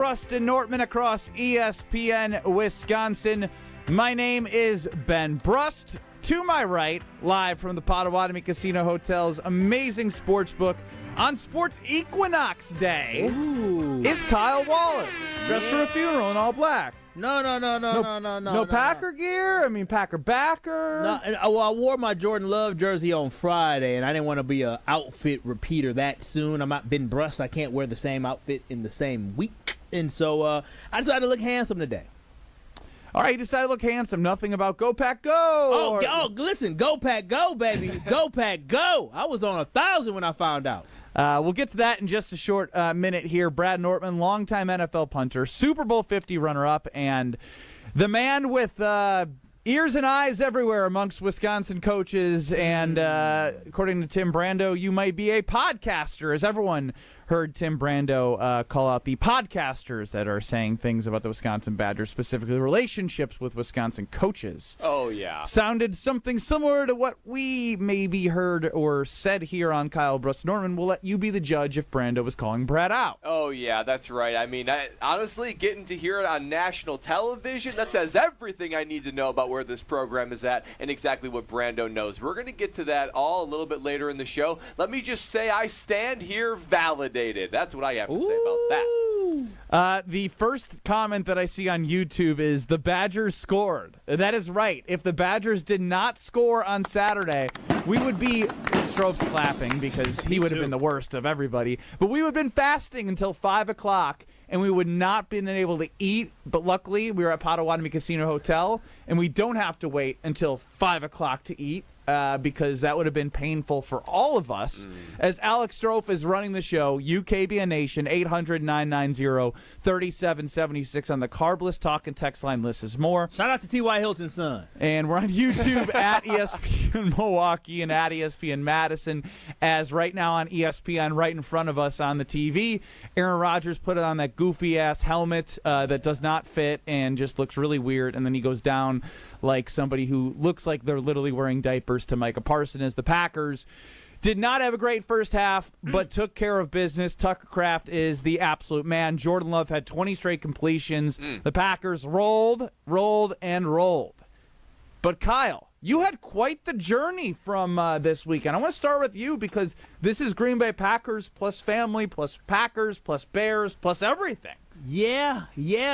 Brust and Nortman across ESPN Wisconsin. My name is Ben Brust. To my right, live from the Potawatomi Casino Hotel's amazing sports book on Sports Equinox Day is Kyle Wallace, dressed for a funeral in all black. No. No Packer gear? I mean, Packer backer? No, well, I wore my Jordan Love jersey on Friday, and I didn't want to be an outfit repeater that soon. I'm not Ben Brust. I can't wear the same outfit in the same week. And so I decided to look handsome today. All right, you decided to look handsome. Nothing about Go Pack Go. Listen, Go Pack Go, baby. Go Pack Go. I was on 1,000 when I found out. We'll get to that in just a short minute here. Brad Nortman, longtime NFL punter, Super Bowl 50 runner-up, and the man with ears and eyes everywhere amongst Wisconsin coaches. And according to Tim Brando, you might be a podcaster, as everyone heard Tim Brando call out the podcasters that are saying things about the Wisconsin Badgers, specifically relationships with Wisconsin coaches. Oh, yeah. Sounded something similar to what we maybe heard or said here on Kyle Brust. Norman, we'll let you be the judge if Brando was calling Brad out. Oh, yeah, that's right. I mean, honestly, getting to hear it on national television, that says everything I need to know about where this program is at and exactly what Brando knows. We're going to get to that all a little bit later in the show. Let me just say I stand here validated. That's what I have to say about that. The first comment that I see on YouTube is the Badgers scored. That is right. If the Badgers did not score on Saturday, we would be Strope's clapping because he would have been the worst of everybody. But we would have been fasting until 5 o'clock, and we would not been able to eat. But luckily, we were at Potawatomi Casino Hotel, and we don't have to wait until 5 o'clock to eat. Because that would have been painful for all of us. As Alex Strofe is running the show, KBN Nation, 800-990-3776 on the Carbless Talk and Text line. Listens more. Shout out to T.Y. Hilton's son. And we're on YouTube at ESPN Milwaukee and at ESPN Madison. As right now on ESPN, right in front of us on the TV, Aaron Rodgers put on that goofy-ass helmet that does not fit and just looks really weird. And then he goes down like somebody who looks like they're literally wearing diapers to Micah Parsons. As the Packers did not have a great first half, but took care of business. Tucker Kraft is the absolute man. Jordan Love had 20 straight completions. The Packers rolled. But Kyle, you had quite the journey from this weekend. I want to start with you because this is Green Bay Packers plus family plus Packers plus Bears plus everything. Yeah.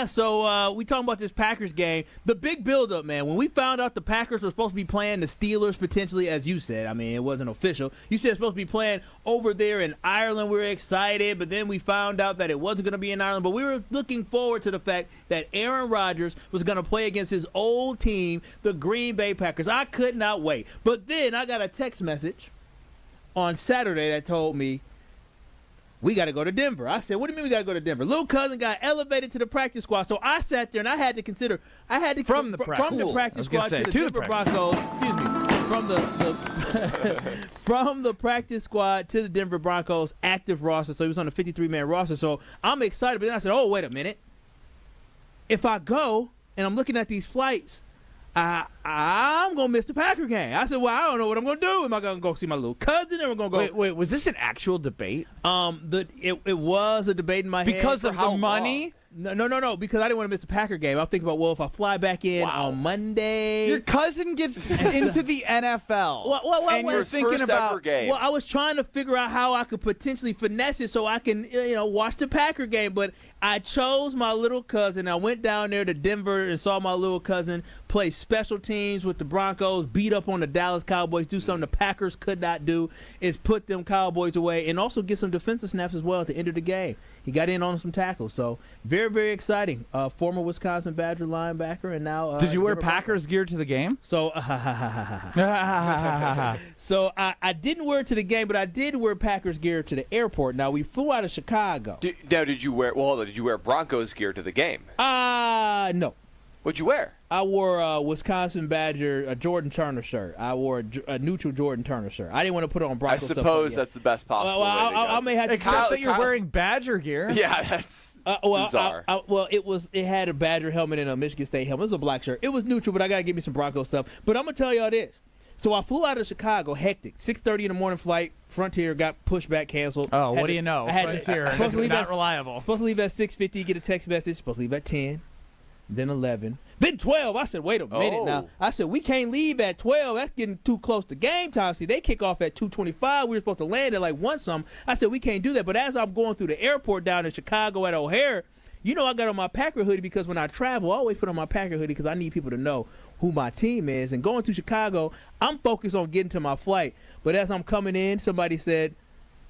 So we talking about this Packers game. The big build-up, man. When we found out the Packers were supposed to be playing the Steelers potentially, as you said, I mean, it wasn't official. You said it's supposed to be playing over there in Ireland. We were excited, but then we found out that it wasn't going to be in Ireland. But we were looking forward to the fact that Aaron Rodgers was going to play against his old team, the Green Bay Packers. I could not wait. But then I got a text message on Saturday that told me, we got to go to Denver. I said, what do you mean we got to go to Denver? Little cousin got elevated to the practice squad. So I sat there and I had to consider. From the practice squad to the Denver Broncos. Excuse me. From the practice squad to the Denver Broncos active roster. So he was on the 53-man roster. So I'm excited. But then I said, oh, wait a minute. If I go and I'm looking at these flights, I'm going to miss the Packer game. I said, well, I don't know what I'm going to do. Am I going to go see my little cousin? Or am I going to go? Wait, was this an actual debate? It was a debate in my head. Because of the money? No, because I didn't want to miss the Packer game. I'm thinking about, well, if I fly back in on Monday. Your cousin gets into the NFL. And you're thinking about game. Well, I was trying to figure out how I could potentially finesse it so I can, watch the Packer game. But I chose my little cousin. I went down there to Denver and saw my little cousin play special teams with the Broncos, beat up on the Dallas Cowboys, do something the Packers could not do, is put them Cowboys away, and also get some defensive snaps as well at the end of the game. He got in on some tackles, so very, very exciting. Former Wisconsin Badger linebacker, and now. Did you wear Packers gear to the game? So, so I didn't wear it to the game, but I did wear Packers gear to the airport. Now we flew out of Chicago. Did you wear Broncos gear to the game? No. What'd you wear? I wore a Wisconsin Badger, a Jordan Turner shirt. I wore a neutral Jordan Turner shirt. I didn't want to put it on Broncos. I suppose that's the best possible way to go. I may have to Except that you're wearing Badger gear. Yeah, that's bizarre. It had a Badger helmet and a Michigan State helmet. It was a black shirt. It was neutral, but I got to give me some Broncos stuff. But I'm going to tell y'all this. So I flew out of Chicago, hectic, 6:30 in the morning flight. Frontier got pushed back, canceled. Oh, what do you know? I had Frontier, not reliable. Supposed to leave at 6:50, get a text message. Supposed to leave at 10, then 11, then 12. I said, wait a minute now. I said, we can't leave at 12. That's getting too close to game time. See, they kick off at 2:25. We were supposed to land at like 1-something. I said, we can't do that. But as I'm going through the airport down in Chicago at O'Hare, I got on my Packer hoodie because when I travel, I always put on my Packer hoodie because I need people to know who my team is. And going to Chicago, I'm focused on getting to my flight. But as I'm coming in, somebody said,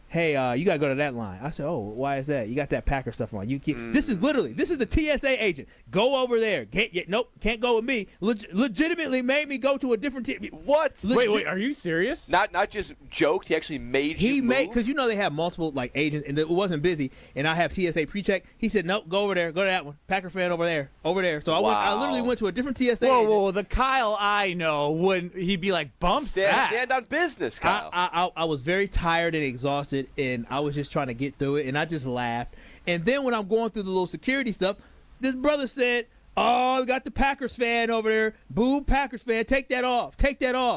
hey, you got to go to that line. I said, oh, why is that? You got that Packer stuff on. This is the TSA agent. Go over there. Nope, can't go with me. Legitimately made me go to a different team. What? Wait, are you serious? Not just joked. He actually made you move? Because they have multiple agents, and it wasn't busy, and I have TSA pre-check. He said, nope, go over there. Go to that one. Packer fan over there. So I literally went to a different TSA agent. Whoa, the Kyle I know, wouldn't he'd be like, bump that. Stand on business, Kyle. I was very tired and exhausted, and I was just trying to get through it, and I just laughed. And then when I'm going through the little security stuff, this brother said, oh, we got the Packers fan over there. Boo, Packers fan, take that off.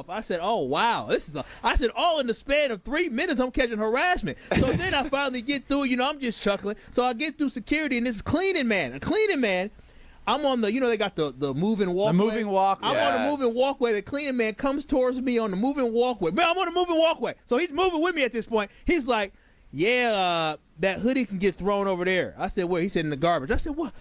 I said, oh, wow. I said, all in the span of 3 minutes, I'm catching harassment. So then I finally get through, I'm just chuckling. So I get through security, and this cleaning man, I'm on the, they got the moving walkway. The moving walkway. I'm on the moving walkway. The cleaning man comes towards me on the moving walkway. Man, I'm on the moving walkway. So he's moving with me at this point. He's like, yeah, that hoodie can get thrown over there. I said, where? He said, in the garbage. I said, what?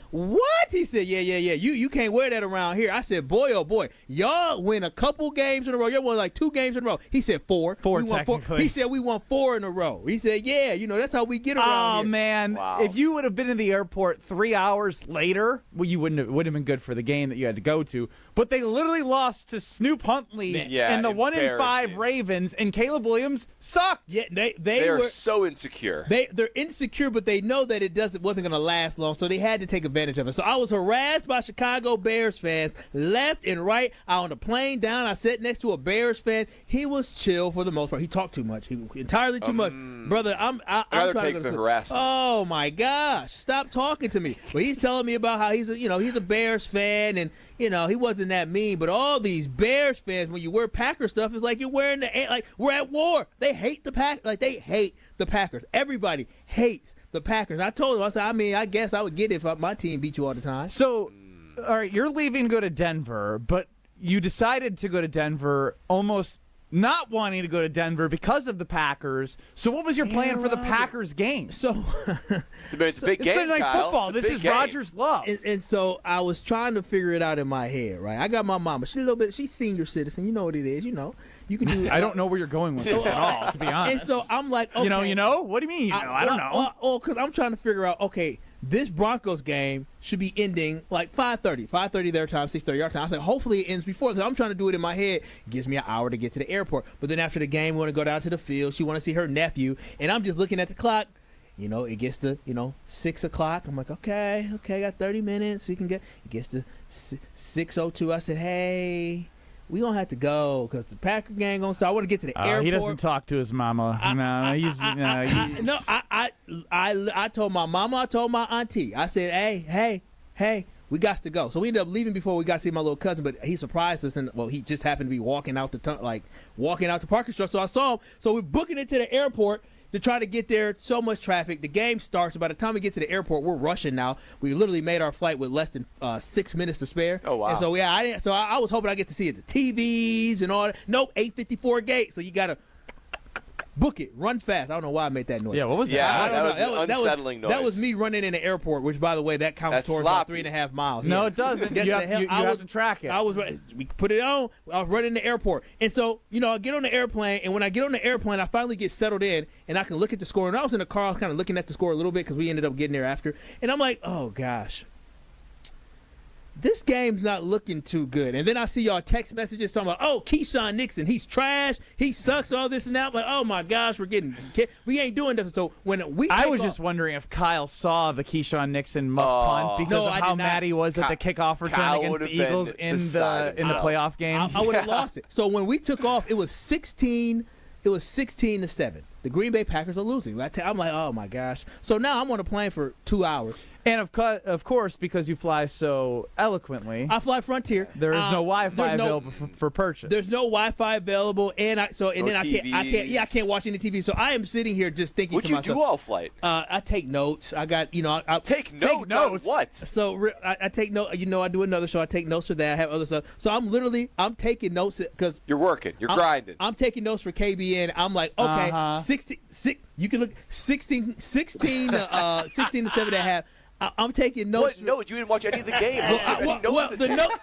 He said, yeah. You can't wear that around here. I said, boy, oh boy, y'all win a couple games in a row. Y'all won like 2 games in a row. He said 4. Four, technically. He said we won 4 in a row. He said, yeah, that's how we get around here. Oh, man. Wow. If you would have been in the airport 3 hours later, well, you wouldn't have been good for the game that you had to go to. But they literally lost to Snoop Huntley and the 1-5 Ravens, and Caleb Williams sucked. Yeah, they are so insecure. They're insecure, but they know that it wasn't going to last long, so they had to take advantage of it. So I was harassed by Chicago Bears fans left and right. On the plane down, I sat next to a Bears fan. He was chill for the most part. He talked too much. Entirely too much. Brother, I'm trying to go to harassment. Oh my gosh, stop talking to me. But he's telling me about how he's a Bears fan, and he wasn't that mean. But all these Bears fans, when you wear Packer stuff, it's like you're wearing we're at war. They hate the Packers. They hate the Packers. Everybody hates the Packers. I told him, I said, I guess I would get it if my team beat you all the time. So, all right, you're leaving to go to Denver, but you decided to go to Denver almost not wanting to go to Denver because of the Packers. So what was your plan for the Packers game? So it's a big game, It's Sunday Night Kyle. Football. This is Rodgers' love. And so I was trying to figure it out in my head, right? I got my mama. She's senior citizen. You know what it is. You can do. I don't know where you're going with this at all, to be honest. And so I'm like, okay. You know? What do you mean? I don't know. Because I'm trying to figure out, okay, this Broncos game should be ending like 5:30 their time, 6:30 our time. I said, hopefully it ends before. So I'm trying to do it in my head. It gives me an hour to get to the airport. But then after the game, we want to go down to the field. She want to see her nephew. And I'm just looking at the clock. It gets to, 6 o'clock. I'm like, okay, got 30 minutes. It gets to 6:02. I said, hey, we gonna have to go because the Packer game gonna start. I want to get to the airport. He doesn't talk to his mama. I told my mama. I told my auntie. I said, hey, we got to go. So we ended up leaving before we got to see my little cousin. But he surprised us, and he just happened to be walking out the parking structure. So I saw him. So we're booking it to the airport to try to get there. So much traffic. The game starts. By the time we get to the airport, we're rushing now. We literally made our flight with less than 6 minutes to spare. Oh, wow. And so, I was hoping I get to see it, the TVs and all that. Nope, 8:54 gate. So you got to book it. Run fast. I don't know why I made that noise. Yeah, what was that? Yeah, that was an unsettling noise. That was me running in the airport, which, by the way, that counts towards about 3.5 miles. No, it doesn't. You have to track it. We put it on. I was running the airport. And so, I get on the airplane, and when I get on the airplane, I finally get settled in, and I can look at the score. And I was in the car, I was kind of looking at the score a little bit because we ended up getting there after. And I'm like, oh, gosh. This game's not looking too good. And then I see y'all text messages talking about, Keyshawn Nixon, he's trash, he sucks, all this and that. I'm like, oh my gosh, we ain't doing this. So when we I was just wondering if Kyle saw the Keyshawn Nixon muff punt because of how mad he was at the kickoff return against the Eagles in the playoff game. I would have lost it. So when we took off, it was 16 to 7. The Green Bay Packers are losing. I'm like, oh my gosh. So now I'm on a plane for 2 hours. And of course, because you fly so eloquently, I fly Frontier. there is no Wi-Fi available for purchase. There's no Wi-Fi available, and I can't watch any TV. So I am sitting here just thinking What'd to you myself. do all flight? I take notes. I got I Take notes on what? So I take notes. I do another show. I take notes for that. I have other stuff. So I'm taking notes because You're working. You're grinding. I'm taking notes for KBN. I'm like, okay, 16. You can look 16 to 7.5. I'm taking notes. What notes? You didn't watch any of the game.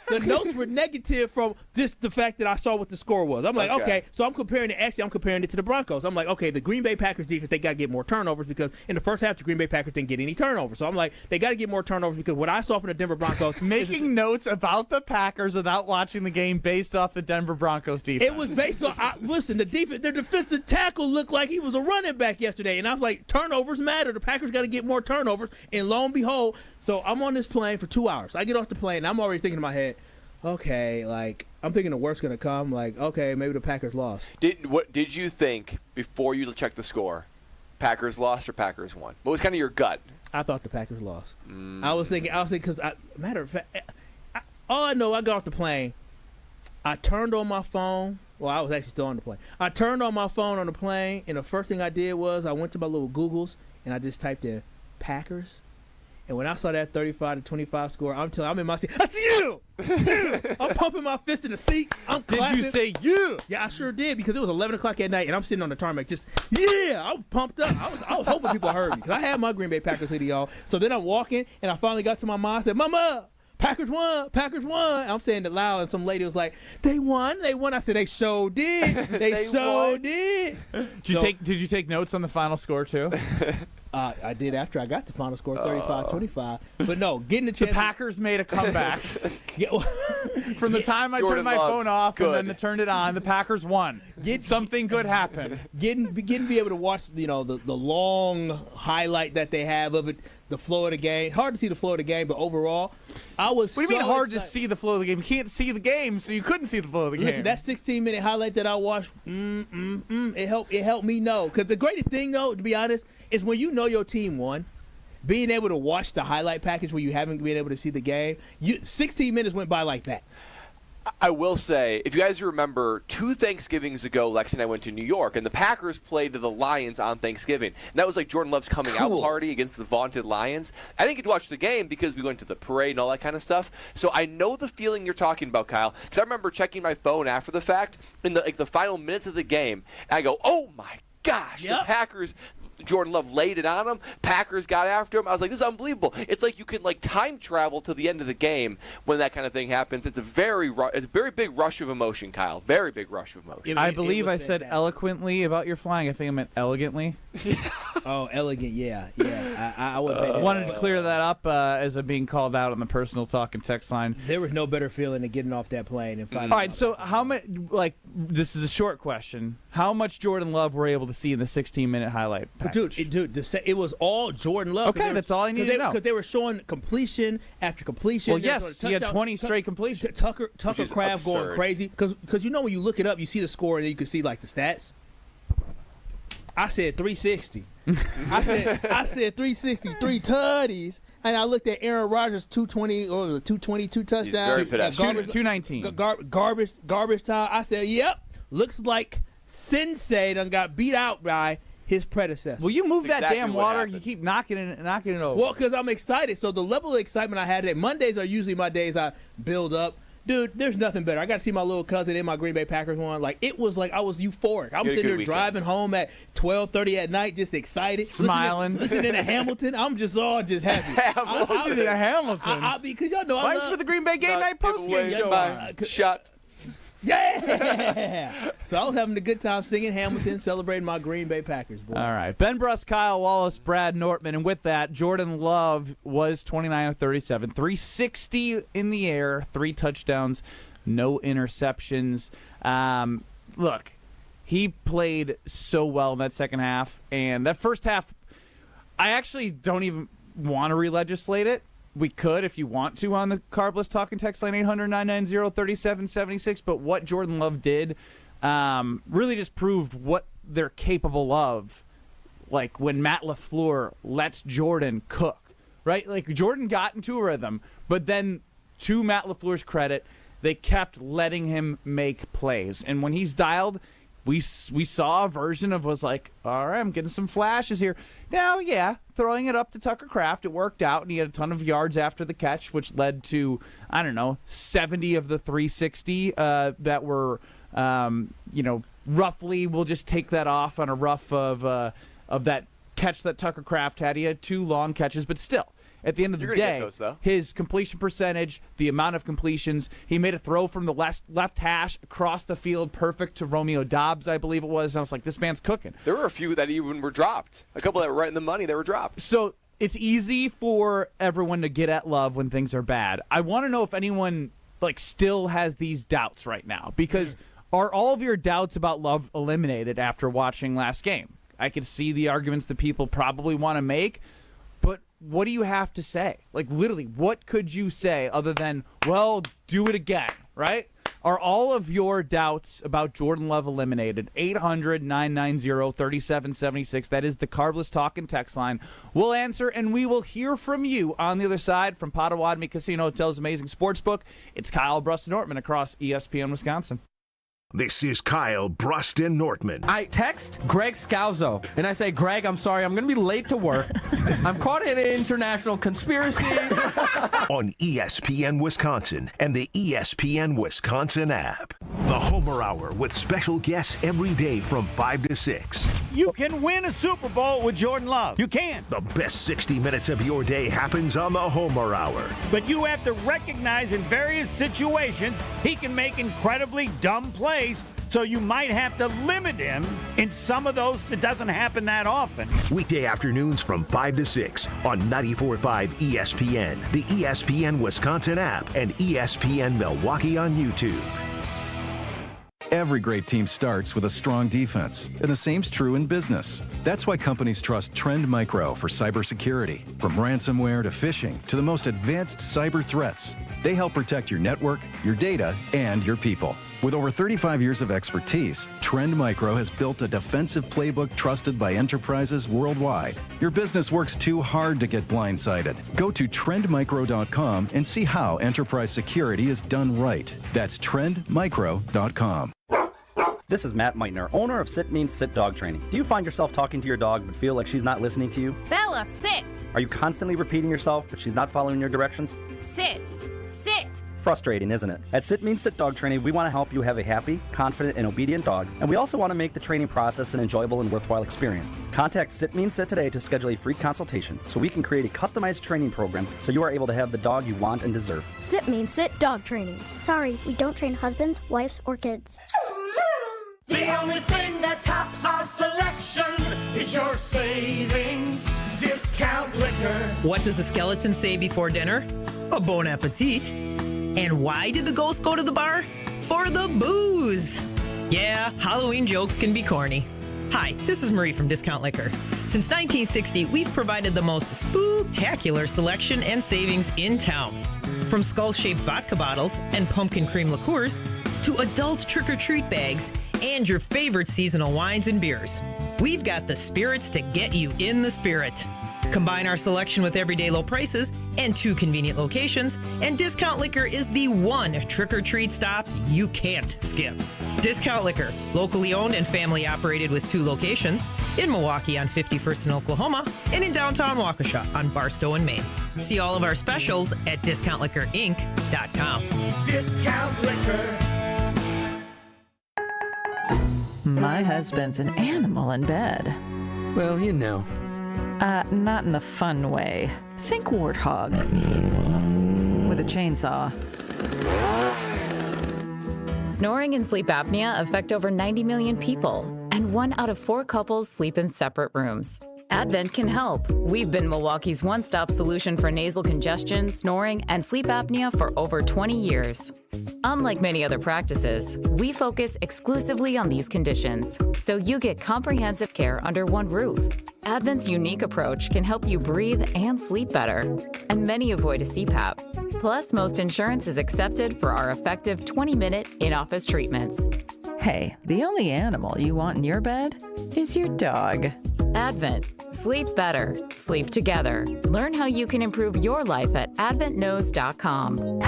The notes were negative from just the fact that I saw what the score was. I'm like, okay. So I'm comparing it to the Broncos. I'm like, okay, the Green Bay Packers defense, they got to get more turnovers because in the first half, the Green Bay Packers didn't get any turnovers. So I'm like, they got to get more turnovers because what I saw from the Denver Broncos. Making notes about the Packers without watching the game based off the Denver Broncos defense. It was based on, listen, their defensive tackle looked like he was a running back yesterday. And I was like, turnovers matter. The Packers got to get more turnovers. And lo and behold, so I'm on this plane for 2 hours. I get off the plane, and I'm already thinking in my head, okay, like, I'm thinking the worst's going to come. Like, okay, maybe the Packers lost. Did you think, before you checked the score, Packers lost or Packers won? What was kind of your gut? I thought the Packers lost. I was thinking, because, matter of fact, all I know, I got off the plane. I turned on my phone. Well, I was actually still on the plane. I turned on my phone on the plane, and the first thing I did was I went to my little Googles, and I just typed in Packers. And when I saw that 35-25 score, I'm in my seat. That's you! I'm pumping my fist in the seat. I'm clapping. Did you say you? Yeah, I sure did because it was 11 o'clock at night, and I'm sitting on the tarmac just, I was pumped up. I was hoping people heard me because I had my Green Bay Packers hoodie on. So then I'm walking, and I finally got to my mom. I said, Mama, Packers won. Packers won. I'm saying it loud, and some lady was like, they won. I said, they sure did. They sure did. Did you take notes on the final score, too? I did after I got the final score, 35-25. But no, getting the chance. The Packers made a comeback. From the time I Jordan turned my Love, phone off good. and then turned it on, the Packers won. Something good happened. Getting be able to watch, the long highlight that they have of it, the flow of the game. Hard to see the flow of the game, but overall, I was. What do you mean hard to excited. see the flow of the game? You can't see the game, so you couldn't see the flow of the game. Listen, that 16-minute highlight that I watched, it helped me know. Because the greatest thing, though, to be honest, is when you know your team won, being able to watch the highlight package where you haven't been able to see the game, 16 minutes went by like that. I will say, if you guys remember, 2 Thanksgivings ago, Lex and I went to New York, and the Packers played the Lions on Thanksgiving. And that was like Jordan Love's coming out party against the vaunted Lions. I didn't get to watch the game because we went to the parade and all that kind of stuff. So I know the feeling you're talking about, Kyle, because I remember checking my phone after the fact in the final minutes of the game, and I go, oh my gosh, the Packers. Jordan Love laid it on him. Packers got after him. I was like, this is unbelievable. It's like you can time travel to the end of the game when that kind of thing happens. It's a very big rush of emotion, Kyle. Very big rush of emotion. I believe I said eloquently about your flying. I think I meant elegantly. Oh, elegant, yeah. I would pay wanted to clear that up as I'm being called out on the personal talk and text line. There was no better feeling than getting off that plane and finding All right, so how much? This is a short question. How much Jordan Love were able to see in the 16-minute highlight package? Dude, it was all Jordan Love. Okay, that's all I need to know. Because they were showing completion after completion. Well, yes, he had 20 straight completions. Tucker Craft going crazy. Because when you look it up, you see the score and then you can see the stats. I said 360. I said 363 tutties. And I looked at Aaron Rodgers' 220 or 222 touchdowns. He's very pedestrian. 219. Garbage time. I said, yep, looks like Sensei done got beat out by his predecessor. Will you move that exactly damn what water? happened. You keep knocking it over. Well, because I'm excited. So the level of excitement I had today, Mondays are usually my days I build up. Dude, there's nothing better. I got to see my little cousin in my Green Bay Packers one. It was like I was euphoric. I'm sitting there driving home at 12:30 at night, just excited, smiling, listening to Hamilton. I'm just happy. Listening to Hamilton. Because y'all know Thanks for the Green Bay game night postgame show. Shut. Yeah. So I was having a good time singing Hamilton, celebrating my Green Bay Packers. Boy. All right. Ben Brust, Kyle Wallace, Brad Nortman. And with that, Jordan Love was 29 of 37, 360 in the air, 3 touchdowns, no interceptions. Look, he played so well in that second half. And that first half, I actually don't even want to re-legislate it. We could if you want to on the Carbless Talking Text line 800-990-3776. But what Jordan Love did really just proved what they're capable of. Like when Matt LaFleur lets Jordan cook. right? Like, Jordan got into a rhythm, but then, to Matt LaFleur's credit, they kept letting him make plays. And when he's dialed, we saw a version of was like, all right, I'm getting some flashes here. Now, yeah, throwing it up to Tucker Kraft, it worked out, and he had a ton of yards after the catch, which led to, 70 of the 360 that were, roughly, we'll just take that off on a rough of that catch that Tucker Kraft had. He had 2 long catches, but still. At the end of the day, his completion percentage, the amount of completions, he made a throw from the left hash across the field, perfect to Romeo Doubs, I believe it was. And I was like, this man's cooking. There were a few that even were dropped. A couple that were right in the money that were dropped. So it's easy for everyone to get at Love when things are bad. I want to know if anyone still has these doubts right now, because are all of your doubts about Love eliminated after watching last game? I could see the arguments that people probably want to make, but what do you have to say? Literally, what could you say other than, well, do it again, right? Are all of your doubts about Jordan Love eliminated? 800-990-3776. That is the Carbless Talk and text line. We'll answer, and we will hear from you on the other side from Potawatomi Casino Hotel's amazing sportsbook. It's Kyle, Brust, and Nortman across ESPN Wisconsin. This is Kyle, Brust, and Nortman. I text Greg Scalzo, and I say, Greg, I'm sorry, I'm going to be late to work. I'm caught in an international conspiracy. On ESPN Wisconsin and the ESPN Wisconsin app. The Homer Hour with special guests every day from 5 to 6. You can win a Super Bowl with Jordan Love. You can. The best 60 minutes of your day happens on the Homer Hour. But you have to recognize in various situations he can make incredibly dumb plays, so you might have to limit him in some of those. It doesn't happen that often. Weekday afternoons from 5 to 6 on 94.5 ESPN, the ESPN Wisconsin app, and ESPN Milwaukee on YouTube. Every great team starts with a strong defense, and the same's true in business. That's why companies trust Trend Micro for cybersecurity. From ransomware to phishing to the most advanced cyber threats, they help protect your network, your data, and your people. With over 35 years of expertise, Trend Micro has built a defensive playbook trusted by enterprises worldwide. Your business works too hard to get blindsided. Go to trendmicro.com and see how enterprise security is done right. That's trendmicro.com. This is Matt Meitner, owner of Sit Means Sit Dog Training. Do you find yourself talking to your dog but feel like she's not listening to you? Bella, sit! Are you constantly repeating yourself but she's not following your directions? Sit! Sit! Frustrating, isn't it? At Sit Means Sit Dog Training, we want to help you have a happy, confident, and obedient dog, and we also want to make the training process an enjoyable and worthwhile experience. Contact Sit Means Sit today to schedule a free consultation so we can create a customized training program so you are able to have the dog you want and deserve. Sit Means Sit Dog Training. Sorry, we don't train husbands, wives, or kids. The only thing that tops our selection is your savings discount liquor. What does the skeleton say before dinner? A bon appetit. And why did the ghost go to the bar? For the booze. Yeah, Halloween jokes can be corny. Hi, this is Marie from Discount Liquor. Since 1960, we've provided the most spooktacular selection and savings in town. From skull-shaped vodka bottles and pumpkin cream liqueurs to adult trick-or-treat bags and your favorite seasonal wines and beers. We've got the spirits to get you in the spirit. Combine our selection with everyday low prices and 2 convenient locations, and Discount Liquor is the one trick-or-treat stop you can't skip. Discount Liquor, locally owned and family operated with 2 locations, in Milwaukee on 51st in Oklahoma, and in downtown Waukesha on Barstow in Maine. See all of our specials at discountliquorinc.com. Discount Liquor. My husband's an animal in bed. Well, you know. Not in the fun way. Think warthog. With a chainsaw. Snoring and sleep apnea affect over 90 million people, and 1 out of 4 couples sleep in separate rooms. Advent can help. We've been Milwaukee's one-stop solution for nasal congestion, snoring, and sleep apnea for over 20 years. Unlike many other practices, we focus exclusively on these conditions, so you get comprehensive care under one roof. Advent's unique approach can help you breathe and sleep better, and many avoid a CPAP. Plus, most insurance is accepted for our effective 20-minute in-office treatments. Hey, the only animal you want in your bed is your dog. Advent. Sleep better. sleep together. Learn how you can improve your life at adventknows.com.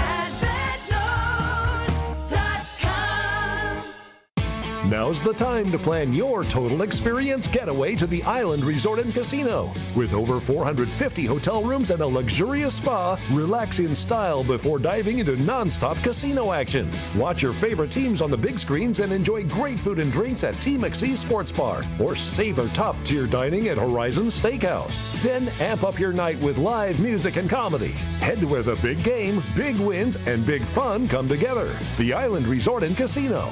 Now's the time to plan your total experience getaway to the Island Resort and Casino. With over 450 hotel rooms and a luxurious spa, relax in style before diving into non-stop casino action. Watch your favorite teams on the big screens and enjoy great food and drinks at T. McSee's Sports Bar, or savor top-tier dining at Horizon Steakhouse. Then amp up your night with live music and comedy. Head to where the big game, big wins, and big fun come together. The Island Resort and Casino.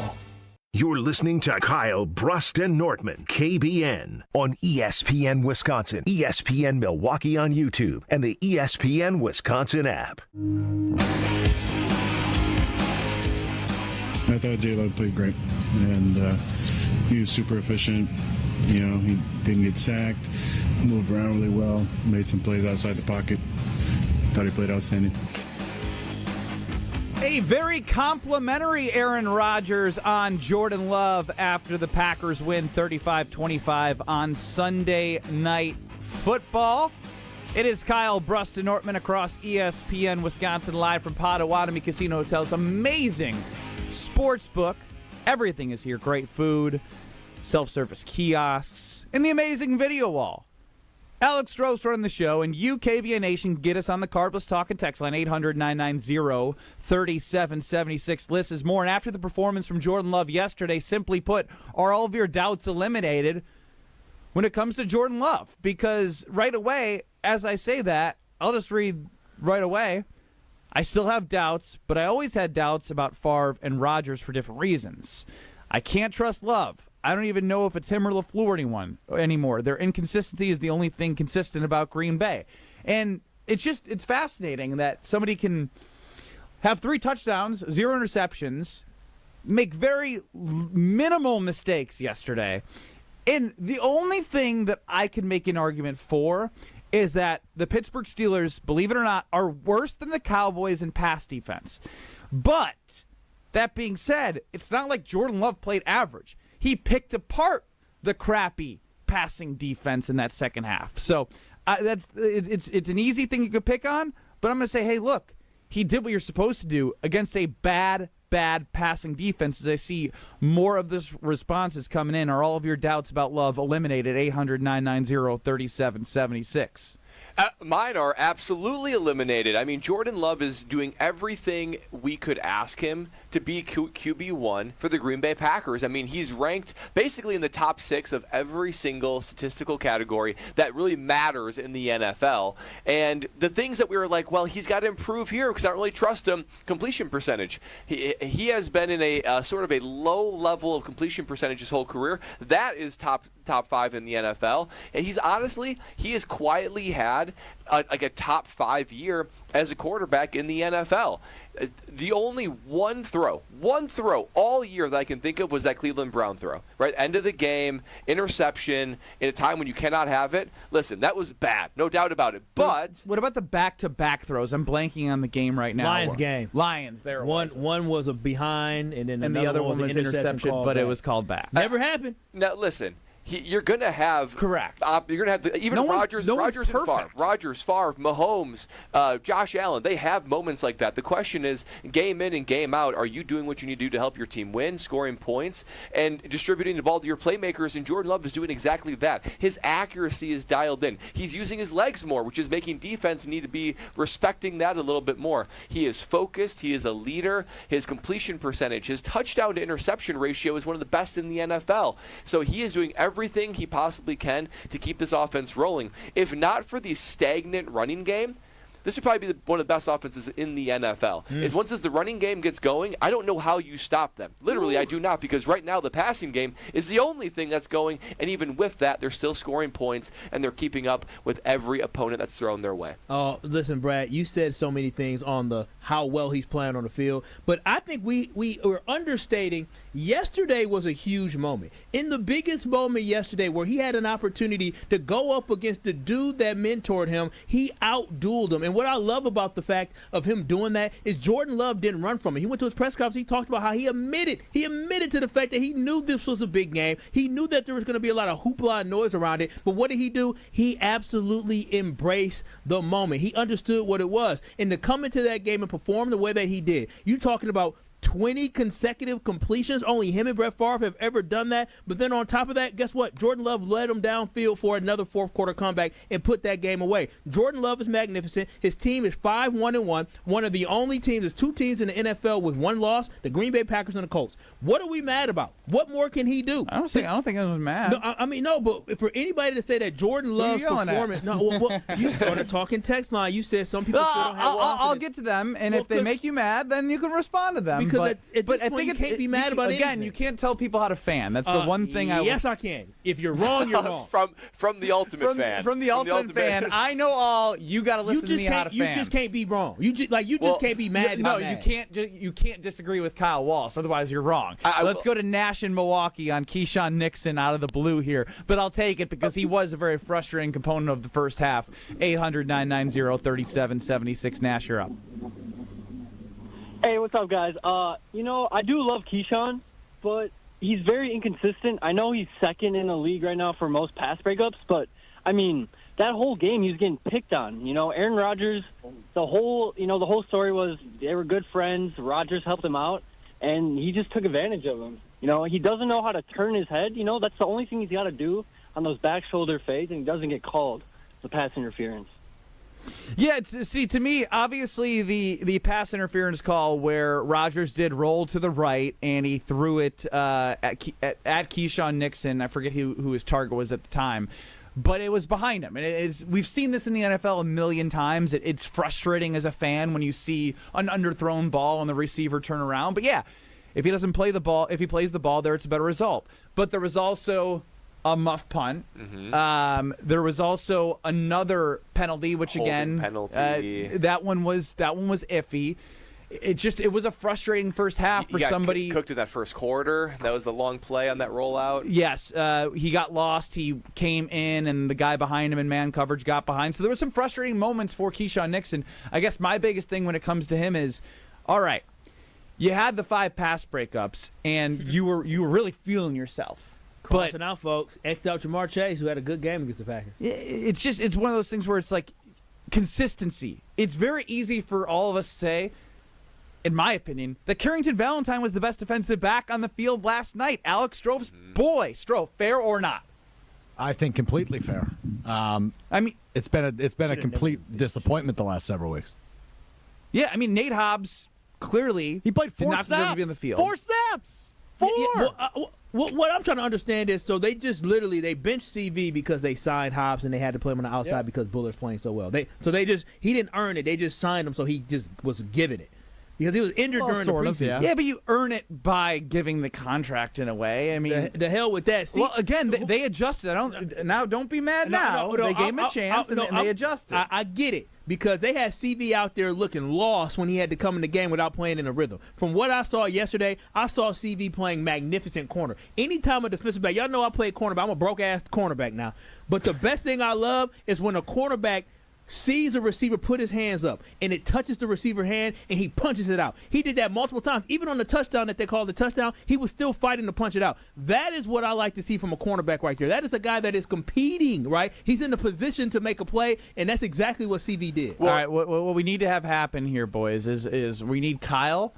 You're listening to Kyle, Brust, and Nortman, KBN, on ESPN Wisconsin, ESPN Milwaukee on YouTube, and the ESPN Wisconsin app. I thought J-Lo played great, and he was super efficient. You know, he didn't get sacked, moved around really well, made some plays outside the pocket. Thought he played outstanding. A very complimentary Aaron Rodgers on Jordan Love after the Packers win 35-25 on Sunday Night Football. It is Kyle, Brust, and Nortman across ESPN Wisconsin, live from Potawatomi Casino Hotel's amazing sports book. Everything is here. Great food, self-service kiosks, and the amazing video wall. Alex Stroh's running the show, and you, KBN Nation, get us on the Cardless Talk and text line 800-990-3776. Liz is more. And after the performance from Jordan Love yesterday, simply put, are all of your doubts eliminated when it comes to Jordan Love? Because right away, as I say that, I'll just read right away. I still have doubts, but I always had doubts about Favre and Rodgers for different reasons. I can't trust Love. I don't even know if it's him or LaFleur anymore. Their inconsistency is the only thing consistent about Green Bay. And it's fascinating that somebody can have 3 touchdowns, 0 interceptions, make very minimal mistakes yesterday. And the only thing that I can make an argument for is that the Pittsburgh Steelers, believe it or not, are worse than the Cowboys in pass defense. But that being said, it's not like Jordan Love played average. He picked apart the crappy passing defense in that second half. So it's an easy thing you could pick on, but I'm going to say, hey, look, he did what you're supposed to do against a bad passing defense. As I see more of this responses coming in, are all of your doubts about Love eliminated? 800-990-3776. Mine are absolutely eliminated. I mean, Jordan Love is doing everything we could ask him to be QB1 for the Green Bay Packers. I mean, he's ranked basically in the top 6 of every single statistical category that really matters in the NFL. And the things that we were like, well, he's got to improve here because I don't really trust him. Completion percentage. He has been in a sort of a low level of completion percentage his whole career. That is top 5 in the NFL. And he has quietly had like a top 5 year as a quarterback in the NFL. The only one throw all year that I can think of was that Cleveland Brown throw, right? End of the game, interception, in a time when you cannot have it. Listen, that was bad, no doubt about it. But what about the back-to-back throws? I'm blanking on the game right now. Lions game. Lions, there it was. One was a behind, and then the other one was interception, but it was called back. Never happened. Now, listen. You're going to have correct. You're going to have even Rodgers and Favre, Mahomes, Josh Allen. They have moments like that. The question is, game in and game out, are you doing what you need to do to help your team win, scoring points, and distributing the ball to your playmakers? And Jordan Love is doing exactly that. His accuracy is dialed in. He's using his legs more, which is making defense need to be respecting that a little bit more. He is focused. He is a leader. His completion percentage, his touchdown to interception ratio is one of the best in the NFL. So he is doing everything he possibly can to keep this offense rolling. If not for the stagnant running game, this would probably be one of the best offenses in the NFL. Is once the running game gets going, I don't know how you stop them. Literally, I do not, because right now the passing game is the only thing that's going, and even with that, they're still scoring points, and they're keeping up with every opponent that's thrown their way. Oh, listen, Brad, you said so many things on the how well he's playing on the field, but I think we were understating. Yesterday was a huge moment. In the biggest moment yesterday where he had an opportunity to go up against the dude that mentored him, he outdueled him. And what I love about the fact of him doing that is Jordan Love didn't run from it. He went to his press conference. He talked about how he admitted to the fact that he knew this was a big game. He knew that there was going to be a lot of hoopla and noise around it. But what did he do? He absolutely embraced the moment. He understood what it was. And to come into that game and perform the way that he did, you talking about 20 consecutive completions. Only him and Brett Favre have ever done that. But then on top of that, guess what? Jordan Love led him downfield for another fourth-quarter comeback and put that game away. Jordan Love is magnificent. His team is 5-1-1. One of the only teams, there's two teams in the NFL with one loss, the Green Bay Packers and the Colts. What are we mad about? What more can he do? I don't think I was mad. No, I mean, no, but for anybody to say that Jordan Love's performance, you started talking text line. You said some people still don't have confidence. I'll get to them, and if they make you mad, then you can respond to them. Because at this point, you can't be mad about anything. Again, you can't tell people how to fan. That's the one thing I. Yes, I can. If you're wrong, you're wrong. From the ultimate fan. From the ultimate fan. I know all. You got to listen to me how to fan. You just can't be wrong. You just can't be mad. No, you can't. You can't disagree with Kyle Walsh. Otherwise, you're wrong. Let's go to Nash in Milwaukee on Keyshawn Nixon out of the blue here, but I'll take it because he was a very frustrating component of the first half. 800-990-3776. Nash, you're up. Hey, what's up, guys? I do love Keyshawn, but he's very inconsistent. I know he's second in the league right now for most pass breakups, but, I mean, that whole game he was getting picked on. Aaron Rodgers, the whole story was they were good friends. Rodgers helped him out, and he just took advantage of him. He doesn't know how to turn his head. That's the only thing he's got to do on those back shoulder fades, and he doesn't get called the pass interference. Yeah, to me, obviously the pass interference call where Rodgers did roll to the right and he threw it at Keyshawn Nixon. I forget who his target was at the time, but it was behind him. And we've seen this in the NFL a million times. It's frustrating as a fan when you see an underthrown ball and the receiver turn around. But yeah, if he doesn't play the ball, if he plays the ball there, it's a better result. But there was also a muff punt. Mm-hmm. There was also another penalty, which again, that one was iffy. It was a frustrating first half for somebody. Cooked in that first quarter. That was the long play on that rollout. Yes, he got lost. He came in, and the guy behind him in man coverage got behind. So there were some frustrating moments for Keyshawn Nixon. I guess my biggest thing when it comes to him is, all right, you had the 5 pass breakups, and you were really feeling yourself. Crossing out, folks. X'd out Jamar Chase, who had a good game against the Packers. It's one of those things where it's like consistency. It's very easy for all of us to say, in my opinion, that Carrington Valentine was the best defensive back on the field last night. Alex Stroh's boy. Stroh, fair or not? I think completely fair. I mean, it's been a complete disappointment the last several weeks. Yeah, I mean, Nate Hobbs clearly he played 4 snaps. To be on the field. 4 snaps. 4. What I'm trying to understand is, so they just literally they benched CV because they signed Hobbs and they had to play him on the outside because Buller's playing so well. He didn't earn it. They just signed him, so he just was given it because he was injured during the preseason. Yeah, but you earn it by giving the contract in a way. I mean, the hell with that. See, well, again, they adjusted. Don't be mad now. They gave him a chance and they adjusted. I get it. Because they had CV out there looking lost when he had to come in the game without playing in a rhythm. From what I saw yesterday, I saw CV playing magnificent corner. Anytime a defensive back, y'all know I play cornerback. I'm a broke-ass cornerback now. But the best thing I love is when a cornerback sees a receiver put his hands up, and it touches the receiver hand, and he punches it out. He did that multiple times. Even on the touchdown that they called the touchdown, he was still fighting to punch it out. That is what I like to see from a cornerback right there. That is a guy that is competing, right? He's in the position to make a play, and that's exactly what CV did. All right, what we need to have happen here, boys, is we need Kyle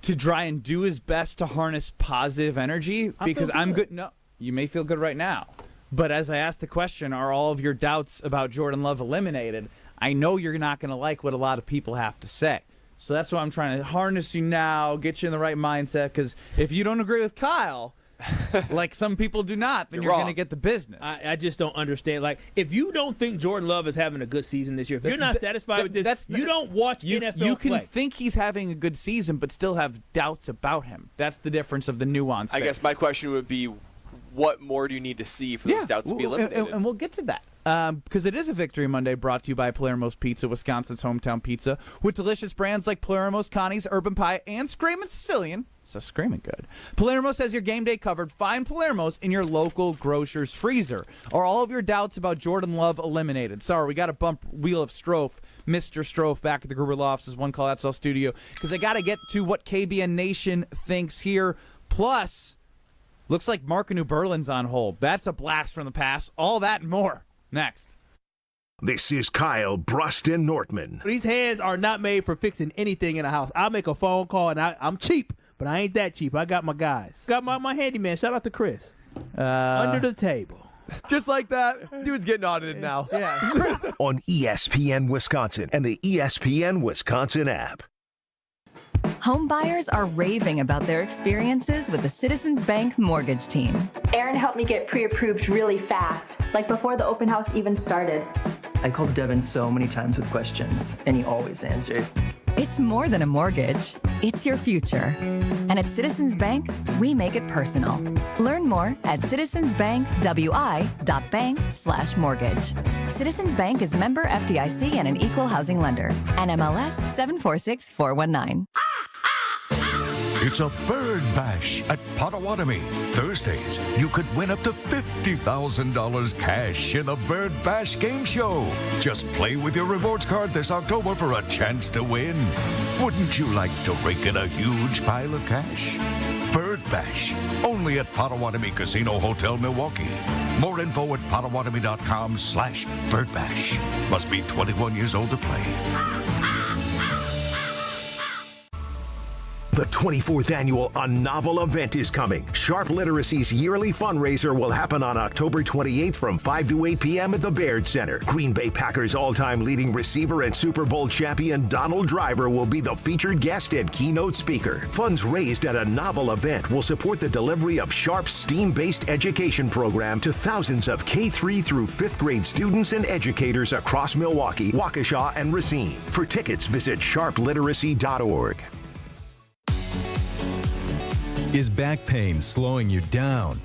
to try and do his best to harness positive energy, because I'm good. No, you may feel good right now. But as I asked the question, are all of your doubts about Jordan Love eliminated? I know you're not going to like what a lot of people have to say. So that's why I'm trying to harness you now, get you in the right mindset, because if you don't agree with Kyle, like some people do not, then you're going to get the business. I just don't understand. Like, if you don't think Jordan Love is having a good season this year, if you're not satisfied with this, you don't watch NFL play. You can think he's having a good season, but still have doubts about him. That's the difference of the nuance I there. guess my question would be, what more do you need to see for those doubts to be eliminated? And we'll get to that. Because it is a Victory Monday brought to you by Palermo's Pizza, Wisconsin's hometown pizza, with delicious brands like Palermo's, Connie's, Urban Pie, and Screamin' Sicilian. So screaming good. Palermo's has your game day covered. Find Palermo's in your local grocer's freezer. Are all of your doubts about Jordan Love eliminated? Sorry, we got a bump Wheel of Strofe Mr. Strofe back at the Gruber Lofts as One Call Outsell Studio, because I got to get to what KBN Nation thinks here. Plus, looks like Markanu Berlin's on hold. That's a blast from the past. All that and more next. This is Kyle, Brust, and Nortman. These hands are not made for fixing anything in the house. I'll make a phone call, and I'm cheap, but I ain't that cheap. I got my guys. Got my handyman. Shout out to Chris. Under the table. Just like that, dude's getting audited now. Yeah. On ESPN Wisconsin and the ESPN Wisconsin app. Home buyers are raving about their experiences with the Citizens Bank mortgage team. Aaron helped me get pre-approved really fast, like before the open house even started. I called Devin so many times with questions, and he always answered. It's more than a mortgage. It's your future. And at Citizens Bank, we make it personal. Learn more at citizensbankwi.bank/mortgage. Citizens Bank is member FDIC and an equal housing lender. NMLS 746419. It's a bird bash at Potawatomi. Thursdays, you could win up to $50,000 cash in the Bird Bash Game Show. Just play with your rewards card this October for a chance to win. Wouldn't you like to rake in a huge pile of cash? Bird Bash, only at Potawatomi Casino Hotel, Milwaukee. More info at potawatomi.com/birdbash. Must be 21 years old to play. The 24th annual A Novel event is coming. Sharp Literacy's yearly fundraiser will happen on October 28th from 5 to 8 p.m. at the Baird Center. Green Bay Packers all-time leading receiver and Super Bowl champion Donald Driver will be the featured guest and keynote speaker. Funds raised at A Novel event will support the delivery of Sharp's STEAM-based education program to thousands of K-3 through 5th grade students and educators across Milwaukee, Waukesha, and Racine. For tickets, visit sharpliteracy.org. Is back pain slowing you down?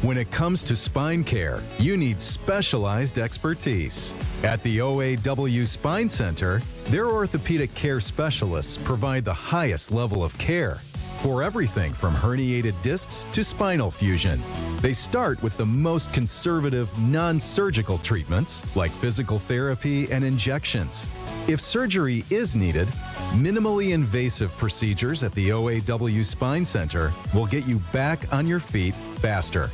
When it comes to spine care, you need specialized expertise. At the OAW Spine Center, their orthopedic care specialists provide the highest level of care for everything from herniated discs to spinal fusion. They start with the most conservative, non-surgical treatments like physical therapy and injections. If surgery is needed, minimally invasive procedures at the OAW Spine Center will get you back on your feet faster.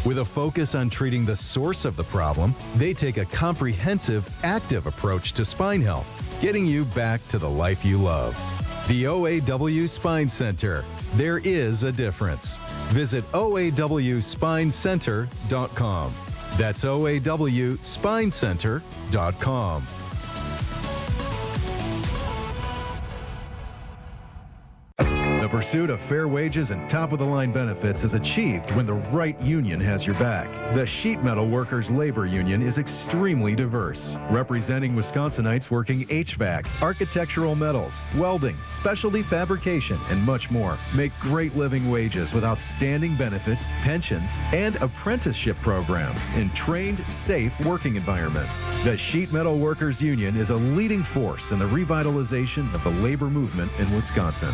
With a focus on treating the source of the problem, they take a comprehensive, active approach to spine health, getting you back to the life you love. The OAW Spine Center. There is a difference. Visit oawspinecenter.com. That's oawspinecenter.com. The pursuit of fair wages and top-of-the-line benefits is achieved when the right union has your back. The Sheet Metal Workers Labor Union is extremely diverse, representing Wisconsinites working HVAC, architectural metals, welding, specialty fabrication, and much more. Make great living wages with outstanding benefits, pensions, and apprenticeship programs in trained, safe working environments. The Sheet Metal Workers Union is a leading force in the revitalization of the labor movement in Wisconsin.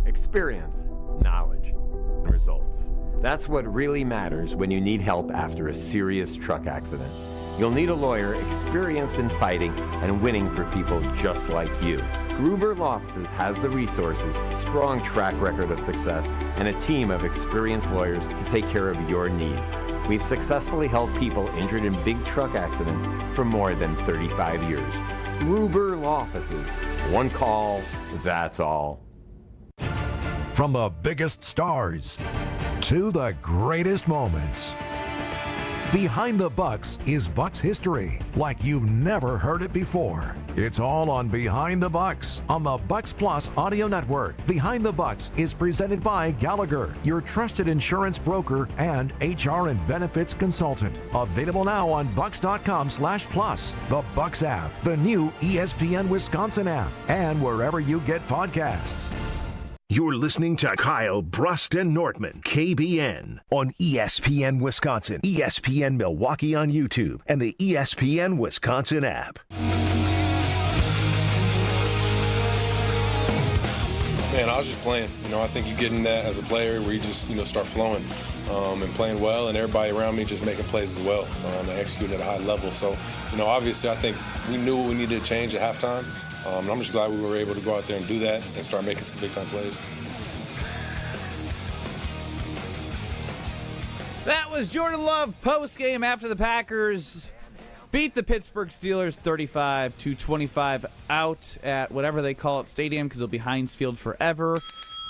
Experience, knowledge, and results. That's what really matters when you need help after a serious truck accident. You'll need a lawyer experienced in fighting and winning for people just like you. Gruber Law Offices has the resources, strong track record of success, and a team of experienced lawyers to take care of your needs. We've successfully helped people injured in big truck accidents for more than 35 years. Gruber Law Offices. One call, that's all. From the biggest stars to the greatest moments. Behind the Bucks is Bucks history like you've never heard it before. It's all on Behind the Bucks on the Bucks Plus audio network. Behind the Bucks is presented by Gallagher, your trusted insurance broker and HR and benefits consultant. Available now on bucks.com/plus, the Bucks app, the new ESPN Wisconsin app, and wherever you get podcasts. You're listening to Kyle, Brust, and Nortman, KBN, on ESPN Wisconsin, ESPN Milwaukee on YouTube, and the ESPN Wisconsin app. Man, I was just playing. I think you get in that as a player where you just, start flowing. and playing well, and everybody around me just making plays as well and executing at a high level. So, obviously I think we knew what we needed to change at halftime, and I'm just glad we were able to go out there and do that and start making some big-time plays. That was Jordan Love post-game after the Packers beat the Pittsburgh Steelers 35-25 out at whatever they call it stadium, because it'll be Heinz Field forever.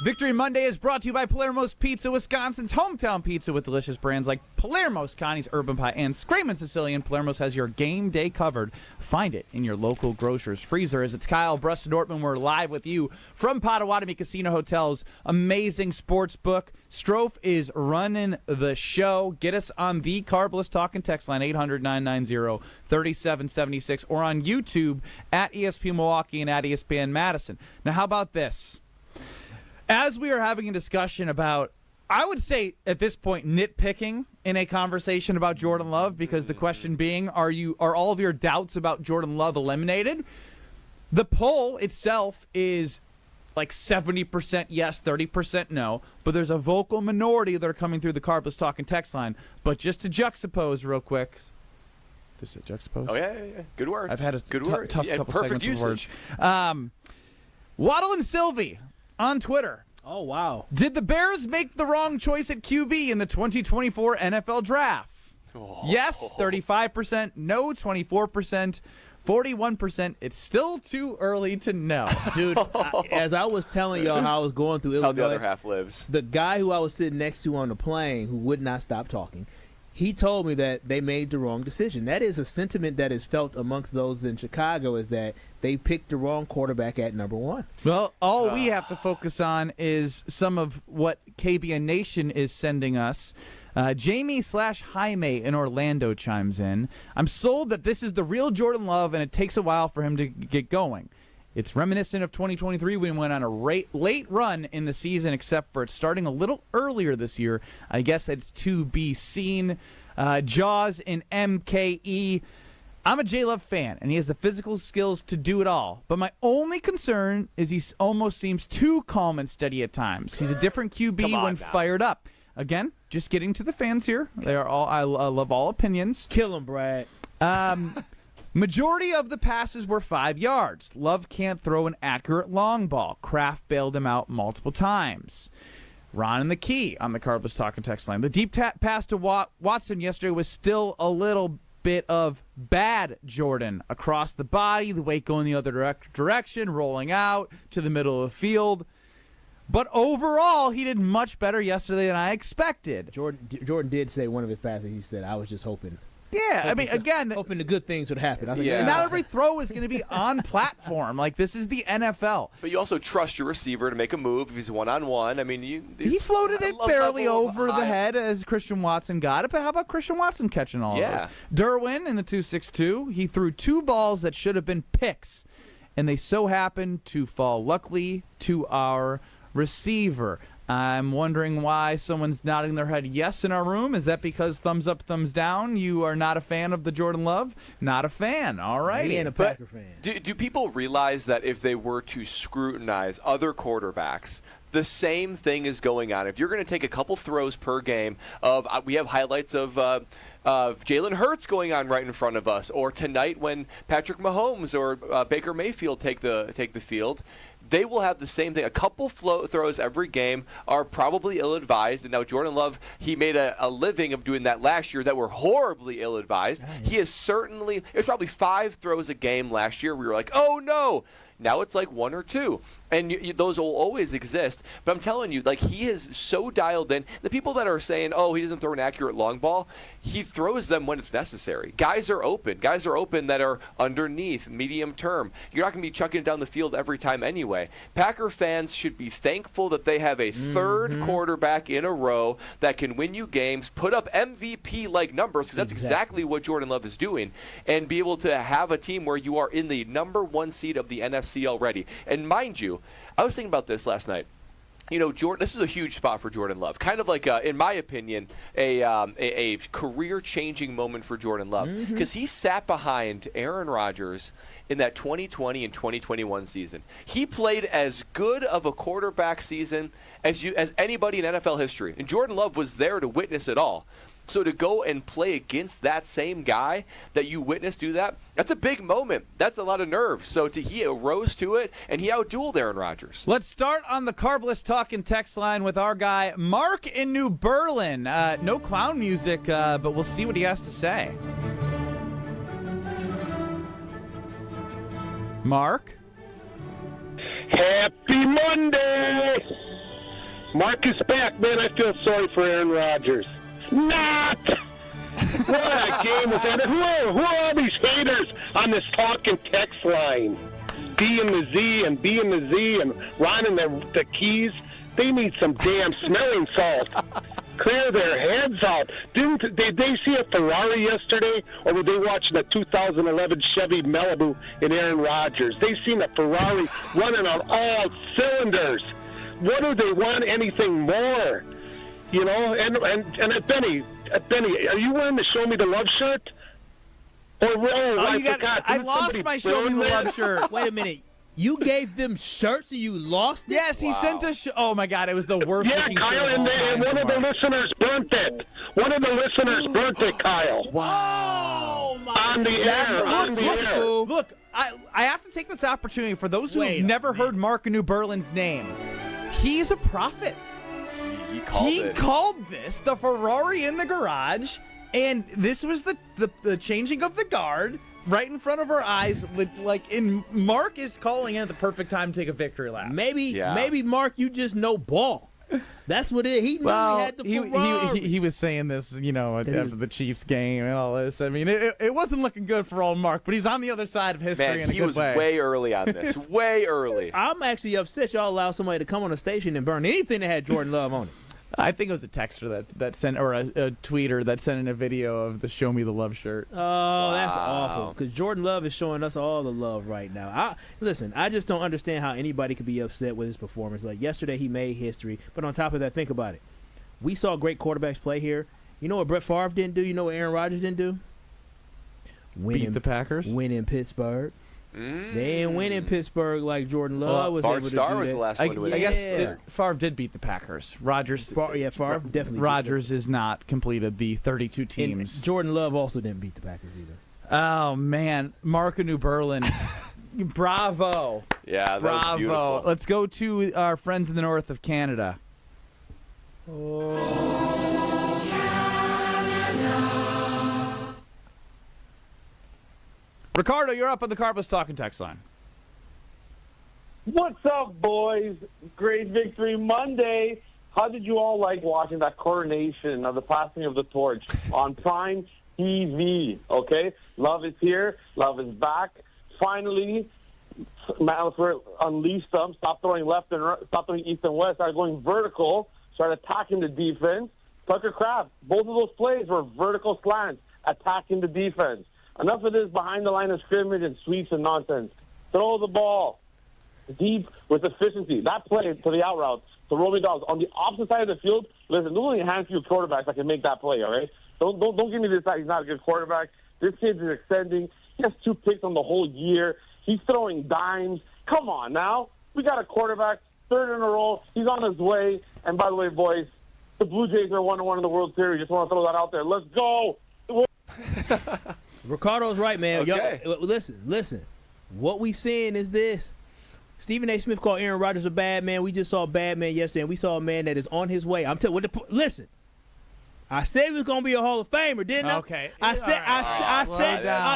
Victory Monday is brought to you by Palermo's Pizza, Wisconsin's hometown pizza with delicious brands like Palermo's, Connie's Urban Pie, and Screamin' Sicilian. Palermo's has your game day covered. Find it in your local grocer's freezer. As it's Kyle, Brust, and Nortman, we're live with you from Potawatomi Casino Hotel's amazing sports book. Strofe is running the show. Get us on the Carbless Talking text line, 800-990-3776, or on YouTube at ESPN Milwaukee and at ESPN Madison. Now, how about this? As we are having a discussion about, I would say at this point, nitpicking in a conversation about Jordan Love, because the question being, are all of your doubts about Jordan Love eliminated? The poll itself is like 70% yes, 30% no, but there's a vocal minority that are coming through the Carbless Talking text line. But just to juxtapose real quick. Is it juxtapose? Oh, yeah. Good word. I've had a good word. tough couple perfect segments usage. of words. Waddle and Sylvie on Twitter. Oh, wow. Did the Bears make the wrong choice at QB in the 2024 NFL Draft? Oh. Yes, 35%. No, 24%. 41%. It's still too early to know. Dude, as I was telling y'all how I was going through Illinois, how the other half lives. The guy who I was sitting next to on the plane, who would not stop talking, he told me that they made the wrong decision. That is a sentiment that is felt amongst those in Chicago, is that they picked the wrong quarterback at number one. Well, all we have to focus on is some of what KBN Nation is sending us. Jamie/Jaime in Orlando chimes in. I'm sold that this is the real Jordan Love, and it takes a while for him to get going. It's reminiscent of 2023 when we went on a late run in the season, except for it starting a little earlier this year. I guess it's to be seen. Jaws in MKE. I'm a J-Love fan, and he has the physical skills to do it all. But my only concern is he almost seems too calm and steady at times. He's a different QB when fired up. Again, just getting to the fans here. They are all. I love all opinions. Kill him, Brad. Majority of the passes were 5 yards. Love can't throw an accurate long ball. Kraft bailed him out multiple times. Ron and the Key on the Carbless Talking text line. The deep pass to Watson yesterday was still a little bit of bad Jordan. Across the body, the weight going the other direction, rolling out to the middle of the field. But overall, he did much better yesterday than I expected. Jordan did say one of his passes, he said, I was just hoping. Yeah, I mean, again, hoping the good things would happen. I think not every throw is going to be on platform. Like, this is the NFL. But you also trust your receiver to make a move if he's one-on-one. I mean, he floated it barely over the head as Christian Watson got it. But how about Christian Watson catching all of those? Derwin in the 2-6-2, he threw 2 balls that should have been picks, and they so happened to fall luckily to our receiver. I'm wondering why someone's nodding their head yes in our room. Is that because thumbs up, thumbs down? You are not a fan of the Jordan Love? Not a fan. All right. He ain't a Packer fan. Do people realize that if they were to scrutinize other quarterbacks, the same thing is going on? If you're going to take a couple throws per game we have highlights of Jalen Hurts going on right in front of us, or tonight when Patrick Mahomes or Baker Mayfield take the field. They will have the same thing. A couple throws every game are probably ill-advised. And now Jordan Love, he made a living of doing that last year that were horribly ill-advised. He is certainly – it was probably 5 throws a game last year. We were like, oh, no. Now it's like 1 or 2. And those will always exist. But I'm telling you, like, he is so dialed in. The people that are saying, oh, he doesn't throw an accurate long ball, he throws them when it's necessary. Guys are open. Guys are open that are underneath, medium term. You're not going to be chucking it down the field every time anyway. Packer fans should be thankful that they have a third quarterback in a row that can win you games, put up MVP-like numbers, because that's exactly what Jordan Love is doing, and be able to have a team where you are in the number 1 seed of the NFC already. And mind you, I was thinking about this last night. Jordan, this is a huge spot for Jordan Love. Kind of like, in my opinion, a career-changing moment for Jordan Love. Because he sat behind Aaron Rodgers in that 2020 and 2021 season. He played as good of a quarterback season as anybody in NFL history. And Jordan Love was there to witness it all. So to go and play against that same guy that you witnessed do that, that's a big moment. That's a lot of nerves. So he rose to it, and he outdueled Aaron Rodgers. Let's start on the Carbless Talking text line with our guy, Mark in New Berlin. No clown music, but we'll see what he has to say. Mark? Happy Monday! Mark is back, man. I feel sorry for Aaron Rodgers. Not! What a game was that? Who are all these haters on this talking text line? B and the Z and B and the Z and Ron and the keys. They need some damn smelling salt. Clear their heads out. Did they see a Ferrari yesterday, or were they watching a 2011 Chevy Malibu in Aaron Rodgers? They seen a Ferrari running on all cylinders. What do they want? Anything more? And Benny, are you wearing the Show Me the Love shirt? I lost my Show Me the Love shirt. Wait a minute. You gave them shirts and you lost it? Yes, he sent us. Oh, my God. It was the worst looking shirt Kyle, of all time. and one of the listeners burnt it. Kyle. Wow. On the air. Look, I have to take this opportunity for those who have never heard Mark in New Berlin's name. He's a prophet. He called this the Ferrari in the garage, and this was the changing of the guard right in front of our eyes. Mark is calling in at the perfect time to take a victory lap. Maybe Mark, you just know ball. That's what it is. He knew he had the Ferrari. He was saying this, after the Chiefs game and all this. I mean, it wasn't looking good for old Mark, but he's on the other side of history in a good way. He was way early on this. Way early. I'm actually upset y'all allowed somebody to come on the station and burn anything that had Jordan Love on it. I think it was a texter that sent, or a tweeter that sent in a video of the Show Me the Love shirt. Oh, that's awful. Because Jordan Love is showing us all the love right now. I just don't understand how anybody could be upset with his performance. Like yesterday, he made history. But on top of that, think about it. We saw great quarterbacks play here. You know what Brett Favre didn't do? You know what Aaron Rodgers didn't do? Beat the Packers? Win in Pittsburgh. They ain't win in Pittsburgh like Jordan Love was able to do. Bart Starr was the last one to win. I guess Favre did beat the Packers. Favre definitely. Rodgers is not completed the 32 teams. And Jordan Love also didn't beat the Packers either. Oh man, Mark of New Berlin, bravo! Yeah, that was beautiful. Let's go to our friends in the north of Canada. Ricardo, you're up on the Carbless Talking text line. What's up, boys? Great Victory Monday. How did you all like watching that coronation of the passing of the torch on Prime TV? Okay? Love is here. Love is back. Finally, Manafort unleashed them. Stop throwing left and right, stop throwing east and west. Started going vertical. Started attacking the defense. Tucker Kraft, both of those plays were vertical slants, attacking the defense. Enough of this behind the line of scrimmage and sweeps and nonsense. Throw the ball deep with efficiency. That play to the out route, the rolling dogs on the opposite side of the field. Listen, there's only a handful of quarterbacks that can make that play. All right, don't give me this that he's not a good quarterback. This kid is extending. He has 2 picks on the whole year. He's throwing dimes. Come on now, we got a quarterback, 3rd in a row. He's on his way. And by the way, boys, the Blue Jays are 1-1 in the World Series. Just want to throw that out there. Let's go. Ricardo's right, man. Okay. Yo, listen. What we seeing is this. Stephen A. Smith called Aaron Rodgers a bad man. We just saw a bad man yesterday, and we saw a man that is on his way. I'm telling you, listen. I said he was going to be a Hall of Famer, didn't I? Okay. I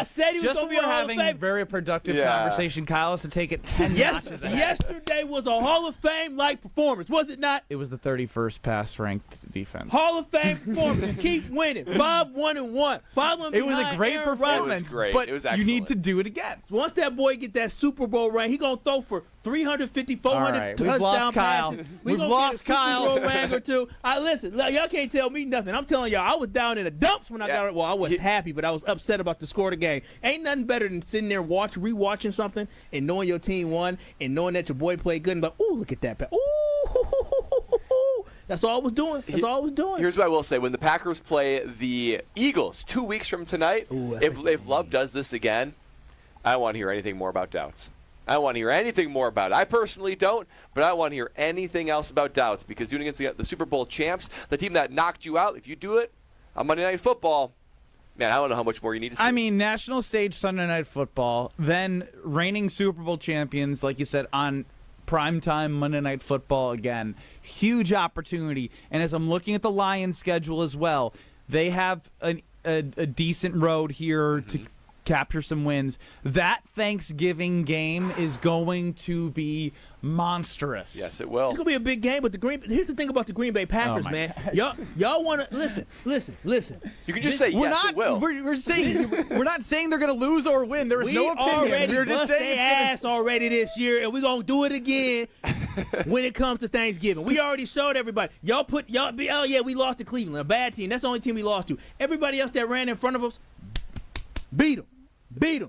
said he was going to be a Hall of Famer. Having a very productive conversation, Kyle, has to take it 10 notches ahead. Yesterday was a Hall of Fame-like performance, was it not? It was the 31st pass-ranked defense. Hall of Fame performance. Keep winning. 5-1-1. It was a great performance, it was great. But it was you need to do it again. Once that boy get that Super Bowl ring, he going to throw for 350, 400 right. touchdown passes. We've lost Kyle. Super Bowl ring or two. Listen, y'all can't tell me nothing. I'm telling y'all, I was down in the dumps when I got it. Well, I wasn't happy, but I was upset about the score of the game. Ain't nothing better than sitting there rewatching something and knowing your team won and knowing that your boy played good and like, ooh, look at that. Ooh, That's all I was doing. That's all I was doing. Here's what I will say. When the Packers play the Eagles 2 weeks from tonight, if Love does this again, I don't want to hear anything more about doubts. I don't want to hear anything more about it. I personally don't, but I don't want to hear anything else about doubts because doing against the Super Bowl champs, the team that knocked you out, if you do it on Monday Night Football, man, I don't know how much more you need to see. I mean, national stage Sunday Night Football, then reigning Super Bowl champions, like you said, on primetime Monday Night Football again. Huge opportunity. And as I'm looking at the Lions' schedule as well, they have a decent road here to capture some wins. That Thanksgiving game is going to be monstrous. Yes, it will. It's gonna be a big game, but here's the thing about the Green Bay Packers, man. Y'all want to listen. You can just say yes, it will. We're saying we're not saying they're going to lose or win. There is no opinion. We're just saying their ass already this year, and we're gonna do it again when it comes to Thanksgiving. We already showed everybody. We lost to Cleveland, a bad team. That's the only team we lost to. Everybody else that ran in front of us, beat them.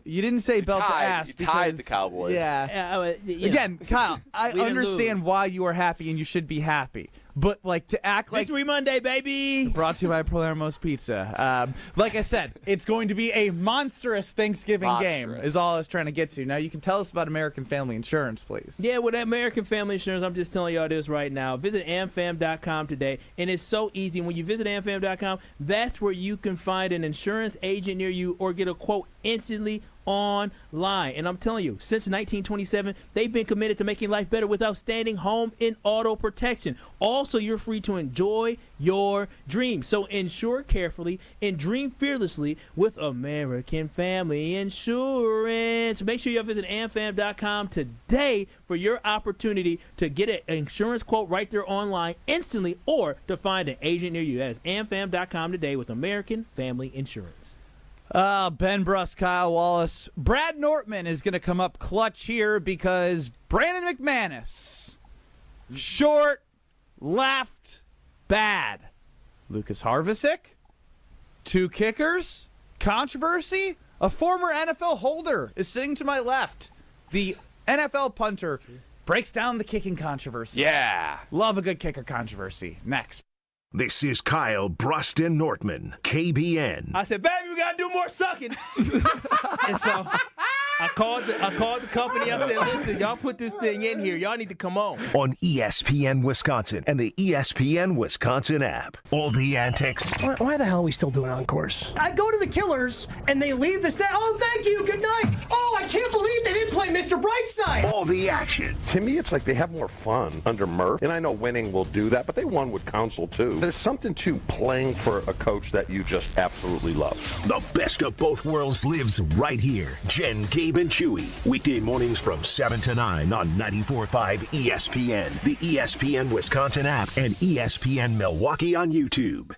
You didn't say belt to ass. You tied the Cowboys. Yeah. Again, Kyle, I understand why you are happy and you should be happy. But, to act like... Victory Monday, baby! Brought to you by Palermo's Pizza. Like I said, it's going to be a monstrous Thanksgiving game, is all I was trying to get to. Now, you can tell us about American Family Insurance, please. Yeah, with American Family Insurance, I'm just telling y'all this right now. Visit amfam.com today, and it's so easy. When you visit amfam.com, that's where you can find an insurance agent near you or get a quote instantly online. And I'm telling you, since 1927, they've been committed to making life better with outstanding home and auto protection. Also, you're free to enjoy your dreams. So insure carefully and dream fearlessly with American Family Insurance. Make sure you visit amfam.com today for your opportunity to get an insurance quote right there online instantly or to find an agent near you. That is amfam.com today with American Family Insurance. Ben Brust, Kyle Wallace. Brad Nortman is going to come up clutch here because Brandon McManus, short, left, bad. Lucas Harvisick, 2 kickers, controversy. A former NFL holder is sitting to my left. The NFL punter breaks down the kicking controversy. Yeah. Love a good kicker controversy. Next. This is Kyle, Brust, and Nortman, KBN. I said, baby, we got to do more sucking. And so I called the company. I said, listen, y'all put this thing in here. Y'all need to come on. On ESPN Wisconsin and the ESPN Wisconsin app. All the antics. Why the hell are we still doing encores? I go to the Killers, and they leave the stage. Oh, thank you. Good night. Oh, I can't believe they didn't play Mr. Brightside. All the action. To me, it's like they have more fun under Murph. And I know winning will do that, but they won with Council, too. There's something to playing for a coach that you just absolutely love. The best of both worlds lives right here. Jen, Gabe, and Chewy. Weekday mornings from 7 to 9 on 94.5 ESPN, the ESPN Wisconsin app, and ESPN Milwaukee on YouTube.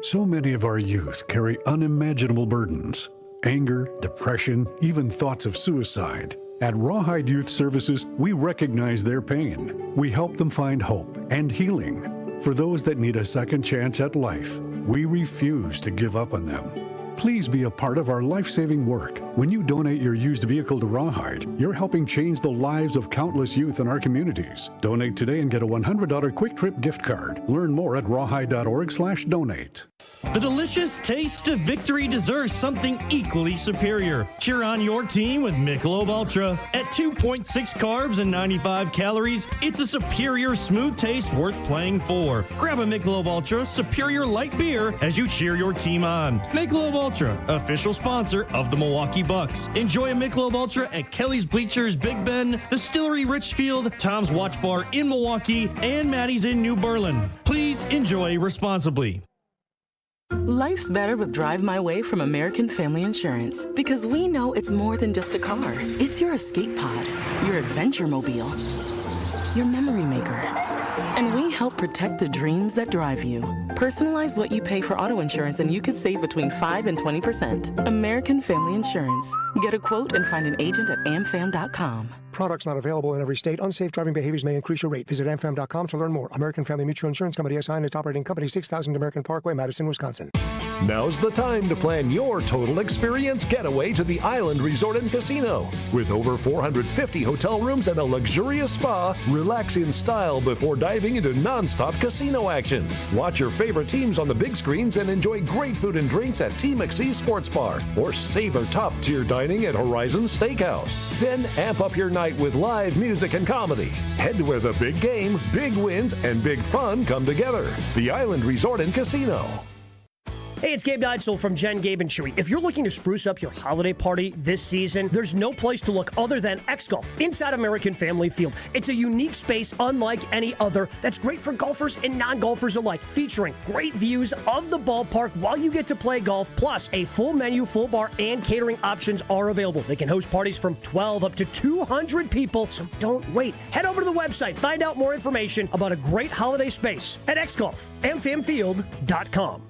So many of our youth carry unimaginable burdens. Anger, depression, even thoughts of suicide. At Rawhide Youth Services, we recognize their pain. We help them find hope and healing. For those that need a second chance at life, we refuse to give up on them. Please be a part of our life-saving work. When you donate your used vehicle to Rawhide, you're helping change the lives of countless youth in our communities. Donate today and get a $100 Quick Trip gift card. Learn more at rawhide.org/donate. The delicious taste of victory deserves something equally superior. Cheer on your team with Michelob Ultra. At 2.6 carbs and 95 calories, it's a superior smooth taste worth playing for. Grab a Michelob Ultra Superior Light Beer as you cheer your team on. Michelob Ultra, official sponsor of the Milwaukee Bucks. Enjoy a Michelob Ultra at Kelly's Bleachers Big Ben, Distillery Richfield, Tom's Watch Bar in Milwaukee, and Maddie's in New Berlin. Please enjoy responsibly. Life's better with Drive My Way from American Family Insurance because we know it's more than just a car. It's your escape pod, your adventure mobile, your memory maker. And we help protect the dreams that drive you. Personalize what you pay for auto insurance and you could save between 5 and 20%. American Family Insurance. Get a quote and find an agent at amfam.com. Products not available in every state. Unsafe driving behaviors may increase your rate. Visit amfam.com to learn more. American Family Mutual Insurance Company, SI, and its operating company, 6000 American Parkway, Madison, Wisconsin. Now's the time to plan your total experience getaway to the Island Resort and Casino. With over 450 hotel rooms and a luxurious spa, relax in style before diving into non-stop casino action. Watch your favorite teams on the big screens and enjoy great food and drinks at T. McSee's Sports Bar, or savor top-tier dining at Horizon Steakhouse. Then amp up your night with live music and comedy. Head to where the big game, big wins, and big fun come together. The Island Resort and Casino. Hey, it's Gabe Neitzel from Jen, Gabe, and Chewy. If you're looking to spruce up your holiday party this season, there's no place to look other than X-Golf inside American Family Field. It's a unique space unlike any other that's great for golfers and non-golfers alike, featuring great views of the ballpark while you get to play golf, plus a full menu, full bar, and catering options are available. They can host parties from 12 up to 200 people, so don't wait. Head over to the website, find out more information about a great holiday space at xgolfamfamfield.com.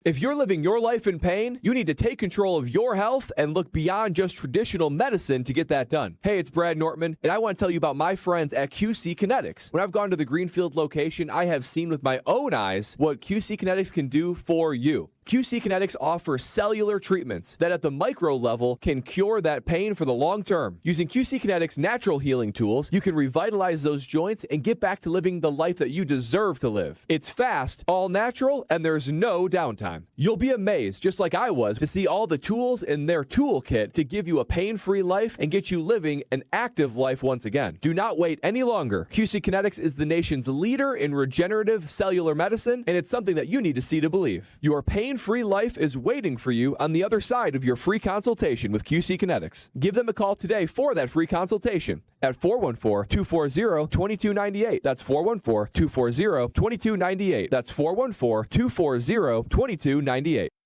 If you're living your life in pain, you need to take control of your health and look beyond just traditional medicine to get that done. Hey, it's Brad Nortman, and I want to tell you about my friends at QC Kinetics. When I've gone to the Greenfield location, I have seen with my own eyes what QC Kinetics can do for you. QC Kinetics offers cellular treatments that at the micro level can cure that pain for the long term. Using QC Kinetics' natural healing tools, you can revitalize those joints and get back to living the life that you deserve to live. It's fast, all natural, and there's no downtime. You'll be amazed, just like I was, to see all the tools in their toolkit to give you a pain-free life and get you living an active life once again. Do not wait any longer. QC Kinetics is the nation's leader in regenerative cellular medicine, and it's something that you need to see to believe. Your pain-free life is waiting for you on the other side of your free consultation with QC Kinetics. Give them a call today for that free consultation at 414-240-2298. That's 414-240-2298. That's 414-240-2298.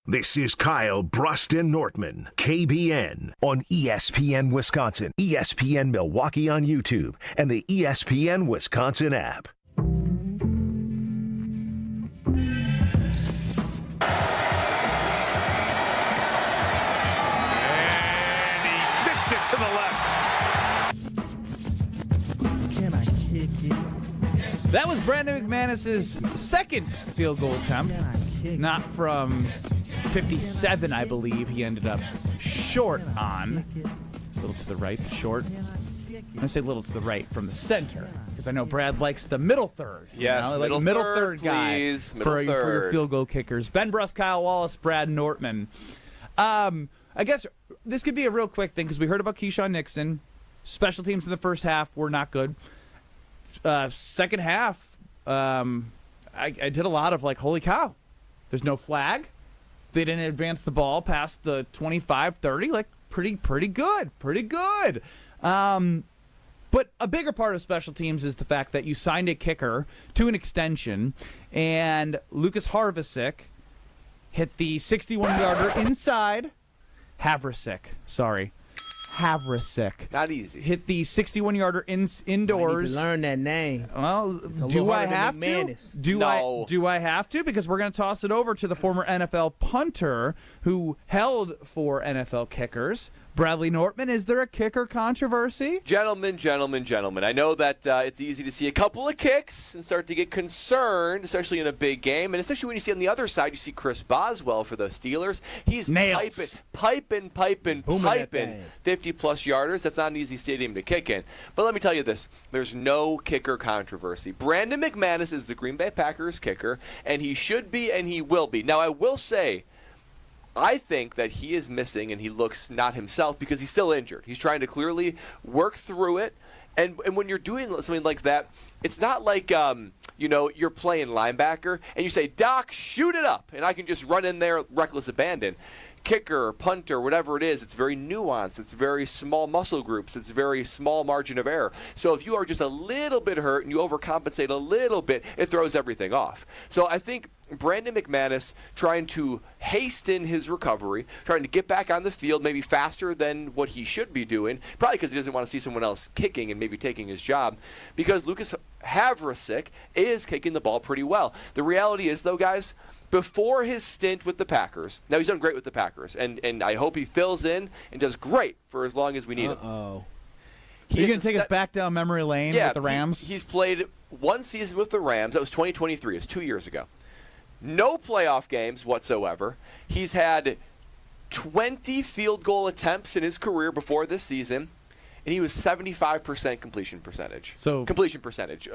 This is Kyle Brust and Nortman, KBN, on ESPN Wisconsin, ESPN Milwaukee on YouTube, and the ESPN Wisconsin app. It to the left. Can I kick it? That was Brandon McManus's second field goal attempt. Not from 57, I believe. He ended up short on. A little to the right, but short. I say little to the right from the center, because I know Brad likes the middle third. Yes, like middle third guy please. for your field goal kickers. Ben Brust, Kyle Wallace, Brad Nortman. I guess this could be a real quick thing because we heard about Keyshawn Nixon. Special teams in the first half were not good. Second half, I did a lot of like, holy cow, there's no flag. They didn't advance the ball past the 25-30. Like, pretty good. But a bigger part of special teams is the fact that you signed a kicker to an extension, and Lucas Harvisick hit the 61-yarder inside. Havrasik. Not easy. Hit the 61-yarder indoors. I need to learn that name. Well, do I have to? Do I have to? Because we're going to toss it over to the former NFL punter who held for NFL kickers. Bradley Nortman, is there a kicker controversy? Gentlemen. I know that it's easy to see a couple of kicks and start to get concerned, especially in a big game. And especially when you see on the other side, you see Chris Boswell for the Steelers. He's piping 50-plus yarders. That's not an easy stadium to kick in. But let me tell you this. There's no kicker controversy. Brandon McManus is the Green Bay Packers kicker, and he should be and he will be. Now, I will say, I think that he is missing and he looks not himself because he's still injured. He's trying to clearly work through it. And when you're doing something like that, it's not like, you're playing linebacker and you say, Doc, shoot it up. And I can just run in there, reckless abandon. Kicker, punter, whatever it is, it's very nuanced. It's very small muscle groups. It's very small margin of error. So if you are just a little bit hurt and you overcompensate a little bit, it throws everything off. So I think Brandon McManus trying to hasten his recovery, trying to get back on the field maybe faster than what he should be doing, probably because he doesn't want to see someone else kicking and maybe taking his job, because Lucas Havrasik is kicking the ball pretty well. The reality is, though, guys, before his stint with the Packers, now he's done great with the Packers, and I hope he fills in and does great for as long as we need him. You're going to take us back down memory lane with the Rams? He's played one season with the Rams. That was 2023. It was 2 years ago. No playoff games whatsoever. He's had 20 field goal attempts in his career before this season, and he was 75% completion percentage. Completion percentage.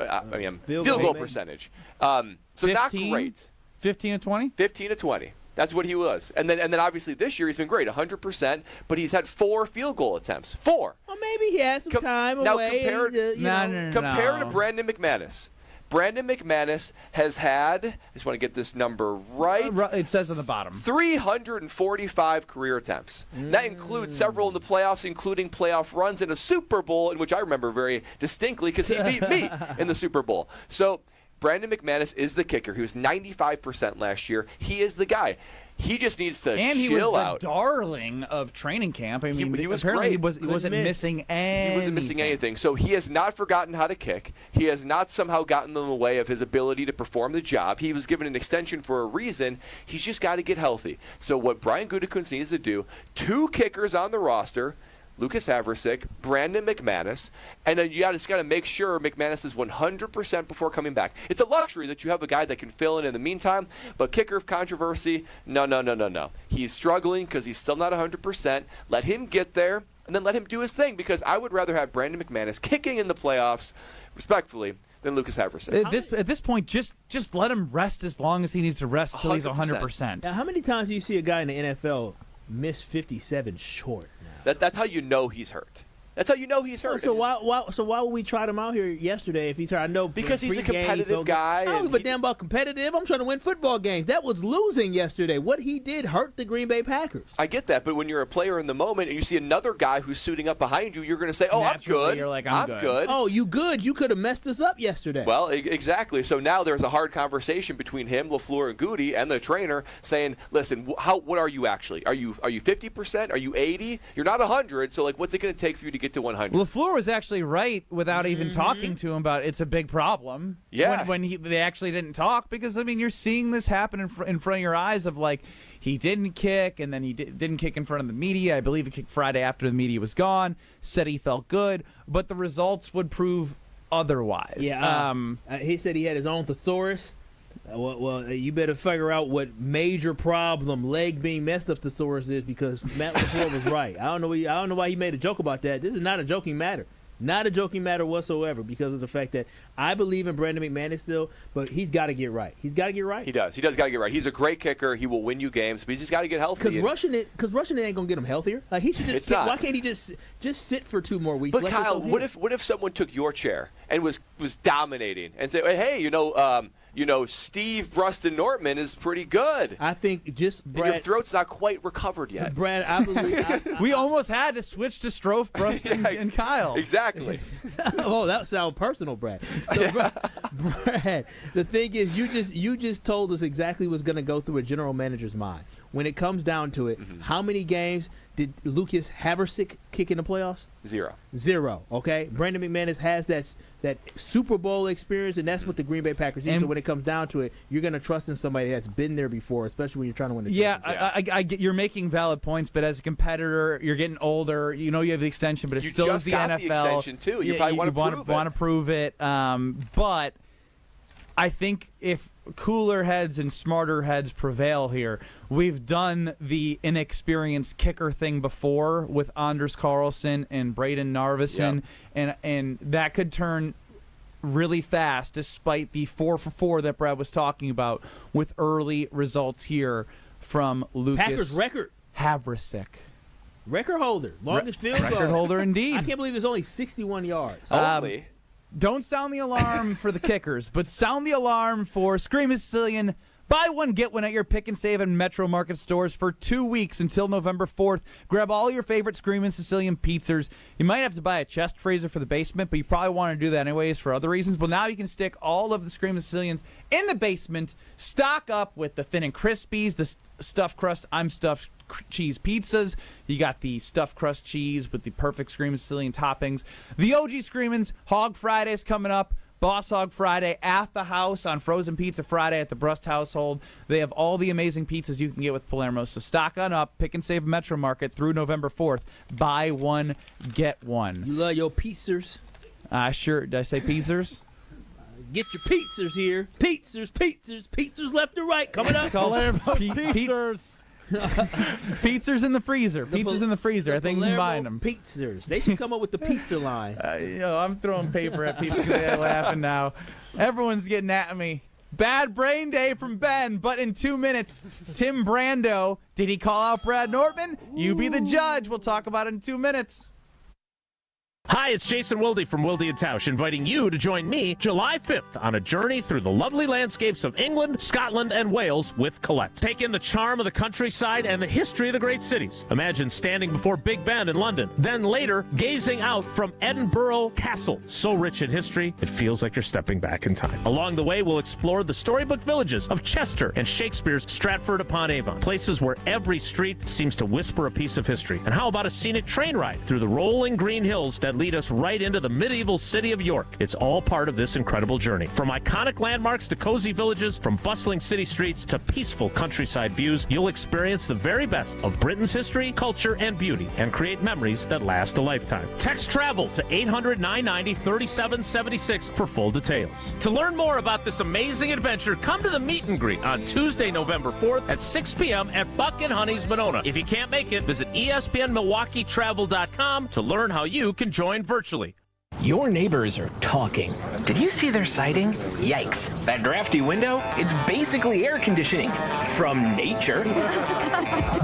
Field goal percentage. So 15? not great. 15 to 20? 15 to 20. That's what he was. And then obviously this year he's been great, 100%, but he's had 4 field goal attempts. 4. Well, maybe he had some time now away. Compare to Brandon McManus. Brandon McManus has had, I just want to get this number right. It says on the bottom. 345 career attempts. That includes several in the playoffs, including playoff runs in a Super Bowl, in which I remember very distinctly because he beat me in the Super Bowl. So Brandon McManus is the kicker. He was 95% last year. He is the guy. He just needs to chill out. And he was the darling of training camp. I mean, he was apparently great. he wasn't missing anything. He wasn't missing anything. So he has not forgotten how to kick. He has not somehow gotten in the way of his ability to perform the job. He was given an extension for a reason. He's just got to get healthy. So what Brian Gutekunst needs to do, 2 kickers on the roster, Lucas Haversick, Brandon McManus, and then you just got to make sure McManus is 100% before coming back. It's a luxury that you have a guy that can fill in the meantime, but kicker of controversy, no. He's struggling because he's still not 100%. Let him get there, and then let him do his thing, because I would rather have Brandon McManus kicking in the playoffs, respectfully, than Lucas Haversick. At this point, just let him rest as long as he needs to rest until he's 100%. Now, how many times do you see a guy in the NFL miss 57 short? That's how you know he's hurt. That's how you know he's hurt. So why would we try him out here yesterday if he's hurt? I know because he's a competitive guy. I don't give a damn about competitive. I'm trying to win football games. That was losing yesterday. What he did hurt the Green Bay Packers. I get that, but when you're a player in the moment and you see another guy who's suiting up behind you, you're going to say, "Oh, naturally, I'm good. You're like, I'm good. Oh, you good? You could have messed us up yesterday." Well, exactly. So now there's a hard conversation between him, LaFleur, and Goody, and the trainer, saying, "Listen, what are you actually? Are you 50%? Are you 80? You're not 100. So what's it going to take for you to get to 100?" LaFleur was actually right without even talking to him about it's a big problem. Yeah. When they actually didn't talk, because you're seeing this happen in front of your eyes of he didn't kick, and then he didn't kick in front of the media. I believe he kicked Friday after the media was gone. Said he felt good, but the results would prove otherwise. Yeah. He said he had his own thesaurus. Well, you better figure out what major problem leg being messed up thesaurus is, because Matt LaFleur was right. I don't know why he made a joke about that. This is not a joking matter. Not a joking matter whatsoever, because of the fact that I believe in Brandon McManus still, but he's got to get right. He's got to get right. He does. He does got to get right. He's a great kicker. He will win you games, but he's just got to get healthy. Because rushing it ain't gonna get him healthier. He should just. Why can't he just sit for 2 more weeks? But Kyle, what if someone took your chair and was dominating and said, "Hey, Steve Brust and Nortman is pretty good." I think just Brad. And your throat's not quite recovered yet. Brad, I believe. We almost had to switch to Strofe, Brust, and Kyle. Exactly. Oh, that sounds personal, Brad. So, Brad, the thing is, you just told us exactly what's going to go through a general manager's mind. When it comes down to it, how many games did Lucas Haversick kick in the playoffs? 0. Okay, Brandon McManus has that Super Bowl experience, and that's what the Green Bay Packers need. So when it comes down to it, you're going to trust in somebody that's been there before, especially when you're trying to win the championship. I get you're making valid points, but as a competitor, you're getting older. You know you have the extension, but it still is the NFL. You just got the extension too. You probably want to prove it. But I think if cooler heads and smarter heads prevail here, we've done the inexperienced kicker thing before with Anders Carlson and Braden Narveson, and that could turn really fast despite the 4-for-4 that Brad was talking about with early results here from Lucas Packers record Haversick. Record holder, longest field goal. Record holder indeed. I can't believe it's only 61 yards. Only. Don't sound the alarm for the kickers, but sound the alarm for Scream Sicilian. Buy one, get one at your Pick and Save and Metro Market stores for 2 weeks until November 4th. Grab all your favorite Screamin' Sicilian pizzas. You might have to buy a chest freezer for the basement, but you probably want to do that anyways for other reasons. But now you can stick all of the Screamin' Sicilians in the basement. Stock up with the Thin and Crispies, the stuffed crust, I'm stuffed cheese pizzas. You got the stuffed crust cheese with the perfect Screamin' Sicilian toppings. The OG Screamin's Hog Fridays coming up. Boss Hog Friday at the house on Frozen Pizza Friday at the Brust household. They have all the amazing pizzas you can get with Palermo. So stock on up. Pick and save Metro Market through November 4th. Buy one, get one. You love your pizzas? Sure. Did I say pizzas? Get your pizzas here. Pizzas left and right. Coming up. Palermo's pizzas. Pizzas in the freezer. Pizzas in the freezer. I think you can buy them. Pizzas. They should come up with the pizza line. I'm throwing paper at people because they're laughing now. Everyone's getting at me. Bad brain day from Ben, but in 2 minutes, Tim Brando. Did he call out Brad Nortman? You be the judge. We'll talk about it in 2 minutes. Hi, it's Jason Wilde from Wilde & Tausch, inviting you to join me July 5th on a journey through the lovely landscapes of England, Scotland, and Wales with Colette. Take in the charm of the countryside and the history of the great cities. Imagine standing before Big Ben in London, then later gazing out from Edinburgh Castle. So rich in history, it feels like you're stepping back in time. Along the way, we'll explore the storybook villages of Chester and Shakespeare's Stratford-upon-Avon, places where every street seems to whisper a piece of history. And how about a scenic train ride through the rolling green hills that lead us right into the medieval city of York? It's all part of this incredible journey. From iconic landmarks to cozy villages, from bustling city streets to peaceful countryside views, you'll experience the very best of Britain's history, culture, and beauty, and create memories that last a lifetime. Text TRAVEL to 800-990-3776 for full details. To learn more about this amazing adventure, come to the meet and greet on Tuesday, November 4th at 6 p.m. at Buck and Honey's Monona. If you can't make it, visit ESPNMilwaukeeTravel.com to learn how you can join virtually. Your neighbors are talking. Did you see their siding? Yikes. That drafty window? It's basically air conditioning. From nature.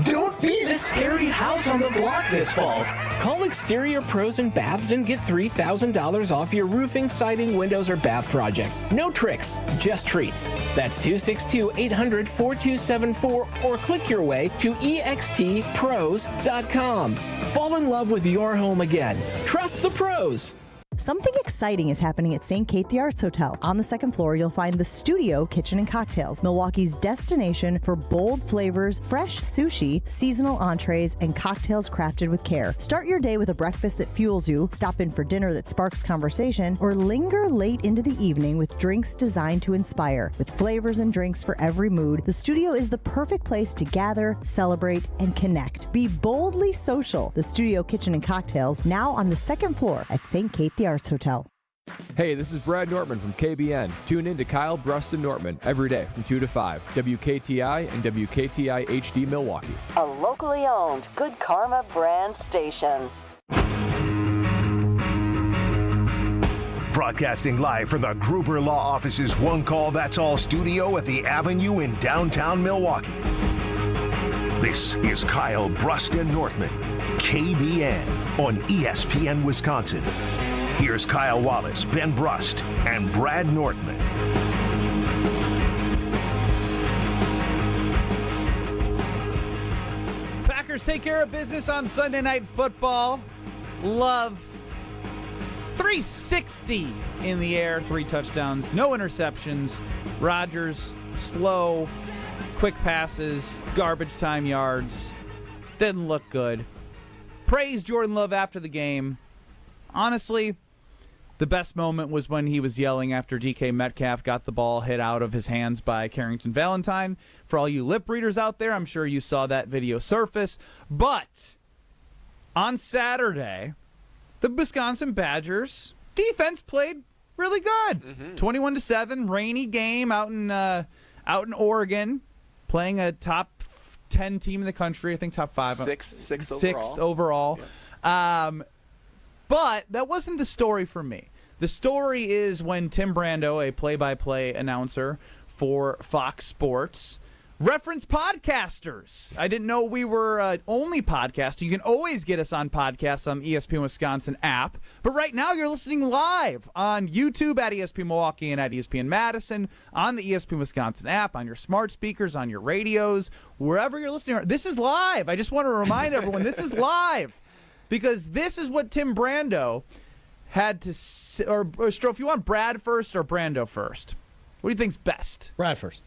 Don't be the scary house on the block this fall. Call Exterior Pros and Baths and get $3,000 off your roofing, siding, windows, or bath project. No tricks, just treats. That's 262-800-4274 or click your way to extpros.com. Fall in love with your home again. Trust the pros. Something exciting is happening at St. Kate the Arts Hotel. On the second floor, you'll find the Studio Kitchen and Cocktails, Milwaukee's destination for bold flavors, fresh sushi, seasonal entrees, and cocktails crafted with care. Start your day with a breakfast that fuels you, stop in for dinner that sparks conversation, or linger late into the evening with drinks designed to inspire. With flavors and drinks for every mood, the Studio is the perfect place to gather, celebrate, and connect. Be boldly social. The Studio Kitchen and Cocktails, now on the second floor at St. Kate the Arts Hotel. Hey, this is Brad Nortman from KBN. Tune in to Kyle, Brust, and Nortman every day from 2 to 5. WKTI and WKTI HD Milwaukee. A locally owned Good Karma brand station. Broadcasting live from the Gruber Law Office's One Call That's All studio at the Avenue in downtown Milwaukee. This is Kyle, Brust, and Nortman, KBN on ESPN Wisconsin. Here's Kyle Wallace, Ben Brust, and Brad Nortman. Packers take care of business on Sunday Night Football. Love 360 in the air, 3 touchdowns, no interceptions. Rodgers, slow, quick passes, garbage time yards. Didn't look good. Praised Jordan Love after the game. Honestly, the best moment was when he was yelling after DK Metcalf got the ball hit out of his hands by Carrington Valentine. For all you lip readers out there, I'm sure you saw that video surface. But on Saturday, the Wisconsin Badgers defense played really good. 21-7, rainy game out in Oregon, playing a top 10 team in the country. I think top 5. Sixth overall. Yeah. But that wasn't the story for me. The story is when Tim Brando, a play-by-play announcer for Fox Sports, referenced podcasters. I didn't know we were only podcasting. You can always get us on podcasts on ESPN Wisconsin app. But right now you're listening live on YouTube at ESPN Milwaukee and at ESPN Madison, on the ESPN Wisconsin app, on your smart speakers, on your radios, wherever you're listening. This is live. I just want to remind everyone, this is live. Because this is what Tim Brando had to say. Or Stroh, you want Brad first or Brando first? What do you think's best? Brad first.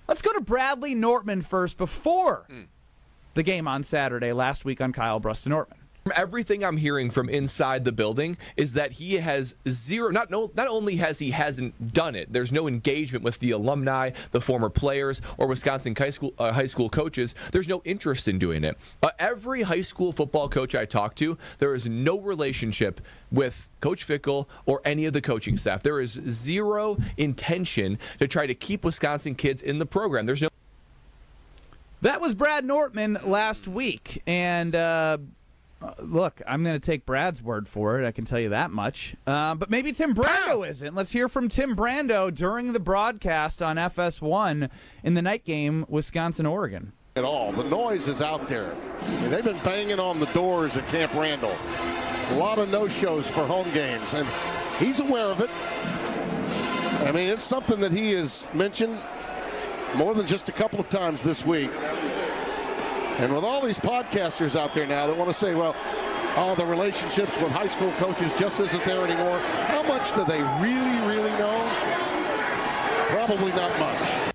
Let's go to Bradley Nortman first before the game on Saturday last week on Kyle, Brust, and Nortman. Everything I'm hearing from inside the building is that he has zero. Not only hasn't done it. There's no engagement with the alumni, the former players, or Wisconsin high school coaches. There's no interest in doing it. Every high school football coach I talk to, there is no relationship with Coach Fickell or any of the coaching staff. There is zero intention to try to keep Wisconsin kids in the program. There's no. That was Brad Nortman last week, and. Look, I'm going to take Brad's word for it. I can tell you that much. But maybe Tim Brando isn't. Let's hear from Tim Brando during the broadcast on FS1 in the night game, Wisconsin-Oregon. At all. The noise is out there. And they've been banging on the doors at Camp Randall. A lot of no-shows for home games, and he's aware of it. I mean, it's something that he has mentioned more than just a couple of times this week. And with all these podcasters out there now that want to say, well, the relationships with high school coaches just isn't there anymore. How much do they really know? Probably not much.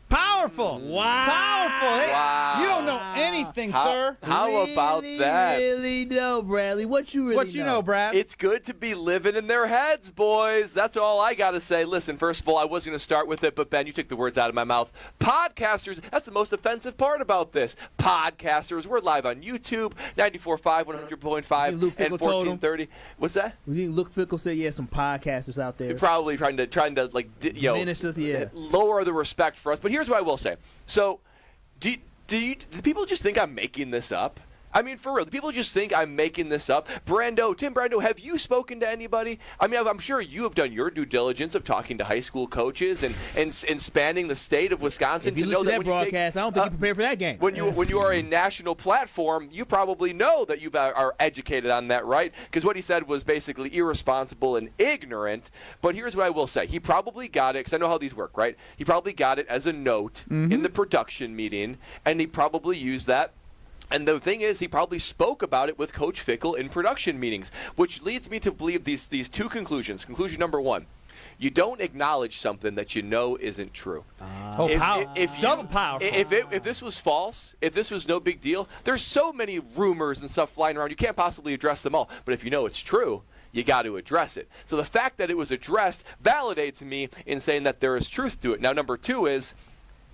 Powerful. Wow. Powerful. Hey, Wow. You don't know anything, sir. How about that? Really know, Bradley. What you know, Brad? It's good to be living in their heads, boys. That's all I got to say. Listen, first of all, I was going to start with it, but Ben, you took the words out of my mouth. Podcasters, that's the most offensive part about this. Podcasters, we're live on YouTube, 94.5, 100.5, and 1430. What's that? You think Luke Fickell said, yeah, some podcasters out there? You're probably trying to like, Diminish us, yeah. lower the respect for us. But here's what I will say. So, do people just think I'm making this up? I mean, for real, do people just think I'm making this up? Tim Brando, have you spoken to anybody? I mean, I'm sure you have done your due diligence of talking to high school coaches and spanning the state of Wisconsin if you to know listen that to that broadcast, I don't think you're prepared for that game. When you are a national platform, you probably know that you are educated on that, right? Because what he said was basically irresponsible and ignorant. But here's what I will say: he probably got it, because I know how these work, right? He probably got it as a note in the production meeting, and he probably used that. And the thing is, he probably spoke about it with Coach Fickell in production meetings, which leads me to believe these two conclusions. Conclusion number one: you don't acknowledge something that you know isn't true. Double powerful. If this was false, if this was no big deal, there's so many rumors and stuff flying around, you can't possibly address them all. But if you know it's true, you got to address it. So the fact that it was addressed validates me in saying that there is truth to it. Now, number two is,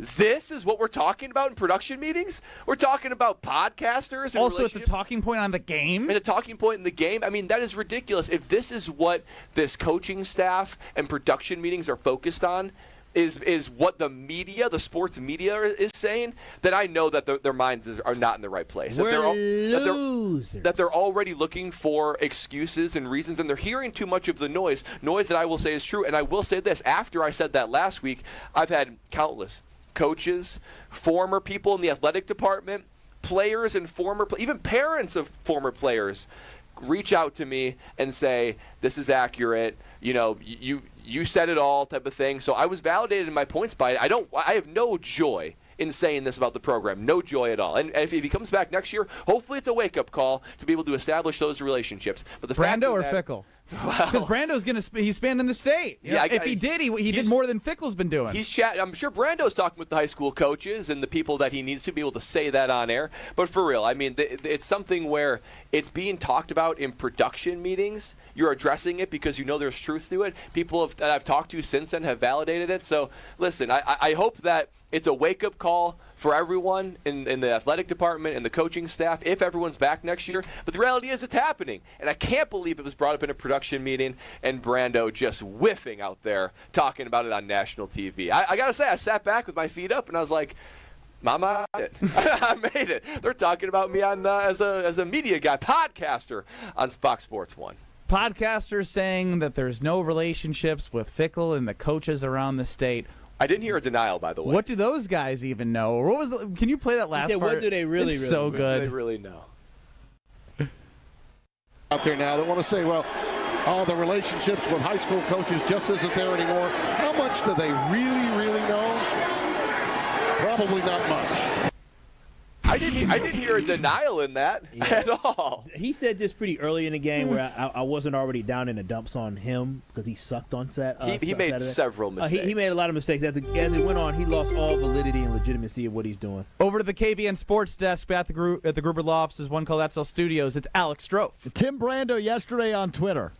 this is what we're talking about in production meetings? We're talking about podcasters. And also, it's a talking point on the game? And a talking point in the game? I mean, that is ridiculous. If this is what this coaching staff and production meetings are focused on, is what the media, the sports media is saying, then I know that their minds are not in the right place. That they're already looking for excuses and reasons, and they're hearing too much of the noise that I will say is true. And I will say this, after I said that last week, I've had countless coaches, former people in the athletic department, players and even parents of former players reach out to me and say, this is accurate, you said it all, type of thing. So I was validated in my points by it. I have no joy in saying this about the program. No joy at all. And if he comes back next year, hopefully it's a wake-up call to be able to establish those relationships. But the Brando or Fickell? Because Brando's he's spanning the state. If he did, he did more than Fickell's been doing. I'm sure Brando's talking with the high school coaches and the people that he needs to be able to say that on air. But for real, I mean, it's something where it's being talked about in production meetings. You're addressing it because you know there's truth to it. People that I've talked to since then have validated it. So listen, I hope that it's a wake-up call for everyone in the athletic department and the coaching staff if everyone's back next year. But the reality is it's happening. And I can't believe it was brought up in a production meeting and Brando just whiffing out there talking about it on national TV. I got to say, I sat back with my feet up and I was like, Mama, I made it. I made it. They're talking about me on as a media guy, podcaster on Fox Sports 1. Podcasters saying that there's no relationships with Fickell and the coaches around the state. I didn't hear a denial, by the way. What do those guys even know? Or what was can you play that last part? What do they really it's really so know? good. What do they really know? Out there now that want to say, well, the relationships with high school coaches just isn't there anymore. How much do they really know? Probably not much. I didn't hear a denial in that at all. He said this pretty early in the game where I wasn't already down in the dumps on him because he sucked on Saturday. He made several mistakes. He made a lot of mistakes. As it went on, he lost all validity and legitimacy of what he's doing. Over to the KBN Sports Desk at the Gruber Law Office's One Call That's All Studios. It's Alex Strofe. Tim Brando yesterday on Twitter.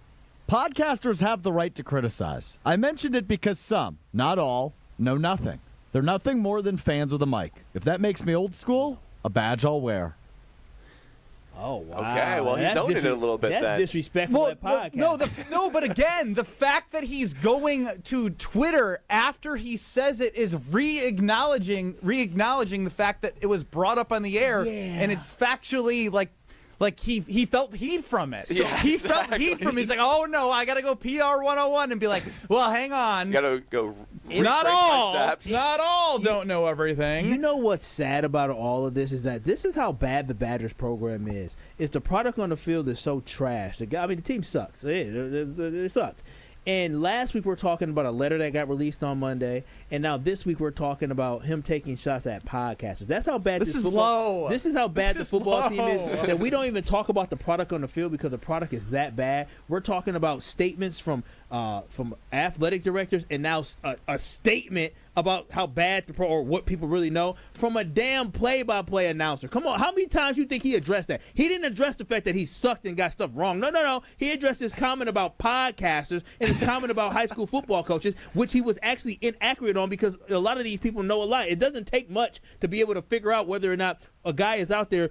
Podcasters have the right to criticize. I mentioned it because some, not all, know nothing. They're nothing more than fans with a mic. If that makes me old school, a badge I'll wear. Oh, wow. Okay, well, he's owning it a little bit that's then. Disrespectful to that podcast. But again, the fact that he's going to Twitter after he says it is re-acknowledging the fact that it was brought up on the air, and it's factually like he felt heat from it. So he felt heat from it. He's like, oh no, I gotta go PR 101 and be like, well, hang on. Gotta go. Not all don't know everything. You know what's sad about all of this is that this is how bad the Badgers program is. If the product on the field is so trash, the team sucks. It sucks. And last week we were talking about a letter that got released on Monday, and now this week we're talking about him taking shots at podcasters. That's how bad this is. Low. This is how bad the football team is. That we don't even talk about the product on the field because the product is that bad. We're talking about statements from athletic directors, and now a statement about how bad or what people really know from a damn play-by-play announcer. Come on, how many times do you think he addressed that? He didn't address the fact that he sucked and got stuff wrong. No. He addressed his comment about podcasters and his comment about high school football coaches, which he was actually inaccurate on because a lot of these people know a lot. It doesn't take much to be able to figure out whether or not a guy is out there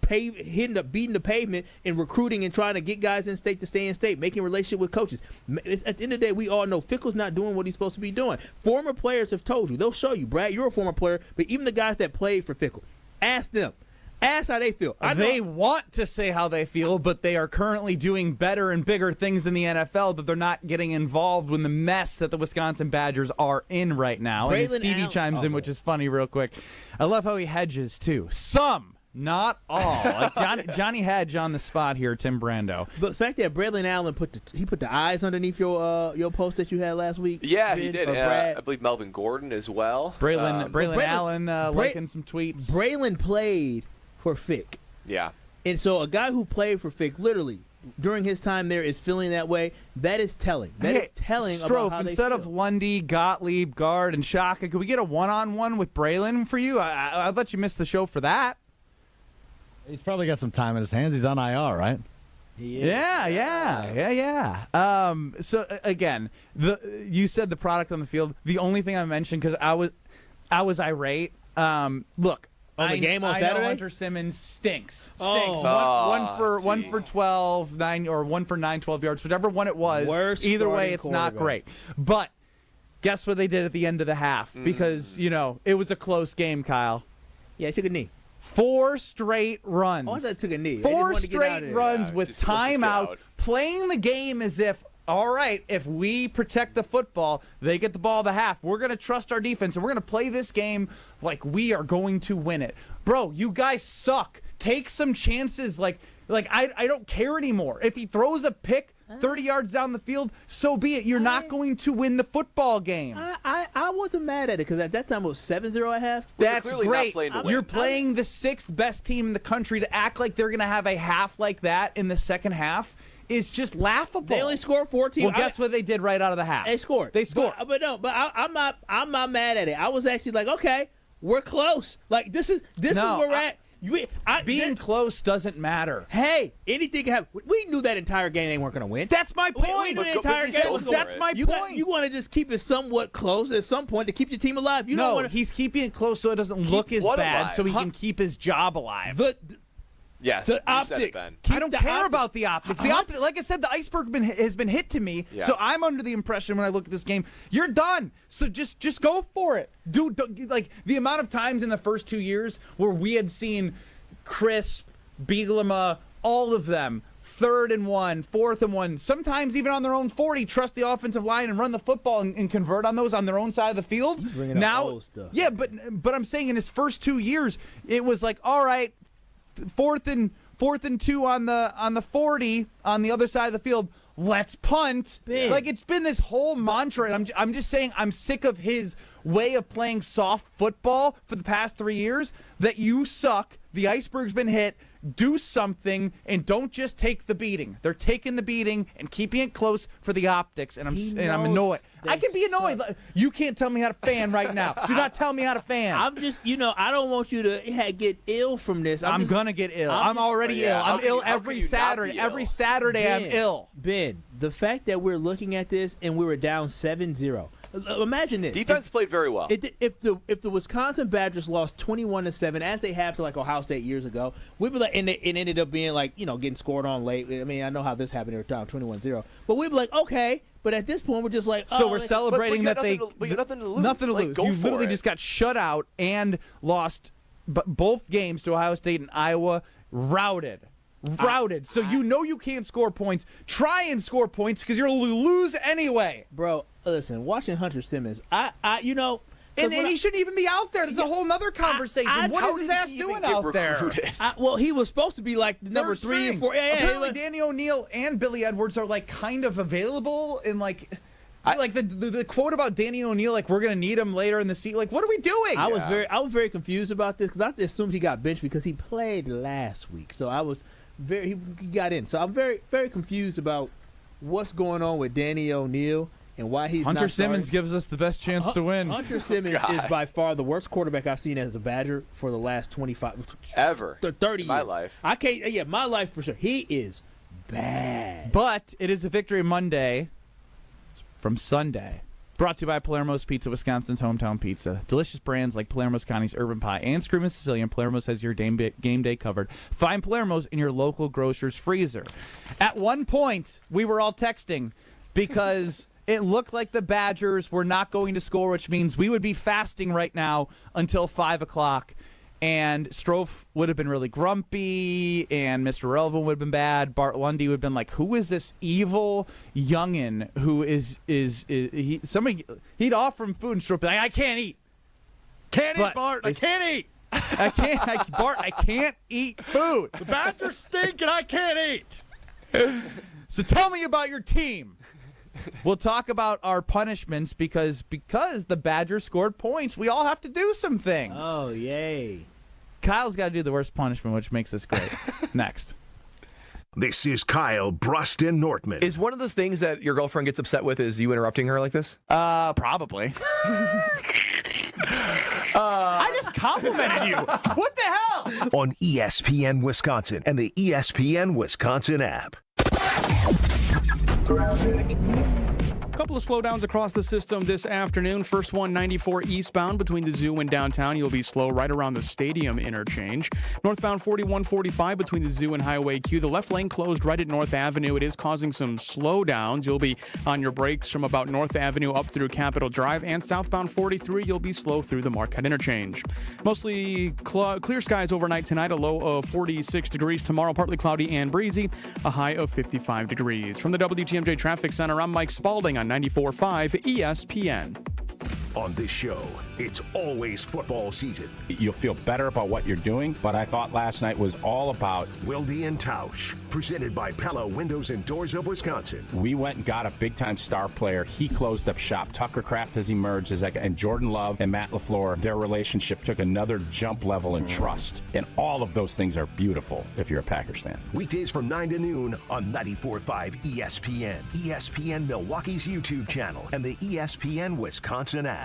beating the pavement and recruiting and trying to get guys in state to stay in state, making relationship with coaches. At the end of the day, we all know Fickle's not doing what he's supposed to be doing. Former players have told you. They'll show you. Brad, you're a former player, but even the guys that played for Fickle, ask them. Ask how they feel. They want to say how they feel, but they are currently doing better and bigger things in the NFL that they're not getting involved in the mess that the Wisconsin Badgers are in right now. And Stevie chimes in, which is funny real quick. I love how he hedges, too. Some. Not all. Like Johnny Hedge on the spot here, Tim Brando. But the fact that Braylon Allen put the eyes underneath your post that you had last week. Yeah, he did. I believe Melvin Gordon as well. Braylon Allen liking some tweets. Braylon played for Fick. Yeah. And so a guy who played for Fick, literally, during his time there is feeling that way. That is telling. That is telling Strofe, about how they instead feel. of Lundy, Gottlieb, Guard, and Shaka, could we get a one-on-one with Braylon for you? I'll let you miss the show for that. He's probably got some time in his hands. He's on IR, right? Yeah. So again, you said the product on the field. The only thing I mentioned because I was irate. Look, the game on I Saturday, know Hunter Simmons stinks. Oh. One for 12, 9 or 1 for 9, 12 yards, whichever one it was. Worst either way, it's not great. But guess what they did at the end of the half? Because it was a close game, Kyle. Yeah, he took a knee. 4 straight runs. Oh, I thought it took a knee. 4 straight runs with timeouts, playing the game as if, all right, if we protect the football, they get the ball at the half. We're going to trust our defense, and we're going to play this game like we are going to win it. Bro, you guys suck. Take some chances. Like I don't care anymore. If he throws a pick 30 yards down the field, so be it. You're not going to win the football game. I wasn't mad at it because at that time it was 7-0 at half. That's great. Not You're playing the 6th best team in the country. To act like they're going to have a half like that in the second half is just laughable. They only scored 14. Well, guess what they did right out of the half? They scored. But I'm not mad at it. I was actually like, okay, we're close. Like this is where we're at. Being close doesn't matter. Hey, anything can happen. We knew that entire game they weren't going to win. That's my point. We knew the entire game. That's my point. You want to just keep it somewhat close at some point to keep your team alive. He's keeping it close so it doesn't look as bad, alive? so he can keep his job alive. Yes, the optics. I don't care about the optics. Like I said, the iceberg has been hit to me. Yeah. So I'm under the impression when I look at this game, you're done. So just go for it. Like the amount of times in the first 2 years where we had seen Crisp, Bielema, all of them, 3rd and 1, 4th and 1, sometimes even on their own 40, trust the offensive line and run the football and convert on those on their own side of the field. Now, yeah, but I'm saying in his first 2 years, it was like, all right, 4th and 2 on the 40 on the other side of the field. Let's punt. Big. Like it's been this whole mantra, and I'm just saying I'm sick of his way of playing soft football for the past 3 years. That you suck. the iceberg's been hit. Do something and don't just take the beating. They're taking the beating and keeping it close for the optics, and I'm annoyed. I can be annoyed. You can't tell me how to fan right now. Do not tell me how to fan. I'm just, I don't want you to get ill from this. I'm going to get ill. I'm already ill. I'm ill every Saturday. Every Saturday I'm ill. Ben, the fact that we're looking at this and we were down 7-0. Imagine this. Defense played very well. If the Wisconsin Badgers lost 21-7, as they have to like Ohio State years ago, we'd be like, and it ended up being like, getting scored on late. I mean, I know how this happened every time, 21-0. But we'd be like, okay. But at this point, we're just like, so we're celebrating that they nothing to lose. Nothing to lose. You literally just got shut out and lost both games to Ohio State and Iowa. Routed. So you can't score points. Try and score points because you're going to lose anyway. Bro, listen, watching Hunter Simmons, and he shouldn't even be out there. There's a whole nother conversation. What is his ass doing out there? Well, he was supposed to be like number 3 and 4. Apparently, Danny O'Neal and Billy Edwards are like kind of available in like the quote about Danny O'Neal, like we're gonna need him later in the season. Like, what are we doing? I was very confused about this because I assumed he got benched because he played last week. So I was he got in. So I'm very, very confused about what's going on with Danny O'Neal. And why he's Hunter not Simmons gives us the best chance to win. Hunter Simmons is by far the worst quarterback I've seen as a Badger for the last 25 ever 30 years. My life. I can't. Yeah, my life for sure. He is bad. But it is a victory Monday from Sunday. Brought to you by Palermo's Pizza, Wisconsin's hometown pizza. Delicious brands like Palermo's Connie's Urban Pie and Screamin' Sicilian. Palermo's has your game day covered. Find Palermo's in your local grocer's freezer. At one point, we were all texting because it looked like the Badgers were not going to score, which means we would be fasting right now until 5 o'clock. And Strofe would have been really grumpy, and Mr. Relevant would have been bad. Bart Lundy would have been like, who is this evil youngin' who he'd offer him food, and Strofe would be like, I can't eat. Can't eat, Bart. I can't eat. Bart, I can't eat food. The Badgers stink, and I can't eat. So tell me about your team. We'll talk about our punishments because the Badgers scored points. We all have to do some things. Oh, yay. Kyle's got to do the worst punishment, which makes this great. Next. This is Kyle, Brust, and Nortman. Is one of the things that your girlfriend gets upset with is you interrupting her like this? Probably. I just complimented you. What the hell? On ESPN Wisconsin and the ESPN Wisconsin app. A couple of slowdowns across the system this afternoon. First one, 94 eastbound between the zoo and downtown. You'll be slow right around the stadium interchange. Northbound 4145 between the zoo and Highway Q. The left lane closed right at North Avenue. It is causing some slowdowns. You'll be on your brakes from about North Avenue up through Capitol Drive. And southbound 43, you'll be slow through the Marquette interchange. Mostly clear skies overnight tonight. A low of 46 degrees. Tomorrow, partly cloudy and breezy. A high of 55 degrees. From the WTMJ Traffic Center, I'm Mike Spalding on 94.5 ESPN. On this show, it's always football season. You'll feel better about what you're doing, but I thought last night was all about Wilde and Tausch, presented by Pella Windows and Doors of Wisconsin. We went and got a big-time star player. He closed up shop. Tucker Kraft has emerged and Jordan Love and Matt LaFleur, their relationship took another jump level in trust. And all of those things are beautiful if you're a Packers fan. Weekdays from 9 to noon on 94.5 ESPN, ESPN Milwaukee's YouTube channel, and the ESPN Wisconsin app.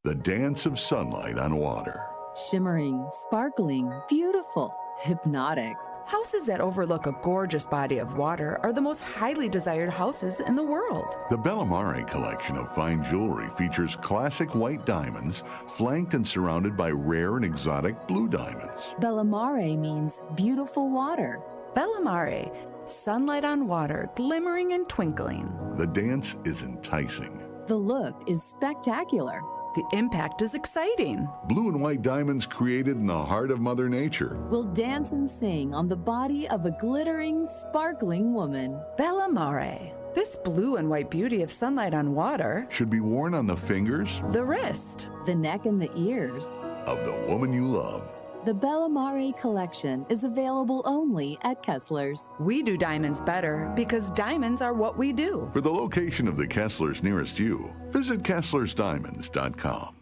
The dance of sunlight on water. Shimmering, sparkling, beautiful, hypnotic. Houses that overlook a gorgeous body of water are the most highly desired houses in the world. The Bellamare collection of fine jewelry features classic white diamonds, flanked and surrounded by rare and exotic blue diamonds. Bellamare means beautiful water. Bellamare, sunlight on water, glimmering and twinkling. The dance is enticing. The look is spectacular. The impact is exciting. Blue and white diamonds created in the heart of Mother Nature will dance and sing on the body of a glittering, sparkling woman. Bellamare. This blue and white beauty of sunlight on water should be worn on the fingers, the wrist, the neck, and the ears of the woman you love. The Bellamare collection is available only at Kessler's. We do diamonds better because diamonds are what we do. For the location of the Kesslers nearest you, visit KesslersDiamonds.com.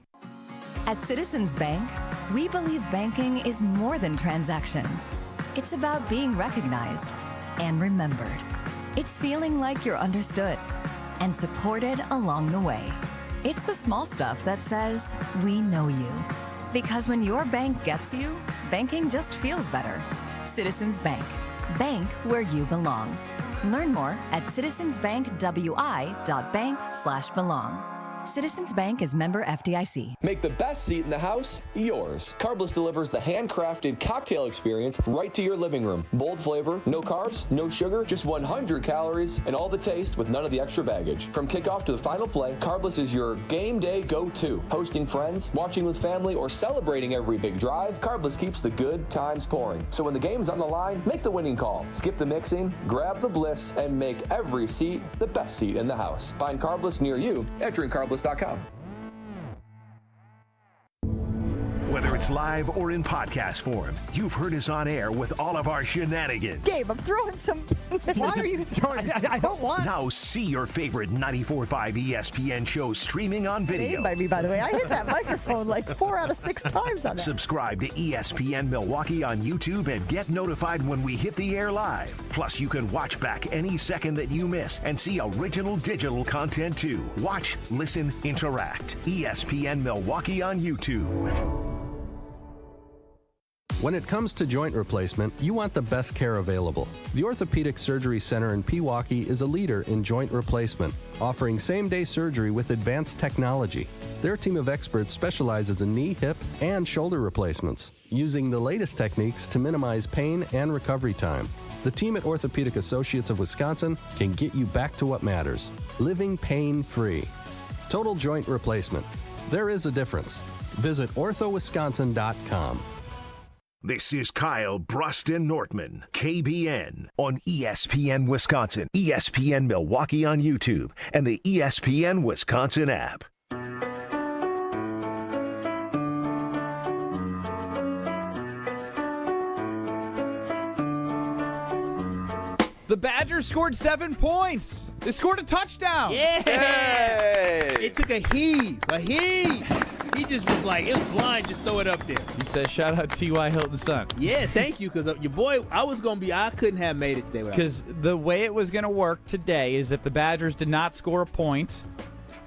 At Citizens Bank, We believe banking is more than transactions. It's about being recognized and remembered. It's feeling like you're understood and supported along the way. It's the small stuff that says, we know you. Because when your bank gets you, banking just feels better. Citizens Bank. Bank where you belong. Learn more at citizensbankwi.bank/belong. Citizens Bank is member FDIC. Make the best seat in the house yours. Carbless delivers the handcrafted cocktail experience right to your living room. Bold flavor, no carbs, no sugar, just 100 calories, and all the taste with none of the extra baggage. From kickoff to the final play, Carbless is your game day go-to. Hosting friends, watching with family, or celebrating every big drive, Carbless keeps the good times pouring. So when the game's on the line, make the winning call. Skip the mixing, grab the bliss, and make every seat the best seat in the house. Find Carbless near you at drinkcarbless.com. Whether it's live or in podcast form, you've heard us on air with all of our shenanigans. Gabe, I'm throwing some. Why are you throwing? I don't want. Now see your favorite 94.5 ESPN shows streaming on video. By me, by the way. I hit that microphone like 4 out of 6 times on that. Subscribe to ESPN Milwaukee on YouTube and get notified when we hit the air live. Plus, you can watch back any second that you miss and see original digital content too. Watch, listen, interact. ESPN Milwaukee on YouTube. When it comes to joint replacement, you want the best care available. The Orthopedic Surgery Center in Pewaukee is a leader in joint replacement, offering same-day surgery with advanced technology. Their team of experts specializes in knee, hip, and shoulder replacements, using the latest techniques to minimize pain and recovery time. The team at Orthopedic Associates of Wisconsin can get you back to what matters, living pain-free. Total joint replacement. There is a difference. Visit orthowisconsin.com. This is Kyle, Brust, and Nortman, KBN, on ESPN Wisconsin, ESPN Milwaukee on YouTube, and the ESPN Wisconsin app. The Badgers scored 7 points. They scored a touchdown. Yeah. Hey. It took a heave. He just was like, it was blind, just throw it up there. You said shout out T.Y. Hilton's son. Yeah, thank you, because your boy, I couldn't have made it today without Because the way it was going to work today is if the Badgers did not score a point,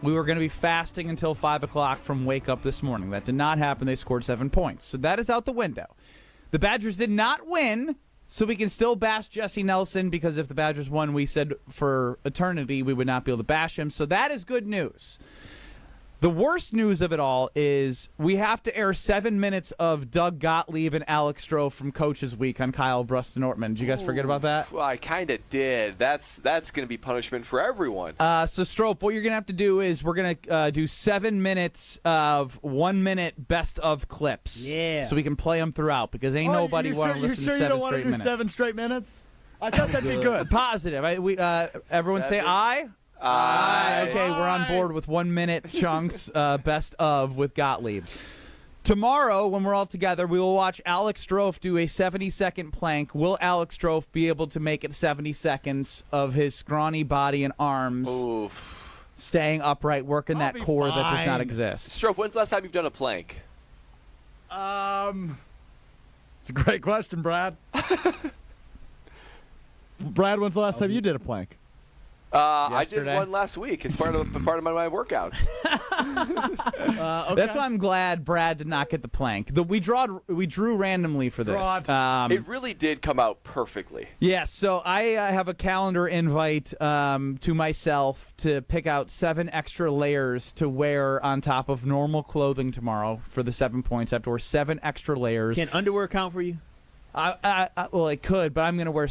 we were going to be fasting until 5 o'clock from wake up this morning. That did not happen. They scored 7 points. So that is out the window. The Badgers did not win, so we can still bash Jesse Nelson, because if the Badgers won, we said for eternity we would not be able to bash him. So that is good news. The worst news of it all is we have to air 7 minutes of Doug Gottlieb and Alex Stroh from Coaches Week on Kyle, Brust, and Nortman. Did you guys forget about that? Well, I kind of did. That's going to be punishment for everyone. So, Stroh, what you're going to have to do is we're going to do 7 minutes of 1 minute best of clips. Yeah. So we can play them throughout, because ain't nobody want to listen to 7 straight minutes. You sure you don't want to do 7 straight minutes? I thought that'd be good. Positive. Everyone say aye. Aye. Okay, we're on board with 1 minute chunks, best of with Gottlieb. Tomorrow, when we're all together, we will watch Alex Stroh do a 70-second plank. Will Alex Stroh be able to make it 70 seconds of his scrawny body and arms staying upright, working that core that does not exist? Stroh, when's the last time you've done a plank? It's a great question, Brad. Brad, when's the last time you did a plank? I did one last week. It's part of my workouts. Okay. That's why I'm glad Brad did not get the plank. We drew randomly for this. It really did come out perfectly. Yes, so I have a calendar invite to myself to pick out 7 extra layers to wear on top of normal clothing tomorrow for the 7 points. I have to wear 7 extra layers. Can underwear count for you? Well, it could, but I'm gonna wear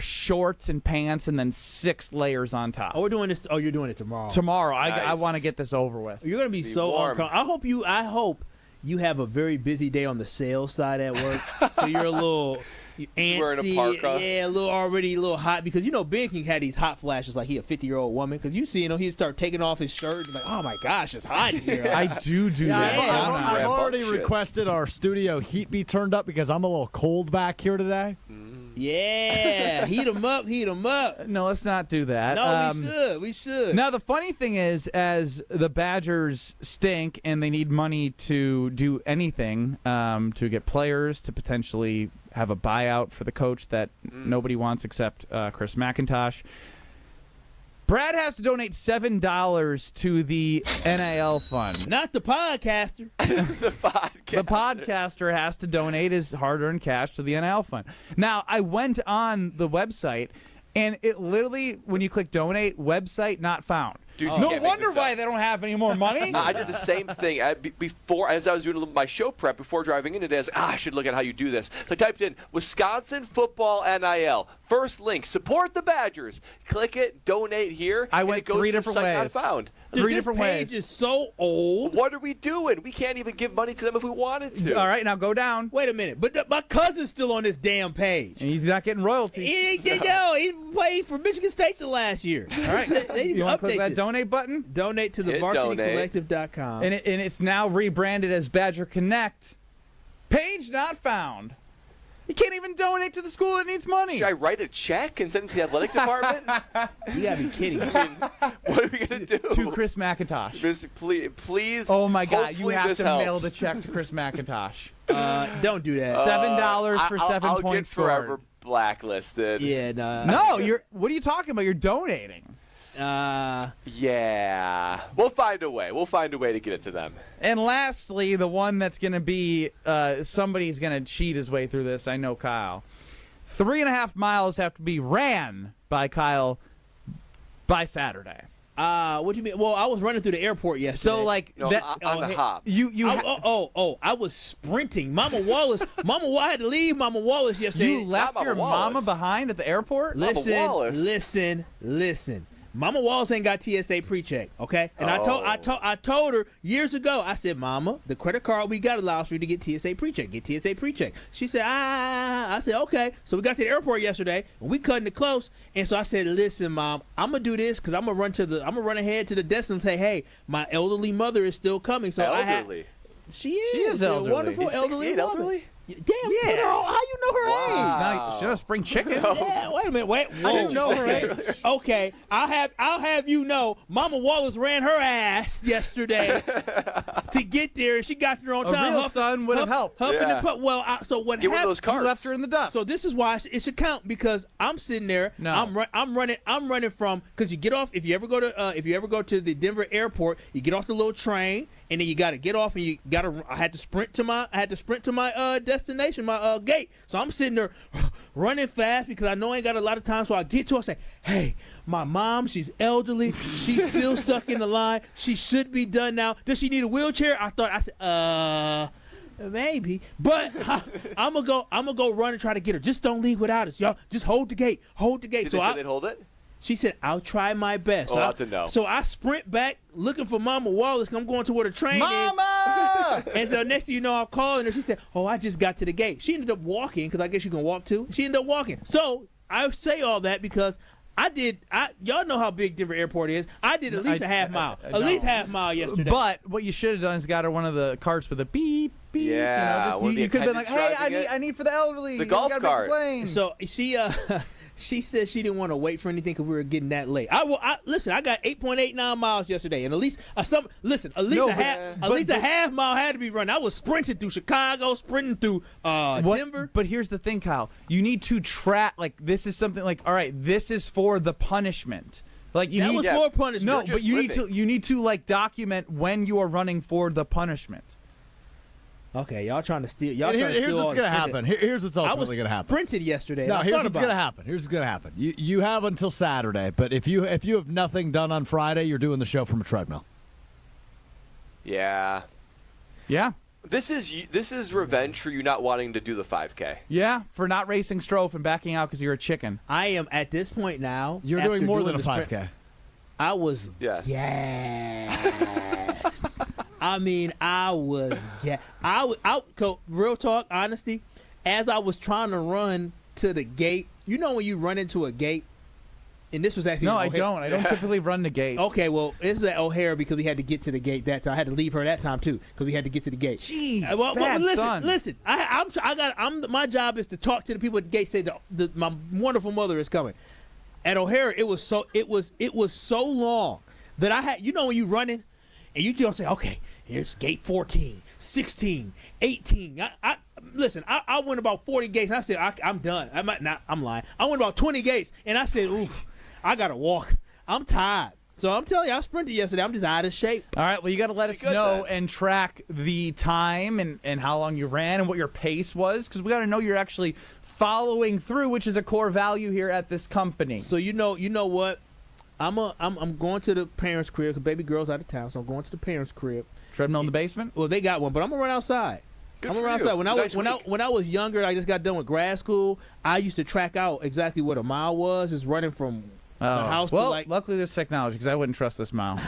shorts and pants and then 6 layers on top. Oh, we're doing this. Oh, you're doing it tomorrow. Tomorrow, Nice. I want to get this over with. You're gonna be so uncomfortable. I hope you have a very busy day on the sales side at work, so you're a little antsy, wearing a parka. yeah, a little hot, because Ben King had these hot flashes like he a 50-year-old woman, because he'd start taking off his shirt and like, oh my gosh, it's hot in here. I do that. I've already requested our studio heat be turned up because I'm a little cold back here today. Yeah, heat them up. No, let's not do that. No, we should. Now, the funny thing is, as the Badgers stink and they need money to do anything, to get players, to potentially have a buyout for the coach that nobody wants except Chris McIntosh, Brad has to donate $7 to the NIL fund. Not the podcaster. The podcaster has to donate his hard-earned cash to the NIL fund. Now, I went on the website, and it literally, when you click donate, website not found. Dude, no wonder why they don't have any more money. I did the same thing before, as I was doing my show prep before driving in today. I was like, I should look at how you do this. So I typed in Wisconsin football NIL. First link, support the Badgers. Click it, donate here. I went and it goes 3 to different site ways. Not found. Three different ways. This page is so old. What are we doing? We can't even give money to them if we wanted to. All right, now go down. Wait a minute, but my cousin's still on this damn page. And he's not getting royalties. He played for Michigan State the last year. All right, they need You to want to update click that this. donate button? Donate to the varsitycollective.com. And it's now rebranded as Badger Connect. Page not found. You can't even donate to the school that needs money. Should I write a check and send it to the athletic department? You gotta be kidding me. What are we gonna do? To Chris McIntosh. Please. Oh my God! You hopefully have this to helps. mail the check to Chris McIntosh. Don't do that. $7 for 7 I'll points get forever blacklisted. Yeah, no. No, what are you talking about? You're donating. Yeah. We'll find a way. We'll find a way to get it to them. And lastly, the one that's going to be somebody's going to cheat his way through this. I know Kyle. 3.5 miles have to be ran by Kyle by Saturday. What do you mean? Well, I was running through the airport yesterday. So like on the hop. I was sprinting. Mama Wallace. I had to leave Mama Wallace yesterday. You left your mama behind at the airport? Listen. Mama Wallace ain't got TSA pre-check, okay? And I told her years ago. I said, Mama, the credit card we got allows for you to get TSA pre-check. Get TSA pre-check. She said, I said, okay. So we got to the airport yesterday, and we cutting it close. And so I said, listen, Mom, I'm gonna do this because I'm gonna run ahead to the desk and say, hey, my elderly mother is still coming. So elderly. She is elderly. a wonderful Is elderly 68 woman. elderly? Damn, Yeah. girl, how you know her age? She does spring chicken. Yeah, wait a minute. Wait, How whoa. did you know her age? Okay, I'll have you know, Mama Wallace ran her ass yesterday to get there, and she got there on A time. real son would have helped. Yeah. So what Get one of happened? those carts. You left her in the dust. So this is why it should count because I'm sitting there. No. I'm running from because you get off if you ever go to the Denver airport, you get off the little train. And then you got to get off, and you got to. I had to sprint to my destination, my gate. So I'm sitting there running fast because I know I ain't got a lot of time. So I get to her, I say, "Hey, my mom, she's elderly. She's still stuck in the line. She should be done now. Does she need a wheelchair?" I said, maybe, but I'm gonna go run and try to get her. Just don't leave without us, y'all. Just hold the gate. Hold the gate. Did they say they'd hold it? She said, I'll try my best. Oh, to know. So I sprint back looking for Mama Wallace. I'm going to where the train Mama! is. And so next thing you know, I'm calling her. She said, I just got to the gate. She ended up walking because I guess you can walk too. She ended up walking. So I say all that because y'all know how big Denver Airport is. I did at least a half mile. At least half mile yesterday. But what you should have done is got her one of the carts with a beep, beep. Yeah, You could have been like, hey, I need for the elderly. The You golf gotta make a cart. plane. So she said she didn't want to wait for anything because we were getting that late. Listen. I got 8.89 miles yesterday, and at least a half mile had to be run. I was sprinting through Chicago, sprinting through Denver. But here's the thing, Kyle. You need to track. Like this is something like, all right, this is for the punishment. Like That was for punishment. No, Just but you need to like document when you are running for the punishment. Okay, y'all trying to steal. Here's what's going to happen. Here's what's ultimately going to happen. Sprinted yesterday. No, and I here's thought what's about going to it. happen. Here's what's going to happen. You have until Saturday, but if you have nothing done on Friday, you're doing the show from a treadmill. Yeah. Yeah. This is revenge for you not wanting to do the 5K. Yeah, for not racing Strofe and backing out because you're a chicken. I am at this point now. You're after doing more than a the sprint, 5K. I was. Yes. Yes. I mean, I was. Yeah. Real talk, honesty. As I was trying to run to the gate, you know when you run into a gate And this was actually No, at I O'Hare. don't. I don't typically run the gates. Okay, well, this is at O'Hare because we had to get to the gate that time. I had to leave her that time too because we had to get to the gate. Jeez, listen. My job is to talk to the people at the gate. Say my wonderful mother is coming. At O'Hare, it was so long that I had. You know when you running, and you just say, okay, here's gate 14, 16, 18. I went about 40 gates. And I said, I'm done. I'm lying. I went about 20 gates, and I said, ooh, I gotta walk. I'm tired. So I'm telling you, I sprinted yesterday. I'm just out of shape. All right, well, you got to let us know and track the time and how long you ran and what your pace was, because we got to know you're actually following through, which is a core value here at this company. So you know what? I'm going to the parents' crib because baby girl's out of town. So I'm going to the parents' crib. Treadmill in the basement? Well, they got one, but I'm gonna run outside. Good I'm for gonna run you. outside. When I was younger, I just got done with grad school. I used to track out exactly what a mile was, just running from the house to luckily there's technology because I wouldn't trust this mile.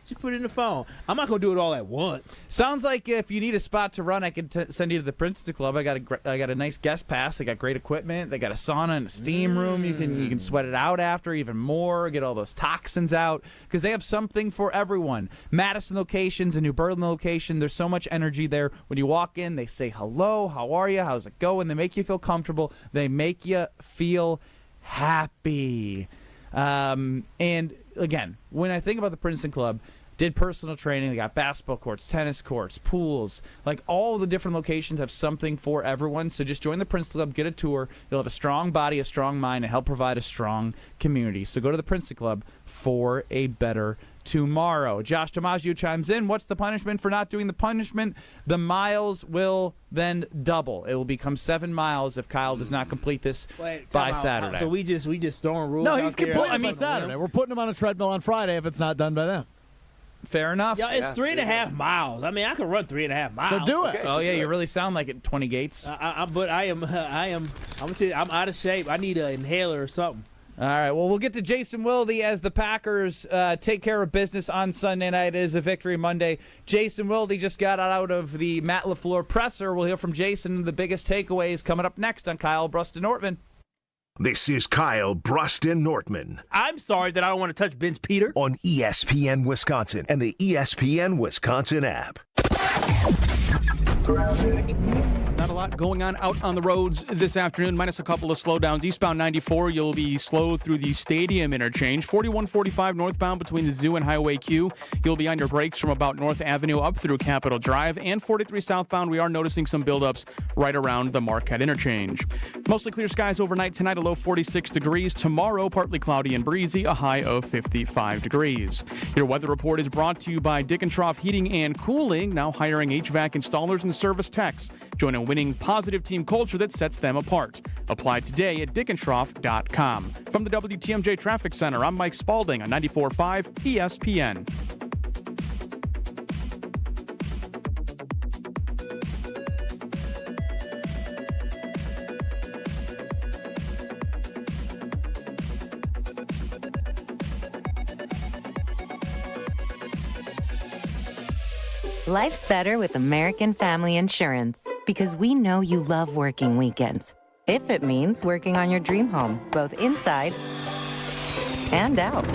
Just put it in the phone. I'm not gonna do it all at once. Sounds like if you need a spot to run, I can send you to the Princeton Club. I got a nice guest pass. They got great equipment. They got a sauna and a steam room. You can sweat it out after even more. Get all those toxins out because they have something for everyone. Madison locations, a New Berlin location. There's so much energy there. When you walk in, they say hello, how are you, how's it going? They make you feel comfortable. They make you feel happy. And again, when I think about the Princeton Club, did personal training. They got basketball courts, tennis courts, pools. Like all the different locations have something for everyone. So just join the Princeton Club, get a tour. You'll have a strong body, a strong mind, and help provide a strong community. So go to the Princeton Club for a better tomorrow. Josh DiMaggio chimes in. What's the punishment for not doing the punishment? The miles will then double. It will become 7 miles if Kyle does not complete this by Saturday. So we just throwing rules. No, he's out there. completing by Saturday. We're putting him on a treadmill on Friday if it's not done by then. Fair enough. Yeah, it's 3.5 miles. I mean, I can run 3.5 miles. So do it. Okay, oh yeah, you really sound like it. 20 gates. But I'm gonna tell you, I'm out of shape. I need an inhaler or something. All right. Well, we'll get to Jason Wilde as the Packers take care of business on Sunday night. It is a victory Monday. Jason Wilde just got out of the Matt LaFleur presser. We'll hear from Jason. The biggest takeaways coming up next on Kyle, Brust, and Nortman. This is Kyle, Brust, and Nortman I'm sorry that I don't want to touch Ben's Peter. on ESPN Wisconsin and the ESPN Wisconsin app. Not a lot going on out on the roads this afternoon, minus a couple of slowdowns. Eastbound 94, you'll be slow through the stadium interchange. 4145 northbound between the Zoo and Highway Q. You'll be on your brakes from about North Avenue up through Capitol Drive. And 43 southbound, we are noticing some buildups right around the Marquette interchange. Mostly clear skies overnight tonight, a low 46 degrees. Tomorrow, partly cloudy and breezy, a high of 55 degrees. Your weather report is brought to you by Dickentroff Heating and Cooling, now hiring HVAC installers and service techs. Join a winning positive team culture that sets them apart. Apply today at dickentroff.com. From the WTMJ Traffic Center, I'm Mike Spalding on 94.5 ESPN. Life's better with American Family Insurance because we know you love working weekends. If it means working on your dream home, both inside and out.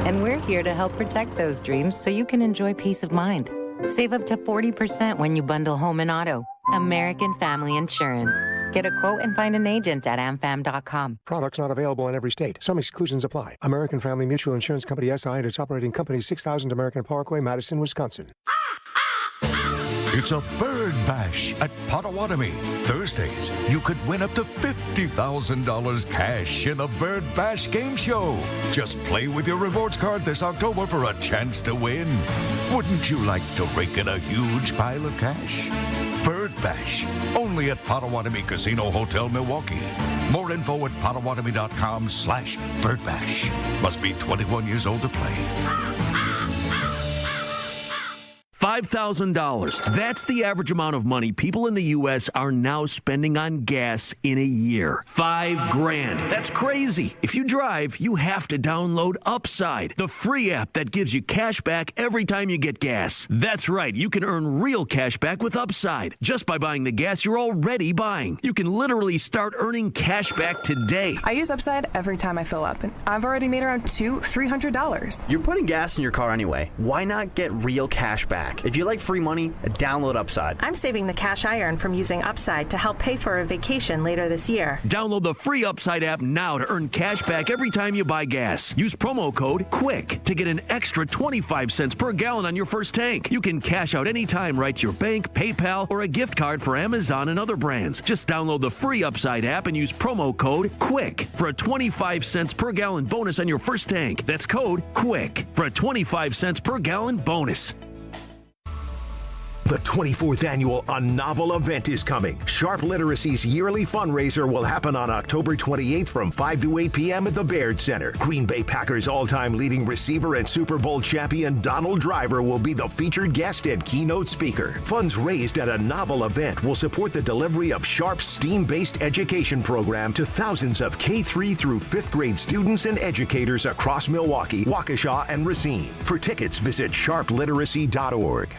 And we're here to help protect those dreams so you can enjoy peace of mind. Save up to 40% when you bundle home and auto. American Family Insurance. Get a quote and find an agent at amfam.com. Products not available in every state. Some exclusions apply. American Family Mutual Insurance Company SI and its operating company 6000 American Parkway, Madison, Wisconsin. It's a bird bash at Potawatomi. Thursdays, you could win up to $50,000 cash in the Bird Bash game show. Just play with your rewards card this October for a chance to win. Wouldn't you like to rake in a huge pile of cash? Bird Bash, only at Potawatomi Casino Hotel, Milwaukee. More info at potawatomi.com/birdbash. Must be 21 years old to play. $5,000. That's the average amount of money people in the U.S. are now spending on gas in a year. $5,000. That's crazy. If you drive, you have to download Upside, the free app that gives you cash back every time you get gas. That's right. You can earn real cash back with Upside just by buying the gas you're already buying. You can literally start earning cash back today. I use Upside every time I fill up, and I've already made around $300. You're putting gas in your car anyway. Why not get real cash back? If you like free money, download Upside. I'm saving the cash I earn from using Upside to help pay for a vacation later this year. Download the free Upside app now to earn cash back every time you buy gas. Use promo code QUICK to get an extra 25 cents per gallon on your first tank. You can cash out anytime right to your bank, PayPal, or a gift card for Amazon and other brands. Just download the free Upside app and use promo code QUICK for a 25 cents per gallon bonus on your first tank. That's code QUICK for a 25 cents per gallon bonus. The 24th annual A Novel event is coming. Sharp Literacy's yearly fundraiser will happen on October 28th from 5 to 8 p.m. at the Baird Center. Green Bay Packers all-time leading receiver and Super Bowl champion Donald Driver will be the featured guest and keynote speaker. Funds raised at A Novel event will support the delivery of Sharp's STEAM-based education program to thousands of K-3 through 5th grade students and educators across Milwaukee, Waukesha, and Racine. For tickets, visit sharpliteracy.org.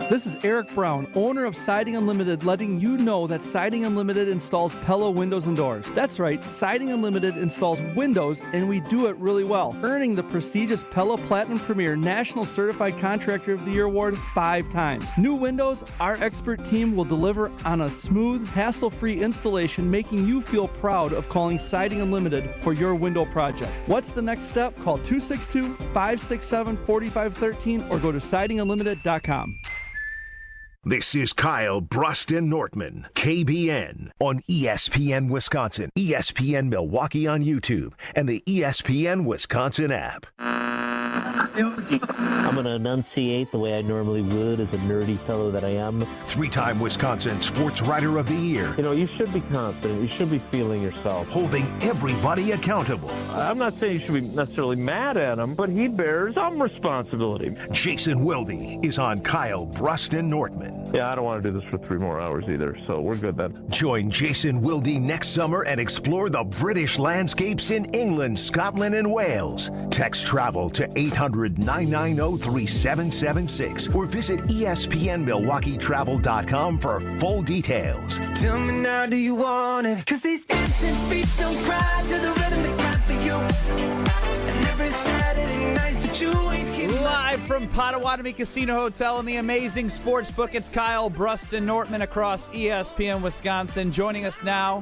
This is Eric Brown, owner of Siding Unlimited, letting you know that Siding Unlimited installs Pella windows and doors. That's right, Siding Unlimited installs windows, and we do it really well, earning the prestigious Pella Platinum Premier National Certified Contractor of the Year award 5 times. New windows, our expert team will deliver on a smooth, hassle-free installation, making you feel proud of calling Siding Unlimited for your window project. What's the next step? Call 262-567-4513 or go to sidingunlimited.com. This is Kyle Brust and Nortman, KBN, on ESPN Wisconsin, ESPN Milwaukee on YouTube, and the ESPN Wisconsin app. I'm going to enunciate the way I normally would as a nerdy fellow that I am. 3-time Wisconsin Sports Writer of the Year. You know, you should be confident. You should be feeling yourself. Holding everybody accountable. I'm not saying you should be necessarily mad at him, but he bears some responsibility. Jason Wilde is on Kyle Brust and Nortman. Yeah, I don't want to do this for 3 more hours either, so we're good then. Join Jason Wilde next summer and explore the British landscapes in England, Scotland, and Wales. Text travel to 800-990-3776 or visit ESPNMilwaukeeTravel.com for full details. Tell me now, do you want it? 'Cause these dancing feet don't cry to the rhythm they cry for you. And every Saturday night that you ain't here. Live from Potawatomi Casino Hotel in the amazing sports book, it's Kyle Brust and Nortman across ESPN Wisconsin. Joining us now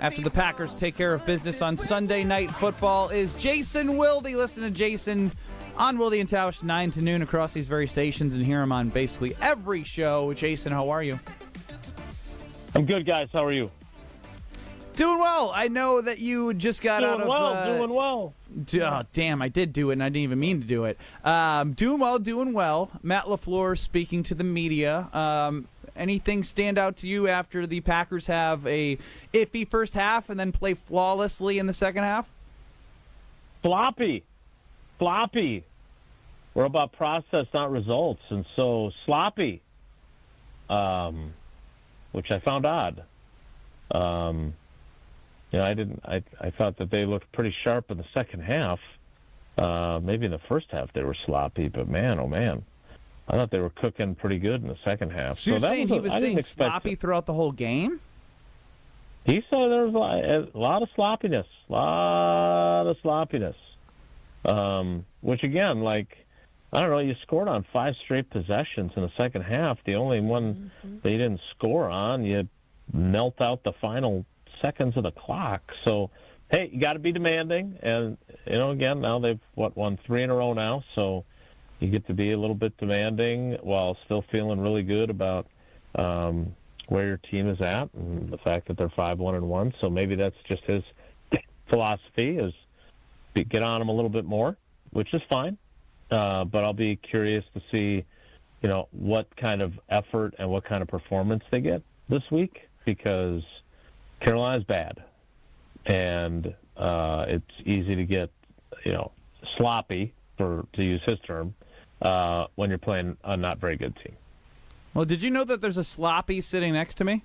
after the Packers take care of business on Sunday Night Football is Jason Wilde. Listen to Jason on Wilde and Tausch 9 to noon across these very stations and hear him on basically every show. Jason, how are you? I'm good, guys. How are you? Doing well. I know that you just got out of... Doing well. Oh, damn, I did do it, and I didn't even mean to do it. Doing well. Matt LaFleur speaking to the media. Anything stand out to you after the Packers have a iffy first half and then play flawlessly in the second half? Sloppy. We're about process, not results, and so sloppy, which I found odd. I thought that they looked pretty sharp in the second half. Maybe in the first half they were sloppy, but man, oh man, I thought they were cooking pretty good in the second half. So you're saying he was saying sloppy throughout the whole game? He said there was a lot of sloppiness. Which again, like, I don't know, you scored on 5 straight possessions in the second half. The only one that you didn't score on, you knelt out the final seconds of the clock. So, hey, you got to be demanding. And, again, now they've, won 3 in a row now. So you get to be a little bit demanding while still feeling really good about where your team is at and the fact that they're 5-1-1. So maybe that's just his philosophy, is get on them a little bit more, which is fine. But I'll be curious to see, what kind of effort and what kind of performance they get this week, because Carolina's bad, and it's easy to get, sloppy, to use his term, when you're playing a not very good team. Well, did you know that there's a sloppy sitting next to me?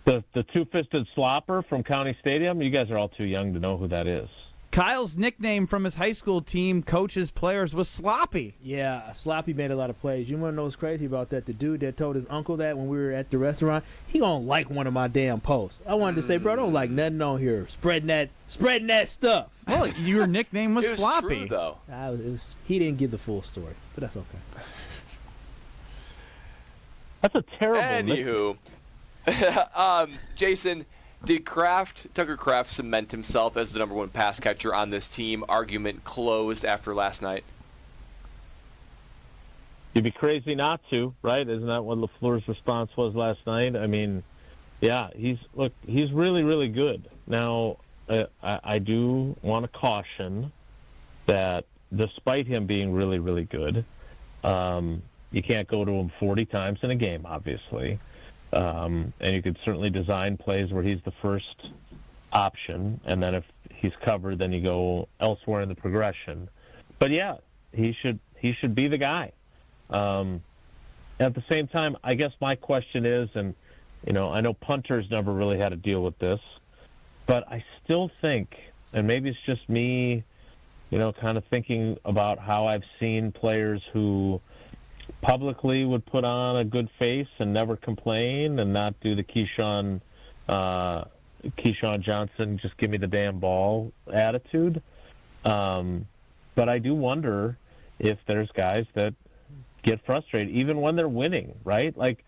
The two-fisted slopper from County Stadium? You guys are all too young to know who that is. Kyle's nickname from his high school team, coaches, players, was Sloppy. Yeah, Sloppy made a lot of plays. You want to know what's crazy about that? The dude that told his uncle that when we were at the restaurant, he don't like one of my damn posts. I wanted to say, bro, I don't like nothing on here. Spreading that stuff. Well, your nickname was, It was Sloppy. true, though. He didn't give the full story, but that's okay. That's a terrible Anywho, Jason, did Tucker Kraft cement himself as the number one pass catcher on this team? Argument closed after last night. You'd be crazy not to, right? Isn't that what LaFleur's response was last night? I mean, yeah, he's really, really good. Now, I do want to caution that despite him being really, really good, you can't go to him 40 times in a game, obviously. And you could certainly design plays where he's the first option, and then if he's covered, then you go elsewhere in the progression. But yeah, he should be the guy. At the same time, I guess my question is, and I know punters never really had to deal with this, but I still think, and maybe it's just me, kind of thinking about how I've seen players who publicly would put on a good face and never complain and not do the Keyshawn Johnson, just give me the damn ball attitude. But I do wonder if there's guys that get frustrated even when they're winning, right? Like,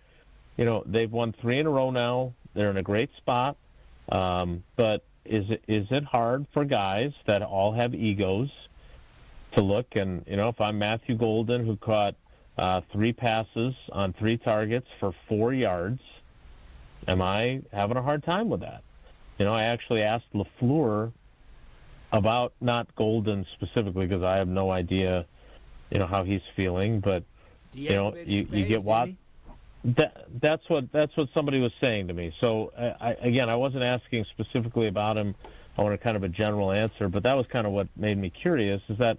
they've won 3 in a row now. They're in a great spot. But is it hard for guys that all have egos to look and, if I'm Matthew Golden, who caught 3 passes on 3 targets for 4 yards, am I having a hard time with that? I actually asked LaFleur about not Golden specifically because I have no idea, how he's feeling. But you get what? That's what somebody was saying to me. So I wasn't asking specifically about him. I wanted kind of a general answer, but that was kind of what made me curious. Is that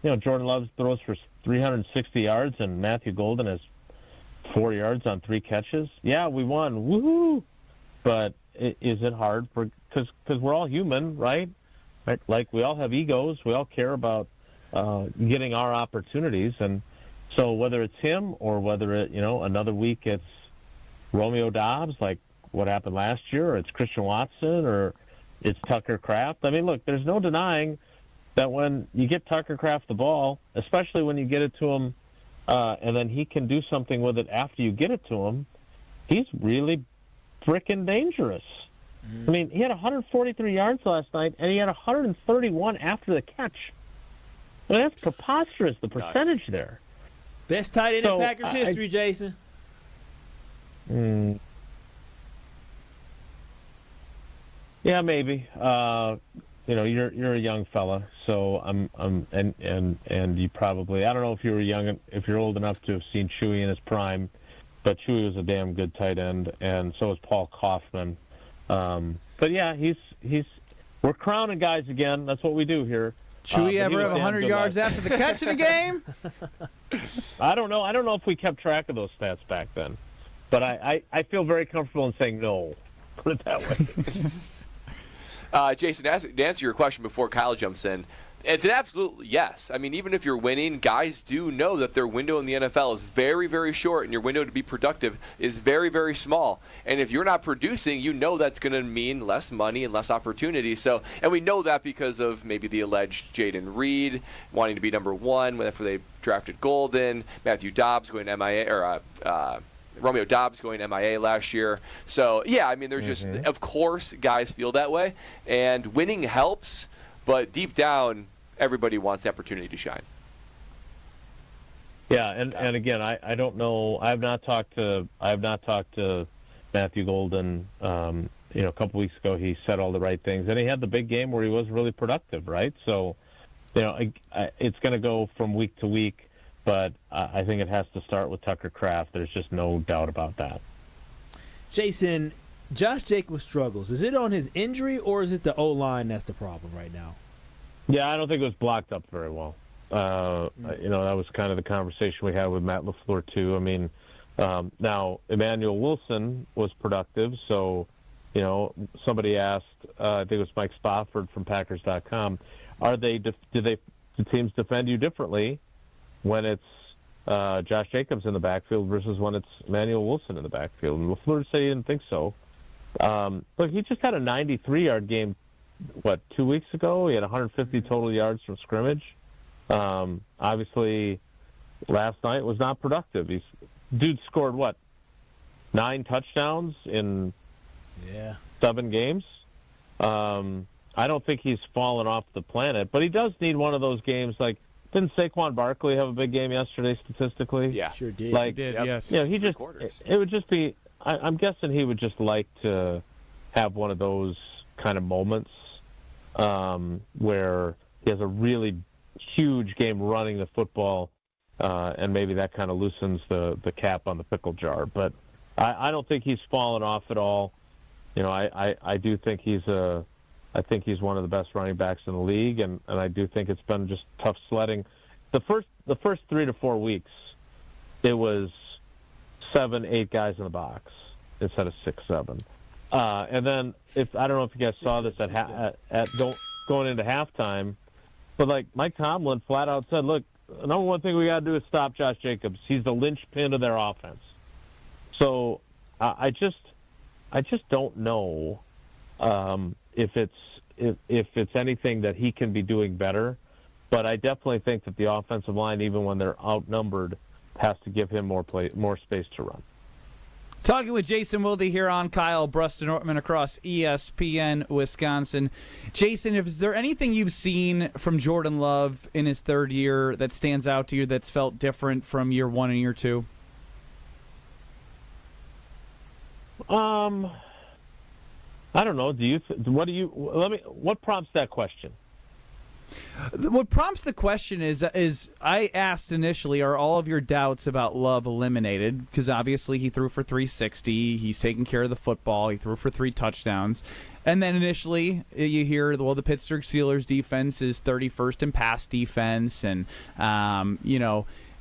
Jordan Love throws for 360 yards and Matthew Golden has 4 yards on 3 catches. Yeah, we won. Woohoo! But is it hard because we're all human, right? Like we all have egos. We all care about getting our opportunities. And so whether it's him or whether another week it's Romeo Doubs, like what happened last year, or it's Christian Watson, or it's Tucker Kraft. I mean, look, there's no denying that when you get Tucker Kraft the ball, especially when you get it to him, and then he can do something with it after you get it to him, he's really frickin' dangerous. I mean, he had 143 yards last night, and he had 131 after the catch. I mean, that's preposterous, the percentage there. Best tight end in Packers history, Jason. Yeah, maybe. You're a young fella, so and you probably, I don't know if you're old enough to have seen Chewy in his prime, but Chewy was a damn good tight end, and so was Paul Kaufman. But yeah, we're crowning guys again. That's what we do here. Chewy ever have 100 yards after the catch in a game? I don't know. I don't know if we kept track of those stats back then, but I feel very comfortable in saying no. Put it that way. Jason, to answer your question before Kyle jumps in, it's an absolute yes. I mean, even if you're winning, guys do know that their window in the NFL is very, very short, and your window to be productive is very, very small. And if you're not producing, that's going to mean less money and less opportunity. So, and we know that because of maybe the alleged Jaden Reed wanting to be number 1 after they drafted Golden, Matthew Doubs going MIA, or Romeo Doubs going MIA last year. So, yeah, I mean, there's just, of course, guys feel that way. And winning helps, but deep down, everybody wants the opportunity to shine. Yeah, and again, I don't know. I have not talked to Matthew Golden. A couple weeks ago, he said all the right things, and he had the big game where he was really productive, right? So, it's going to go from week to week. But I think it has to start with Tucker Kraft. There's just no doubt about that. Jason, Josh Jacobs struggles. Is it on his injury or is it the O-line that's the problem right now? Yeah, I don't think it was blocked up very well. That was kind of the conversation we had with Matt LaFleur too. I mean, now Emmanuel Wilson was productive, so somebody asked, I think it was Mike Spofford from Packers.com, do teams defend you differently when it's Josh Jacobs in the backfield versus when it's Emmanuel Wilson in the backfield? And LaFleur said he didn't think so. Look, he just had a 93-yard game, 2 weeks ago? He had 150 total yards from scrimmage. Obviously, last night was not productive. Dude scored, 9 touchdowns in 7 games? I don't think he's fallen off the planet, but he does need one of those games. Like, didn't Saquon Barkley have a big game yesterday statistically? Yeah, sure did. He did, yes. It would just be. I'm guessing he would just like to have one of those kind of moments where he has a really huge game running the football, and maybe that kind of loosens the cap on the pickle jar. But I don't think he's fallen off at all. I do think I think he's one of the best running backs in the league, and I do think it's been just tough sledding. The first 3 to 4 weeks, it was 7, 8 guys in the box instead of 6, 7. And then I don't know if you guys saw this at going into halftime, but like Mike Tomlin flat out said, look, the number one thing we got to do is stop Josh Jacobs. He's the linchpin of their offense. So I just don't know if it's anything that he can be doing better, but I definitely think that the offensive line, even when they're outnumbered, has to give him more space to run. Talking with Jason Wilde here on Kyle Brust and Nortman across ESPN Wisconsin. Jason, is there anything you've seen from Jordan Love in his third year that stands out to you that's felt different from year 1 and year 2? I don't know. What prompts that question? What prompts the question is I asked initially, are all of your doubts about Love eliminated? Because obviously he threw for 360. He's taking care of the football. He threw for 3 touchdowns. And then initially you hear, the Pittsburgh Steelers defense is 31st in pass defense. And,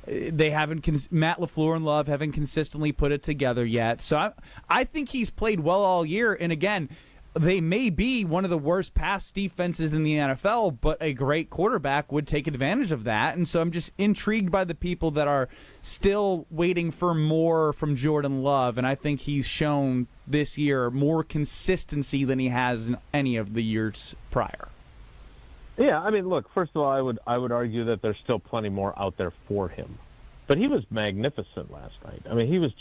they haven't Matt LaFleur and Love haven't consistently put it together yet. So I think he's played well all year. And again, they may be one of the worst pass defenses in the NFL, but a great quarterback would take advantage of that. And so I'm just intrigued by the people that are still waiting for more from Jordan Love. And I think he's shown this year more consistency than he has in any of the years prior. Yeah, I mean, look, first of all, I would argue that there's still plenty more out there for him. But he was magnificent last night. I mean, he was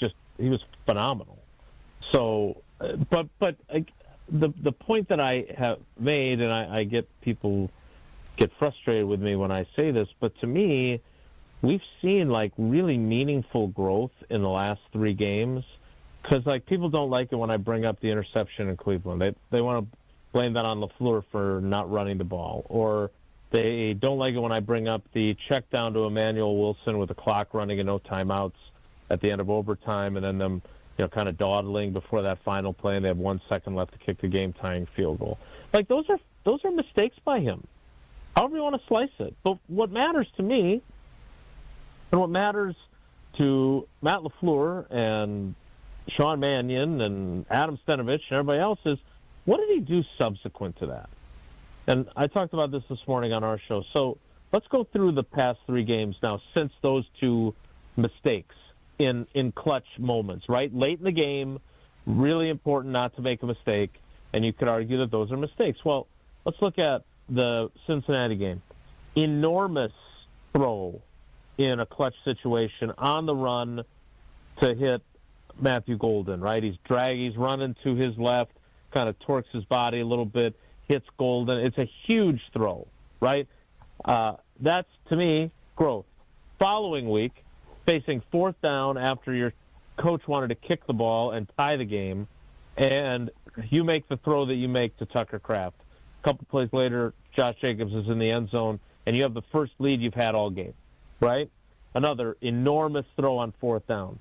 phenomenal. So, but the point that I have made, and I get people get frustrated with me when I say this, but to me, we've seen like really meaningful growth in the last 3 games. Because like people don't like it when I bring up the interception in Cleveland. They want to blame that on LaFleur for not running the ball, or they don't like it when I bring up the check down to Emmanuel Wilson with the clock running and no timeouts at the end of overtime, and then them kind of dawdling before that final play, and they have 1 second left to kick the game-tying field goal. Like those are mistakes by him, however you want to slice it. But what matters to me, and what matters to Matt LaFleur and Sean Mannion and Adam Stenovich and everybody else is, what did he do subsequent to that? And I talked about this morning on our show. So let's go through the past 3 games now since those 2 mistakes in clutch moments, right? Late in the game, really important not to make a mistake, and you could argue that those are mistakes. Well, let's look at the Cincinnati game. Enormous throw in a clutch situation on the run to hit Matthew Golden, right? He's running to his left, kind of torques his body a little bit, hits Golden. It's a huge throw, right? That's, to me, growth. Following week, facing 4th down after your coach wanted to kick the ball and tie the game, and you make the throw that you make to Tucker Kraft. A couple plays later, Josh Jacobs is in the end zone, and you have the first lead you've had all game, right? Another enormous throw on 4th down.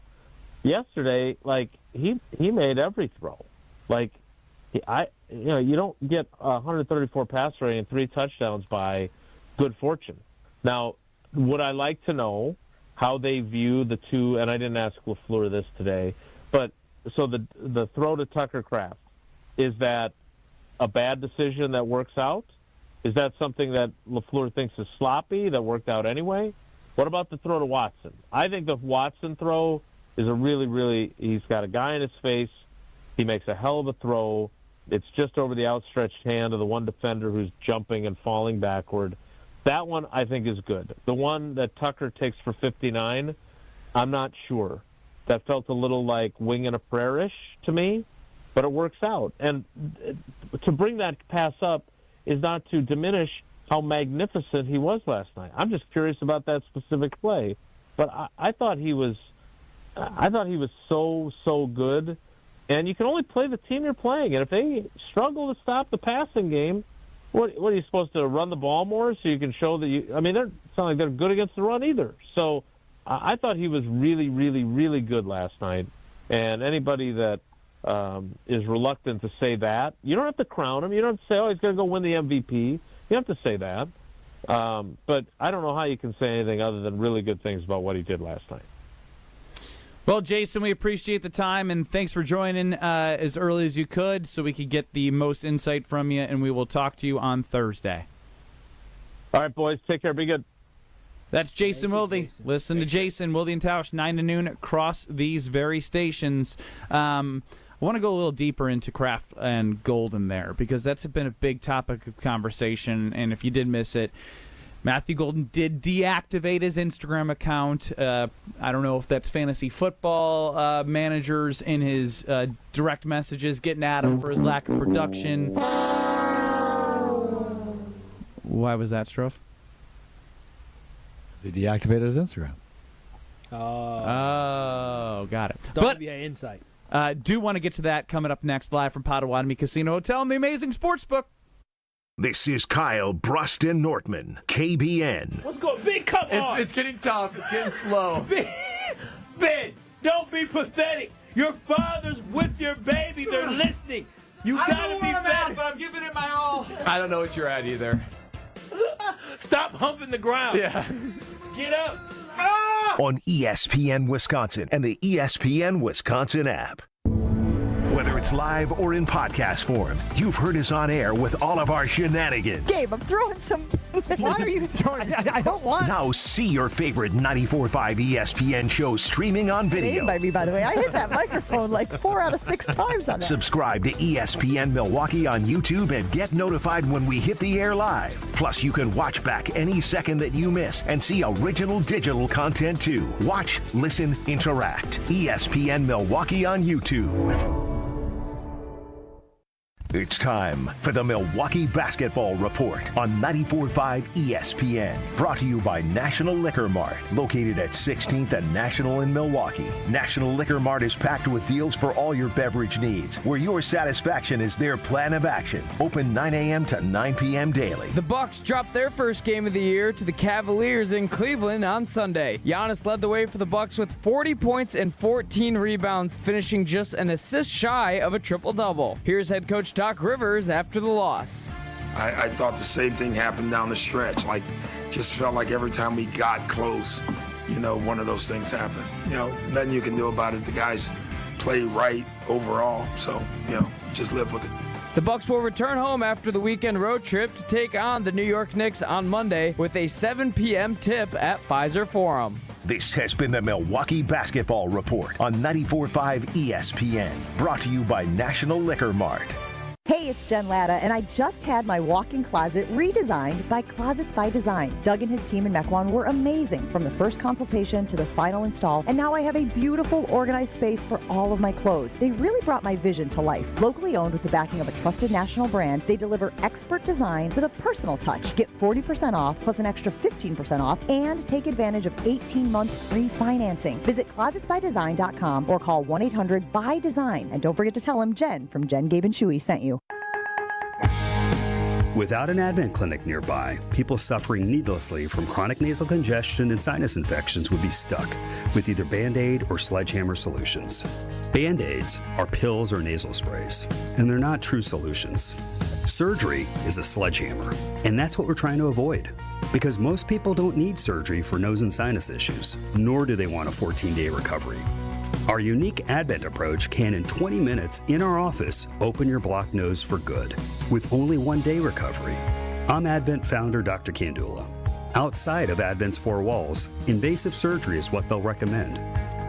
Yesterday, like, he made every throw. Like, you don't get 134 pass rating and 3 touchdowns by good fortune. Now, would I like to know how they view the two, and I didn't ask LaFleur this today, but so the throw to Tucker Kraft, is that a bad decision that works out? Is that something that LaFleur thinks is sloppy that worked out anyway? What about the throw to Watson? I think the Watson throw is a really, he's got a guy in his face. He makes a hell of a throw. It's just over the outstretched hand of the one defender who's jumping and falling backward. That one I think is good. The one that Tucker takes for 59, I'm not sure. That felt a little like wing and a prayer-ish to me, but it works out. And to bring that pass up is not to diminish how magnificent he was last night. I'm just curious about that specific play. But I thought he was so good. And you can only play the team you're playing. And if they struggle to stop the passing game, what are you supposed to run the ball more so you can show that you – I mean, it's not like they're good against the run either. So I thought he was really good last night. And anybody that is reluctant to say that, you don't have to crown him. You don't have to say, oh, he's going to go win the MVP. You don't have to say that. But I don't know how you can say anything other than really good things about what he did last night. Well, Jason, we appreciate the time, and thanks for joining as early as you could so we could get the most insight from you, and we will talk to you on Thursday. All right, boys. Take care. Be good. That's Jason Wilde. Listen to Jason, Wilde and Tausch, 9 to noon across these very stations. I want to go a little deeper into Kraft and Golden there because that's been a big topic of conversation, and if you did miss it, Matthew Golden did deactivate his Instagram account. I don't know if that's fantasy football managers in his direct messages getting at him for his lack of production. Why was that, Strofe? He deactivated his Instagram. Oh, got it. WBA insight. Do want to get to that coming up next, live from Potawatomi Casino Hotel and the Amazing Sportsbook. This is Kyle, Brust, and Nortman, KBN. What's going on? Big, come on. It's getting tough. It's getting slow. Ben, don't be pathetic. Your father's with your baby. They're listening. You gotta be better. But I'm giving it my all. I don't know what you're at either. Stop humping the ground. Yeah. Get up. On ESPN Wisconsin and the ESPN Wisconsin app. Whether it's live or in podcast form, you've heard us on air with all of our shenanigans. Gabe, I'm throwing some. Why are you throwing? I don't want. Now see your favorite 94.5 ESPN shows streaming on video. By me, by the way, I hit that microphone like 4 out of 6 times on that. Subscribe to ESPN Milwaukee on YouTube and get notified when we hit the air live. Plus, you can watch back any second that you miss and see original digital content too. Watch, listen, interact. ESPN Milwaukee on YouTube. It's time for the Milwaukee Basketball Report on 94.5 ESPN. Brought to you by National Liquor Mart, located at 16th and National in Milwaukee. National Liquor Mart is packed with deals for all your beverage needs, where your satisfaction is their plan of action. Open 9 a.m. to 9 p.m. daily. The Bucks dropped their first game of the year to the Cavaliers in Cleveland on Sunday. Giannis led the way for the Bucks with 40 points and 14 rebounds, finishing just an assist shy of a triple-double. Here's head coach Doc Rivers after the loss. I thought the same thing happened down the stretch. Just felt like every time we got close, one of those things happened. Nothing you can do about it. The guys play right overall, so, just live with it. The Bucks will return home after the weekend road trip to take on the New York Knicks on Monday with a 7 p.m. tip at Pfizer Forum. This has been the Milwaukee Basketball Report on 94.5 ESPN. Brought to you by National Liquor Mart. Hey, it's Jen Latta, and I just had my walk-in closet redesigned by Closets by Design. Doug and his team in Mequon were amazing, from the first consultation to the final install, and now I have a beautiful, organized space for all of my clothes. They really brought my vision to life. Locally owned with the backing of a trusted national brand, they deliver expert design with a personal touch. Get 40% off plus an extra 15% off, and take advantage of 18-month free financing. Visit closetsbydesign.com or call 1-800-BY-DESIGN, and don't forget to tell them Jen from Jen, Gabe, and Chewy sent you. Without an Advent clinic nearby, people suffering needlessly from chronic nasal congestion and sinus infections would be stuck with either Band-Aid or sledgehammer solutions. Band-Aids are pills or nasal sprays, and they're not true solutions. Surgery is a sledgehammer, and that's what we're trying to avoid. Because most people don't need surgery for nose and sinus issues, nor do they want a 14-day recovery. Our unique Advent approach can, in 20 minutes in our office, open your blocked nose for good, with only 1-day recovery. I'm Advent founder Dr. Kandula. Outside of Advent's four walls, invasive surgery is what they'll recommend.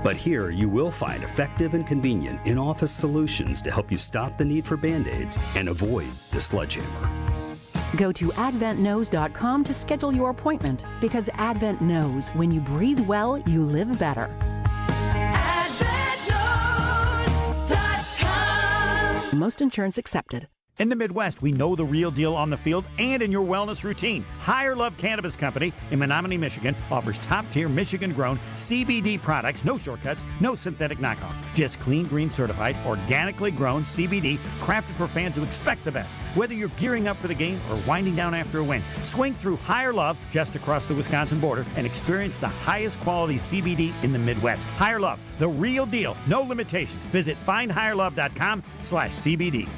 But here you will find effective and convenient in-office solutions to help you stop the need for Band-Aids and avoid the sledgehammer. Go to adventknows.com to schedule your appointment, because Advent knows when you breathe well, you live better. Most insurance accepted. In the Midwest, we know the real deal on the field and in your wellness routine. Higher Love Cannabis Company in Menominee, Michigan offers top-tier Michigan-grown CBD products, no shortcuts, no synthetic knockoffs, just clean, green certified, organically grown CBD crafted for fans who expect the best. Whether you're gearing up for the game or winding down after a win, swing through Higher Love just across the Wisconsin border and experience the highest quality CBD in the Midwest. Higher Love, the real deal, no limitations. Visit findhigherlove.com/CBD.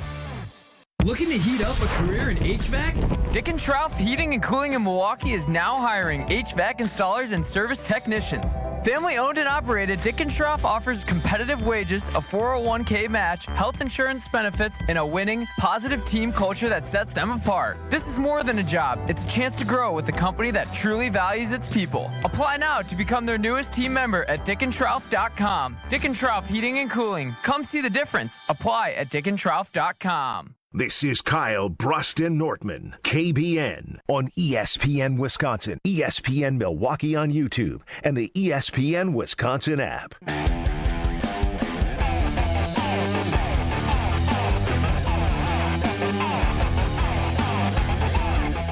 Looking to heat up a career in HVAC? Dick & Trough Heating and Cooling in Milwaukee is now hiring HVAC installers and service technicians. Family owned and operated, Dick & Trough offers competitive wages, a 401k match, health insurance benefits, and a winning, positive team culture that sets them apart. This is more than a job. It's a chance to grow with a company that truly values its people. Apply now to become their newest team member at dickandtrough.com. Dick & Trough Heating and Cooling. Come see the difference. Apply at dickandtrough.com. This is Kyle, Brust, and Nortman, KBN, on ESPN Wisconsin, ESPN Milwaukee on YouTube, and the ESPN Wisconsin app.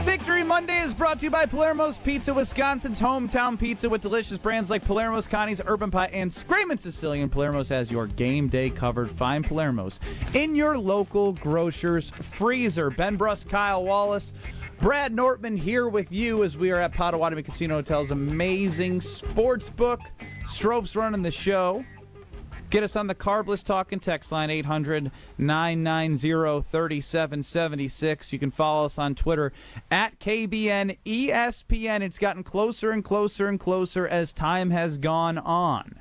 Victory Monday is brought to you by Palermo's Pizza, Wisconsin's hometown pizza with delicious brands like Palermo's, Connie's, Urban Pie, and Screamin' Sicilian. Palermo's has your game day covered. Find Palermo's in your local grocer's freezer. Ben Brust, Kyle Wallace, Brad Nortman here with you as we are at Potawatomi Casino Hotel's amazing sports book. Strove's running the show. Get us on the Carbless Talk and text line 800-990-3776. You can follow us on Twitter at KBN ESPN. It's gotten closer and closer and closer as time has gone on.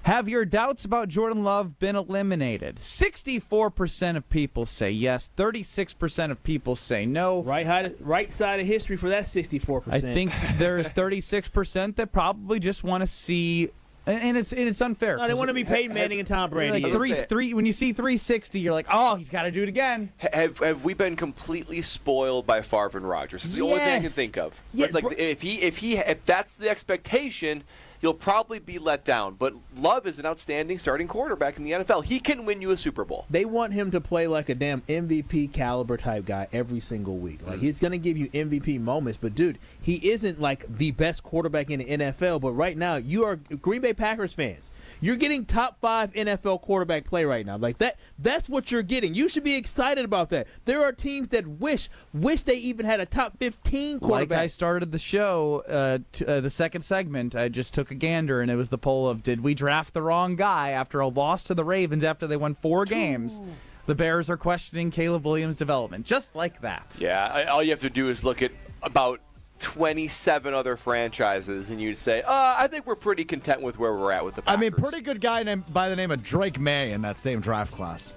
Have your doubts about Jordan Love been eliminated? 64% of people say yes. 36% of people say no. Right side of history for that 64%. I think there's 36% that probably just want to see. And it's unfair. No, they want to be Peyton Manning and Tom Brady. Like when you see 360, you're like, oh, he's got to do it again. Have we been completely spoiled by Favre and Rodgers? It's the only thing I can think of. Yeah, it's like if that's the expectation, you'll probably be let down. But Love is an outstanding starting quarterback in the NFL. He can win you a Super Bowl. They want him to play like a damn MVP caliber type guy every single week. Like he's going to give you MVP moments, but dude, he isn't like the best quarterback in the NFL. But right now, you are Green Bay Packers fans. You're getting top 5 NFL quarterback play right now. Like that's what you're getting. You should be excited about that. There are teams that wish they even had a top 15 quarterback. Like I started the show, the second segment, I just took a gander, and it was the poll of, did we draft the wrong guy after a loss to the Ravens after they won 4 games? The Bears are questioning Caleb Williams' development, just like that. Yeah, all you have to do is look at about 27 other franchises, and you'd say, I think we're pretty content with where we're at with the Packers. I mean, pretty good guy by the name of Drake May in that same draft class.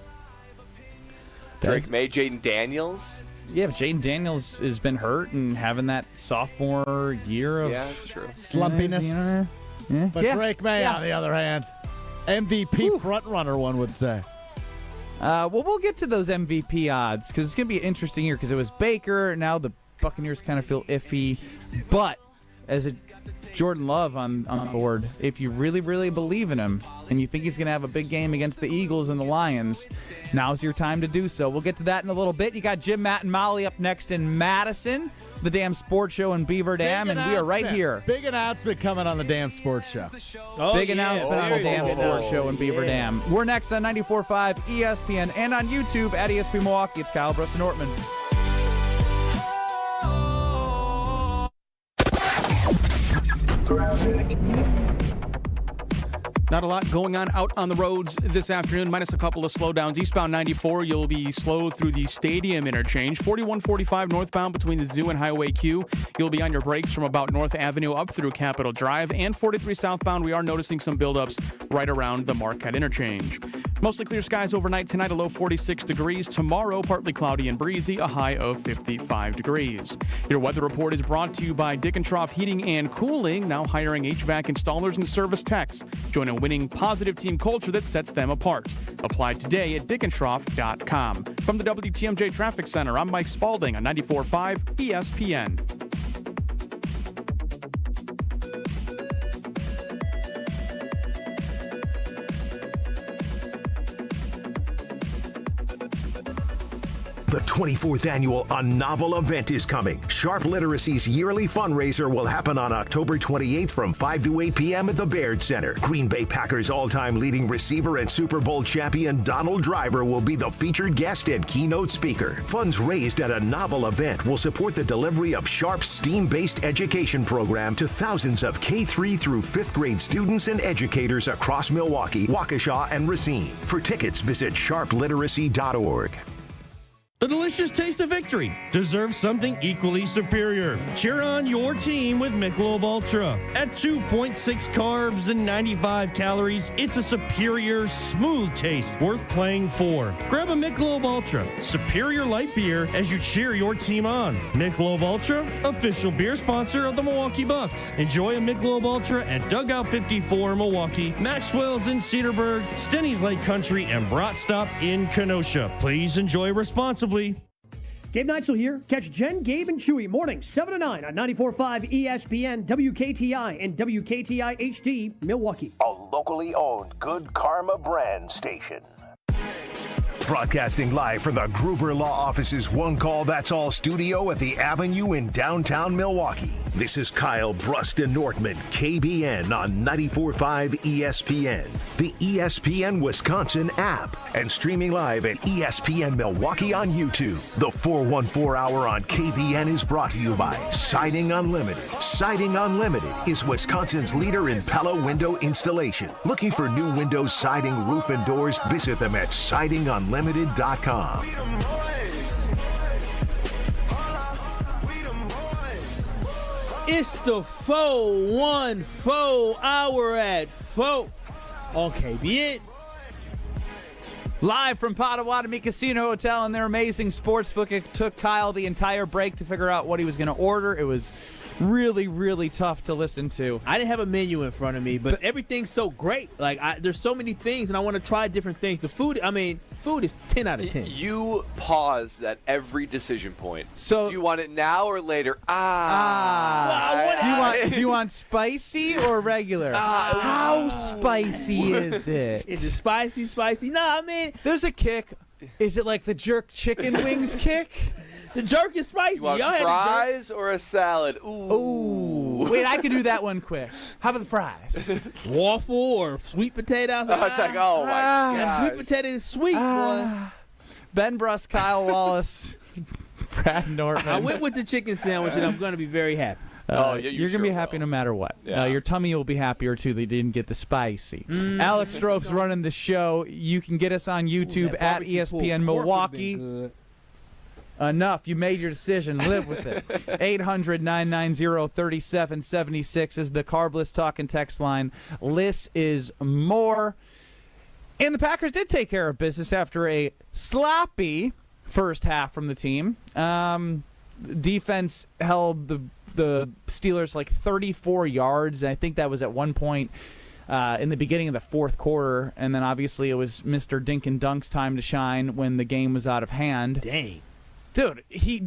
Drake May, Jaden Daniels. Yeah, but Jaden Daniels has been hurt and having that sophomore year of that's true. Slumpiness. But Drake May, on the other hand, MVP front runner, one would say. Well, we'll get to those MVP odds because it's going to be an interesting year because it was Baker. Now the Buccaneers kind of feel iffy. But as a Jordan Love on board, if you really, really believe in him and you think he's going to have a big game against the Eagles and the Lions, now's your time to do so. We'll get to that in a little bit. You got Jim, Matt, and Molly up next in Madison, the damn sports show in Beaver Dam, and we are right here. Big announcement coming on the damn sports show. Big announcement on the damn sports show in Beaver Dam. We're next on 94.5 ESPN and on YouTube at ESPN Milwaukee. It's Kyle, Brust, and Nortman. Not a lot going on out on the roads this afternoon, minus a couple of slowdowns. Eastbound 94, you'll be slow through the Stadium interchange. 4145 northbound between the Zoo and Highway Q. You'll be on your brakes from about North Avenue up through Capitol Drive. And 43 southbound, we are noticing some buildups right around the Marquette interchange. Mostly clear skies overnight tonight, a low 46 degrees. Tomorrow, partly cloudy and breezy, a high of 55 degrees. Your weather report is brought to you by Dickentroff Heating and Cooling, now hiring HVAC installers and service techs. Join a winning positive team culture that sets them apart. Apply today at dickentroff.com. From the WTMJ Traffic Center, I'm Mike Spalding on 94.5 ESPN. The 24th annual A Novel event is coming. Sharp Literacy's yearly fundraiser will happen on October 28th from 5 to 8 p.m. at the Baird Center. Green Bay Packers all-time leading receiver and Super Bowl champion Donald Driver will be the featured guest and keynote speaker. Funds raised at A Novel event will support the delivery of Sharp's STEAM-based education program to thousands of K-3 through 5th grade students and educators across Milwaukee, Waukesha, and Racine. For tickets, visit sharpliteracy.org. The delicious taste of victory deserves something equally superior. Cheer on your team with Michelob Ultra. At 2.6 carbs and 95 calories, it's a superior, smooth taste worth playing for. Grab a Michelob Ultra, superior light beer, as you cheer your team on. Michelob Ultra, official beer sponsor of the Milwaukee Bucks. Enjoy a Michelob Ultra at Dugout 54 Milwaukee, Maxwell's in Cedarburg, Stenney's Lake Country, and Brat Stop in Kenosha. Please enjoy responsibly. Gabe Neitzel here. Catch Jen, Gabe, and Chewy mornings 7 to 9 on 94.5 ESPN, WKTI, and WKTI HD, Milwaukee. A locally owned Good Karma brand station. Broadcasting live from the Gruber Law Office's One Call That's All studio at the Avenue in downtown Milwaukee. This is Kyle Brust and Nortman, KBN on 94.5 ESPN, the ESPN Wisconsin app, and streaming live at ESPN Milwaukee on YouTube. The 414 Hour on KBN is brought to you by Siding Unlimited. Siding Unlimited is Wisconsin's leader in Pella window installation. Looking for new windows, siding, roof, and doors? Visit them at sidingunlimited.com. It's the 414 Hour at 4 on KBN. Live from Potawatomi Casino Hotel and their amazing sportsbook. It took Kyle the entire break to figure out what he was going to order. It was really, really tough to listen to. I didn't have a menu in front of me, but everything's so great. Like, there's so many things, and I want to try different things. The food, food is 10 out of 10. You paused at every decision point. So, do you want it now or later? Do you want spicy or regular? How spicy is it? Is it spicy? No, there's a kick. Is it like the jerk chicken wings kick? The jerk is spicy. You want fries or a salad? Ooh. Wait, I can do that one quick. How about the fries? Waffle or sweet potato? It's like, oh my god. Sweet potato is sweet, boy. Ben Brust, Kyle Wallace, Brad Nortman. I went with the chicken sandwich, and I'm going to be very happy. You're going to be happy no matter what. Yeah. Your tummy will be happier, too. They didn't get the spicy. Alex Strope's running the show. You can get us on YouTube at ESPN Milwaukee. Enough. You made your decision. Live with it. 800-990-3776 is the Carbless Talk and Text line. Less is more. And the Packers did take care of business after a sloppy first half from the team. Defense held the Steelers like 34 yards. And I think that was at one point in the beginning of the fourth quarter. And then obviously it was Mr. Dink and Dunk's time to shine when the game was out of hand. Dang. Dude, it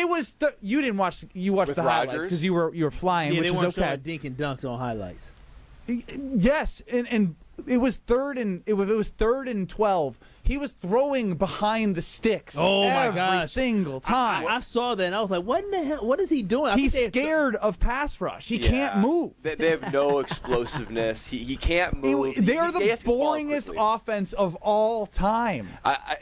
was you didn't watch. You watched the highlights because you were flying, which is okay. Yeah, they weren't showing Dink and Dunks on highlights. Yes, and it was third and 12. He was throwing behind the sticks. Oh my gosh. Every single time. I saw that and I was like, what in the hell? What is he doing? He's scared of pass rush. He can't move. They have no explosiveness. He can't move. They're the boringest offense of all time.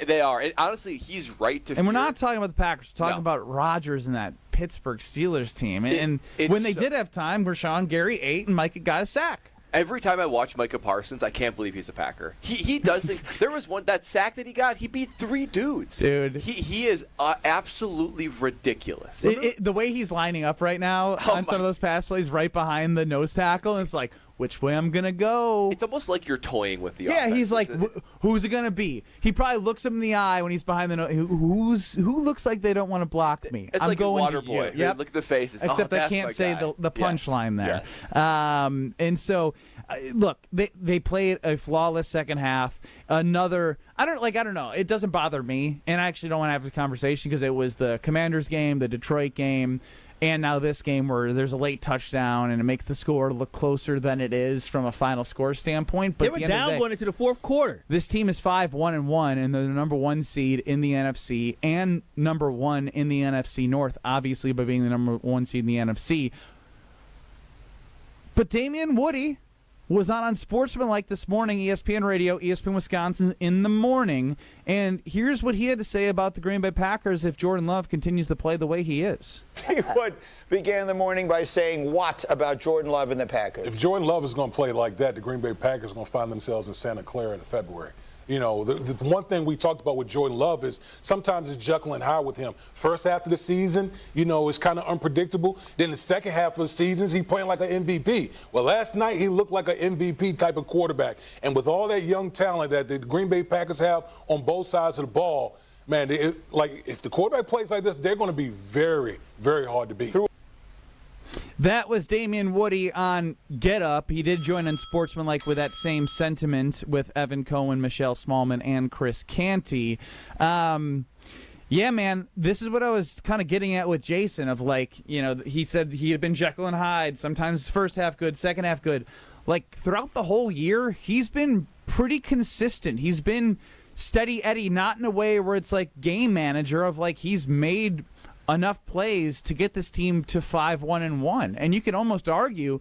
They are. And honestly, he's right to fear. And we're not talking about the Packers. We're talking about Rodgers and that Pittsburgh Steelers team. And when they did have time, Rashawn Gary ate and Micah got a sack. Every time I watch Micah Parsons, I can't believe he's a Packer. He does things. There was that sack that he got. He beat 3 dudes. Dude. He is absolutely ridiculous. The way he's lining up right now on some of those pass plays right behind the nose tackle, it's like, which way I'm going to go? It's almost like you're toying with the offense. Yeah, he's like, who's it going to be? He probably looks him in the eye when he's behind the nose. Who looks like they don't want to block me? It's I'm like going a Waterboy. Yep. Look at the faces. Except I can't say the punchline there. Yes. And so, look, they played a flawless second half. I don't know. It doesn't bother me, and I actually don't want to have this conversation because it was the Commanders game, the Detroit game, and now this game where there's a late touchdown and it makes the score look closer than it is from a final score standpoint. But they were down going into the fourth quarter. This team is 5-1-1, and they're the number 1 seed in the NFC and number 1 in the NFC North, obviously by being the number 1 seed in the NFC. But Damian Woody was not on Sportsmanlike this morning, ESPN Radio, ESPN Wisconsin in the morning, and here's what he had to say about the Green Bay Packers if Jordan Love continues to play the way he is. Tell you what began the morning by saying what about Jordan Love and the Packers? If Jordan Love is going to play like that, the Green Bay Packers are going to find themselves in Santa Clara in February. You know, the one thing we talked about with Jordan Love is sometimes it's Jekyll and Hyde with him. First half of the season, you know, it's kind of unpredictable. Then the second half of the season, he's playing like an MVP. Well, last night he looked like an MVP type of quarterback. And with all that young talent that the Green Bay Packers have on both sides of the ball, man, if the quarterback plays like this, they're going to be very, very hard to beat. That was Damian Woody on Get Up. He did join on Sportsmanlike with that same sentiment with Evan Cohen, Michelle Smallman, and Chris Canty. Yeah, man, this is what I was kind of getting at with Jason of he said he had been Jekyll and Hyde, sometimes first half good, second half good. Like, throughout the whole year, he's been pretty consistent. He's been steady Eddie, not in a way where it's like game manager of he's made enough plays to get this team to 5-1-1. And you can almost argue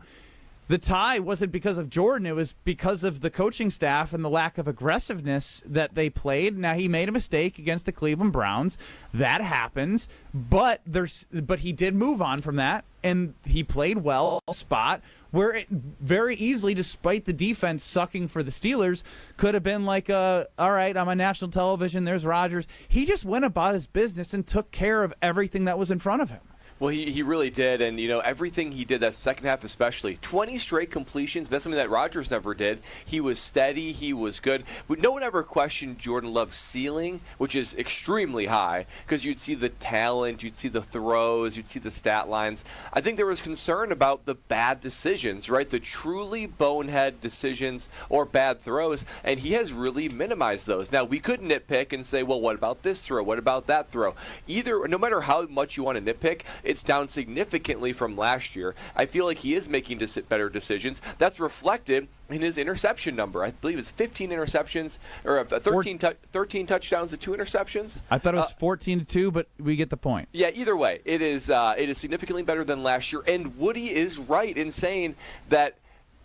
the tie wasn't because of Jordan. It was because of the coaching staff and the lack of aggressiveness that they played. Now, he made a mistake against the Cleveland Browns. That happens. But he did move on from that, and he played well a spot where it very easily, despite the defense sucking for the Steelers, could have been all right, I'm on national television, there's Rodgers. He just went about his business and took care of everything that was in front of him. Well, he really did, and everything he did that second half especially, 20 straight completions. That's something that Rodgers never did. He was steady, he was good. But no one ever questioned Jordan Love's ceiling, which is extremely high, because you'd see the talent, you'd see the throws, you'd see the stat lines. I think there was concern about the bad decisions, right? The truly bonehead decisions or bad throws, and he has really minimized those. Now, we could nitpick and say, well, what about this throw? What about that throw? No matter how much you want to nitpick, it's down significantly from last year. I feel like he is making better decisions. That's reflected in his interception number. I believe it's 15 interceptions, or 13 touchdowns to 2 interceptions. I thought it was 14-2, but we get the point. Yeah, either way, it is significantly better than last year. And Woody is right in saying that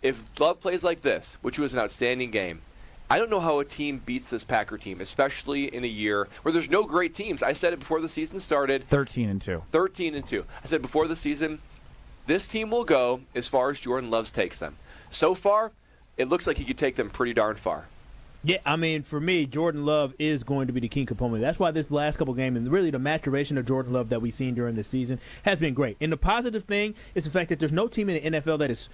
if Love plays like this, which was an outstanding game, I don't know how a team beats this Packer team, especially in a year where there's no great teams. I said it before the season started. 13-2. 13-2. I said before the season, this team will go as far as Jordan Love takes them. So far, it looks like he could take them pretty darn far. Yeah, I mean, for me, Jordan Love is going to be the key component. That's why this last couple games and really the maturation of Jordan Love that we've seen during this season has been great. And the positive thing is the fact that there's no team in the NFL that is,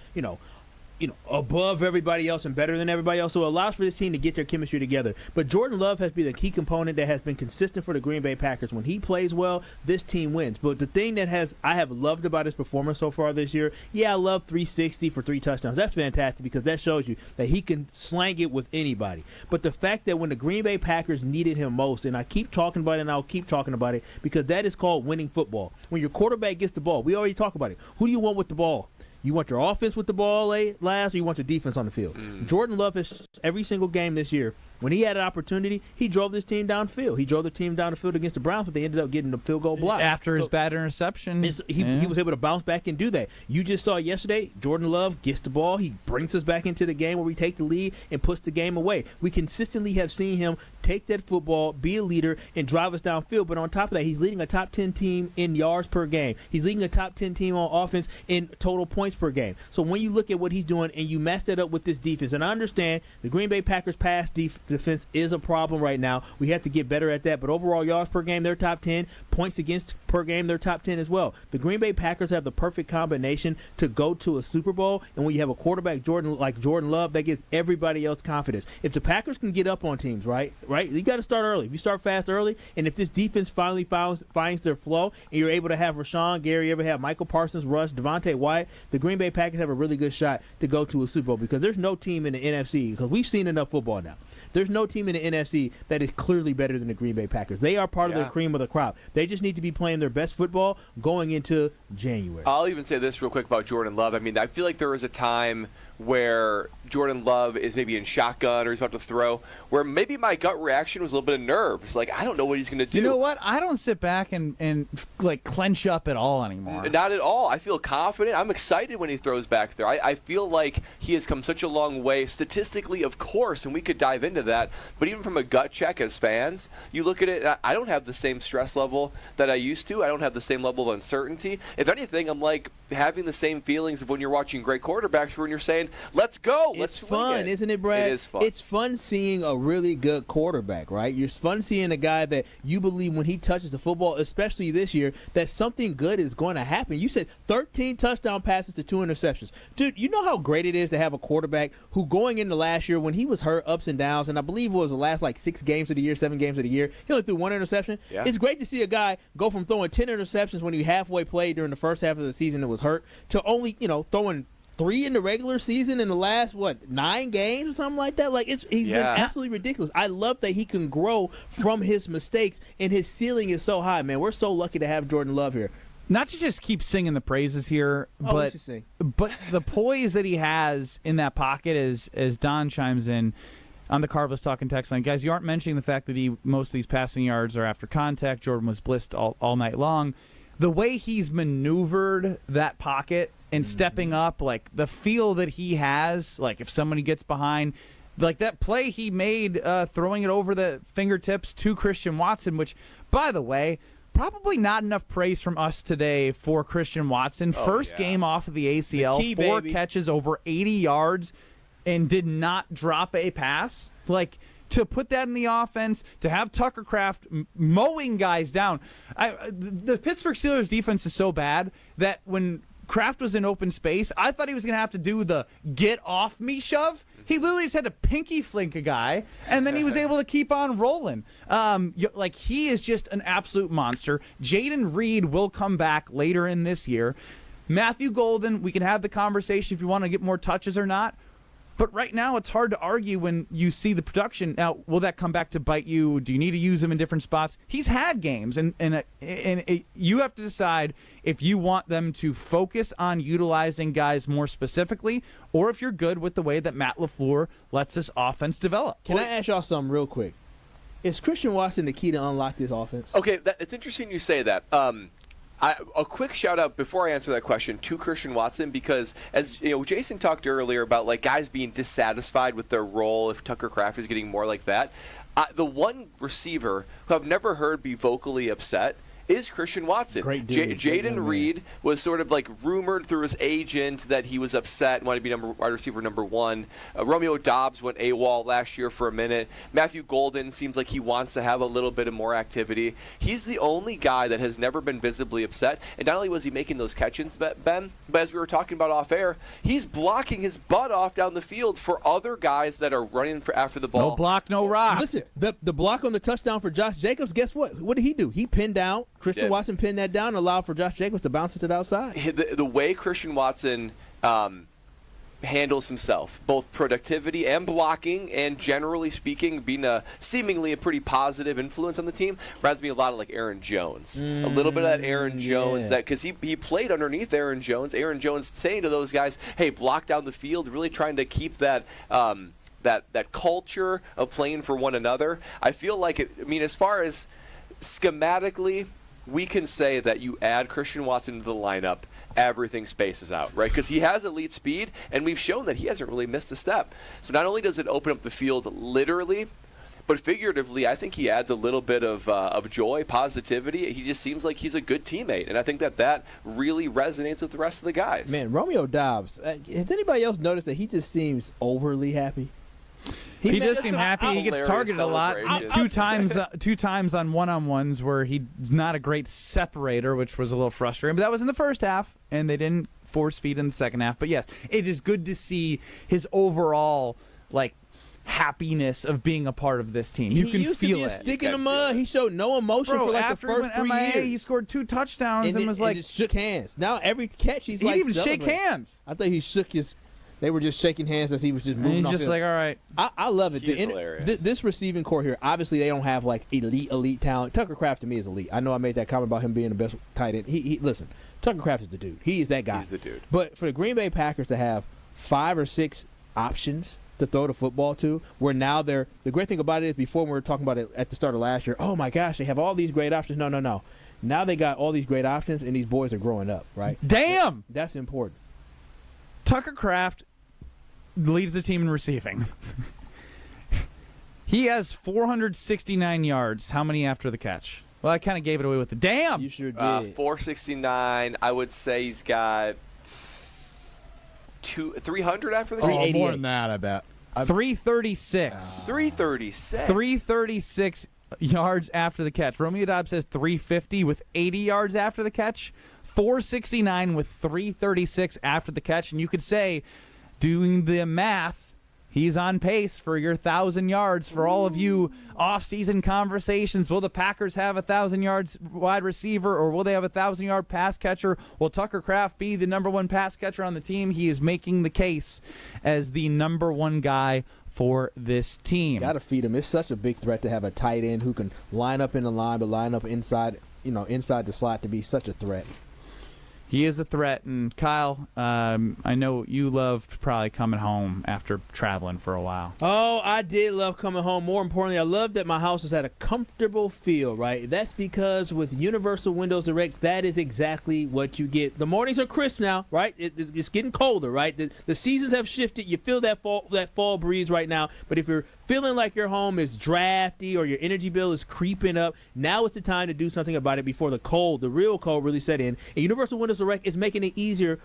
above everybody else and better than everybody else. So it allows for this team to get their chemistry together. But Jordan Love has been the key component that has been consistent for the Green Bay Packers. When he plays well, this team wins. But the thing that I have loved about his performance so far this year, I love 360 for 3 touchdowns. That's fantastic because that shows you that he can slang it with anybody. But the fact that when the Green Bay Packers needed him most, and I keep talking about it and I'll keep talking about it because that is called winning football. When your quarterback gets the ball, we already talked about it. Who do you want with the ball? You want your offense with the ball last, or you want your defense on the field? Jordan Love has every single game this year When he had an opportunity, he drove this team downfield. He drove the team down the field against the Browns, but they ended up getting the field goal block. After his bad interception. He was able to bounce back and do that. You just saw yesterday, Jordan Love gets the ball. He brings us back into the game where we take the lead and puts the game away. We consistently have seen him take that football, be a leader, and drive us downfield. But on top of that, he's leading a top 10 team in yards per game. He's leading a top 10 team on offense in total points per game. So when you look at what he's doing and you match that up with this defense, and I understand the Green Bay Packers pass defense is a problem right now. We have to get better at that. But overall yards per game, they're top 10. Points against per game, they're top 10 as well. The Green Bay Packers have the perfect combination to go to a Super Bowl. And when you have a quarterback like Jordan Love, that gives everybody else confidence. If the Packers can get up on teams, right, you got to start early. If you start fast early, and if this defense finally finds their flow, and you're able to have Rashawn Gary, ever have Michael Parsons, Rush, Devontae Wyatt, the Green Bay Packers have a really good shot to go to a Super Bowl, because there's no team in the NFC, because we've seen enough football now. There's no team in the NFC that is clearly better than the Green Bay Packers. They are part of the cream of the crop. They just need to be playing their best football going into January. I'll even say this real quick about Jordan Love. I mean, I feel like there was a time where Jordan Love is maybe in shotgun or he's about to throw, where maybe my gut reaction was a little bit of nerves. Like, I don't know what he's going to do. You know what? I don't sit back and like clench up at all anymore. Not at all. I feel confident. I'm excited when he throws back there. I feel like he has come such a long way statistically, of course, and we could dive into that. But even from a gut check as fans, you look at it, I don't have the same stress level that I used to. I don't have the same level of uncertainty. If anything, I'm like having the same feelings of when you're watching great quarterbacks when you're saying, let's go. Let's It's fun, isn't it, Brad? It is fun. It's fun seeing a really good quarterback, right? You're fun seeing a guy that you believe when he touches the football, especially this year, that something good is going to happen. You said 13 touchdown passes to 2 interceptions. Dude, you know how great it is to have a quarterback who going into last year when he was hurt, ups and downs, and I believe it was the last 6 games of the year, 7 games of the year, he only threw 1 interception. Yeah. It's great to see a guy go from throwing 10 interceptions when he halfway played during the first half of the season and was hurt to only, throwing 3 in the regular season in the last 9 games or something like that. He's been absolutely ridiculous. I love that he can grow from his mistakes, and his ceiling is so high, man. We're so lucky to have Jordan Love here. Not to just keep singing the praises here, but the poise that he has in that pocket as Don chimes in on the Carbless Talking text line. Guys, you aren't mentioning the fact that most of these passing yards are after contact. Jordan was blissed all night long. The way he's maneuvered that pocket and stepping up, the feel that he has, if somebody gets behind, that play he made throwing it over the fingertips to Christian Watson, which, by the way, probably not enough praise from us today for Christian Watson. First game off of the ACL, the key, 4 baby. catches, over 80 yards, and did not drop a pass. To put that in the offense, to have Tucker Kraft mowing guys down. The Pittsburgh Steelers defense is so bad that when Kraft was in open space, I thought he was going to have to do the get off me shove. He literally just had to pinky flink a guy, and then he was able to keep on rolling. He is just an absolute monster. Jaden Reed will come back later in this year. Matthew Golden, we can have the conversation if you want to get more touches or not. But right now, it's hard to argue when you see the production. Now, will that come back to bite you? Do you need to use him in different spots? He's had games, and you have to decide if you want them to focus on utilizing guys more specifically, or if you're good with the way that Matt LaFleur lets this offense develop. Can I ask y'all something real quick? Is Christian Watson the key to unlock this offense? Okay, it's interesting you say that. A quick shout out before I answer that question to Christian Watson, because as Jason talked earlier about guys being dissatisfied with their role if Tucker Kraft is getting more like that. The one receiver who I've never heard be vocally upset is Christian Watson. Great dude. Jaden Reed was sort of rumored through his agent that he was upset and wanted to be wide receiver number 1. Romeo Doubs went AWOL last year for a minute. Matthew Golden seems like he wants to have a little bit of more activity. He's the only guy that has never been visibly upset. And not only was he making those catches, Ben, but as we were talking about off air, he's blocking his butt off down the field for other guys that are running after the ball. No block, no rock. Listen, the block on the touchdown for Josh Jacobs, guess what? What did he do? He pinned down. Christian Watson pinned that down and allowed for Josh Jacobs to bounce it to the outside. The way Christian Watson handles himself, both productivity and blocking, and generally speaking, being seemingly a pretty positive influence on the team, reminds me a lot of Aaron Jones. A little bit of that Aaron Jones, because he played underneath Aaron Jones. Aaron Jones saying to those guys, hey, block down the field, really trying to keep that that culture of playing for one another. I feel like as far as schematically, we can say that you add Christian Watson to the lineup, everything spaces out, right? Because he has elite speed, and we've shown that he hasn't really missed a step. So not only does it open up the field literally, but figuratively, I think he adds a little bit of joy, positivity. He just seems like he's a good teammate, and I think that really resonates with the rest of the guys. Man, Romeo Dobbs, has anybody else noticed that he just seems overly happy? He does seem happy. He gets targeted a lot. Two times on one-on-ones where he's not a great separator, which was a little frustrating. But that was in the first half, and they didn't force feed in the second half. But yes, it is good to see his overall happiness of being a part of this team. You can feel it. He used to be a stick in the mud. He showed no emotion for the first 3 years. He scored 2 touchdowns and was just shook hands. Now every catch he'd even shake hands. I thought he shook his. They were just shaking hands as he was just moving. He's just like, all right. I love it. He's hilarious. This receiving core here, obviously they don't have elite talent. Tucker Kraft to me is elite. I know I made that comment about him being the best tight end. Listen, Tucker Kraft is the dude. He is that guy. He's the dude. But for the Green Bay Packers to have 5 or 6 options to throw the football to, where now the great thing about it is before we were talking about it at the start of last year, oh my gosh, they have all these great options. No. Now they got all these great options, and these boys are growing up, right? Damn! That's important. Tucker Kraft leads the team in receiving. He has 469 yards. How many after the catch? Well, I kind of gave it away with the damn. You sure did. 469. I would say he's got 300 after the catch. Oh, more than that, I bet. 336. 336. 336 yards after the catch. Romeo Dobbs says 350 with 80 yards after the catch. 469 with 336 after the catch. And you could say, doing the math, he's on pace for your 1,000 yards. For all of you off-season conversations, will the Packers have 1,000 yards wide receiver, or will they have 1,000-yard pass catcher? Will Tucker Kraft be the number one pass catcher on the team? He is making the case as the number one guy for this team. Got to feed him. It's such a big threat to have a tight end who can line up in the line, but line up inside the slot to be such a threat. He is a threat, and Kyle, I know you loved probably coming home after traveling for a while. Oh, I did love coming home. More importantly, I loved that my house was at a comfortable feel, right? That's because with Universal Windows Direct, that is exactly what you get. The mornings are crisp now, right? It's getting colder, right? The seasons have shifted. You feel that fall breeze right now, but if you're feeling like your home is drafty or your energy bill is creeping up, now is the time to do something about it before the real cold really set in. And Universal Windows Direct is making it easier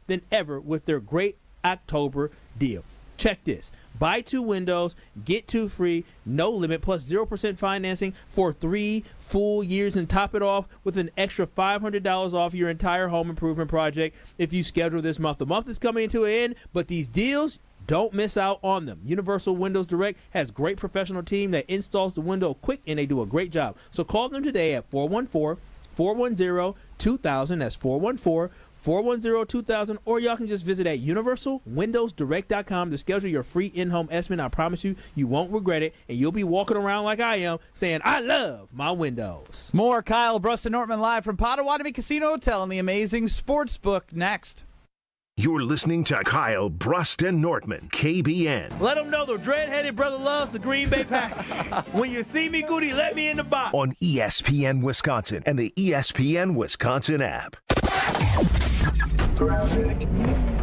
than ever with their great October deal. Check this. Buy 2 windows, get 2 free, no limit, plus 0% financing for 3 full years, and top it off with an extra $500 off your entire home improvement project if you schedule this month. The month is coming to an end, but these deals, don't miss out on them. Universal Windows Direct has great professional team that installs the window quick, and they do a great job. So call them today at 414-410-2000. That's 414-410-2000. Or y'all can just visit at universalwindowsdirect.com to schedule your free in-home estimate. I promise you won't regret it, and you'll be walking around like I am saying, I love my windows. More Kyle, Brust, and Nortman live from Potawatomi Casino Hotel in the amazing Sportsbook next. You're listening to Kyle, Brust, and Nortman, KBN. Let them know the dread-headed brother loves the Green Bay Packers. When you see me, Goody, let me in the box. On ESPN Wisconsin and the ESPN Wisconsin app.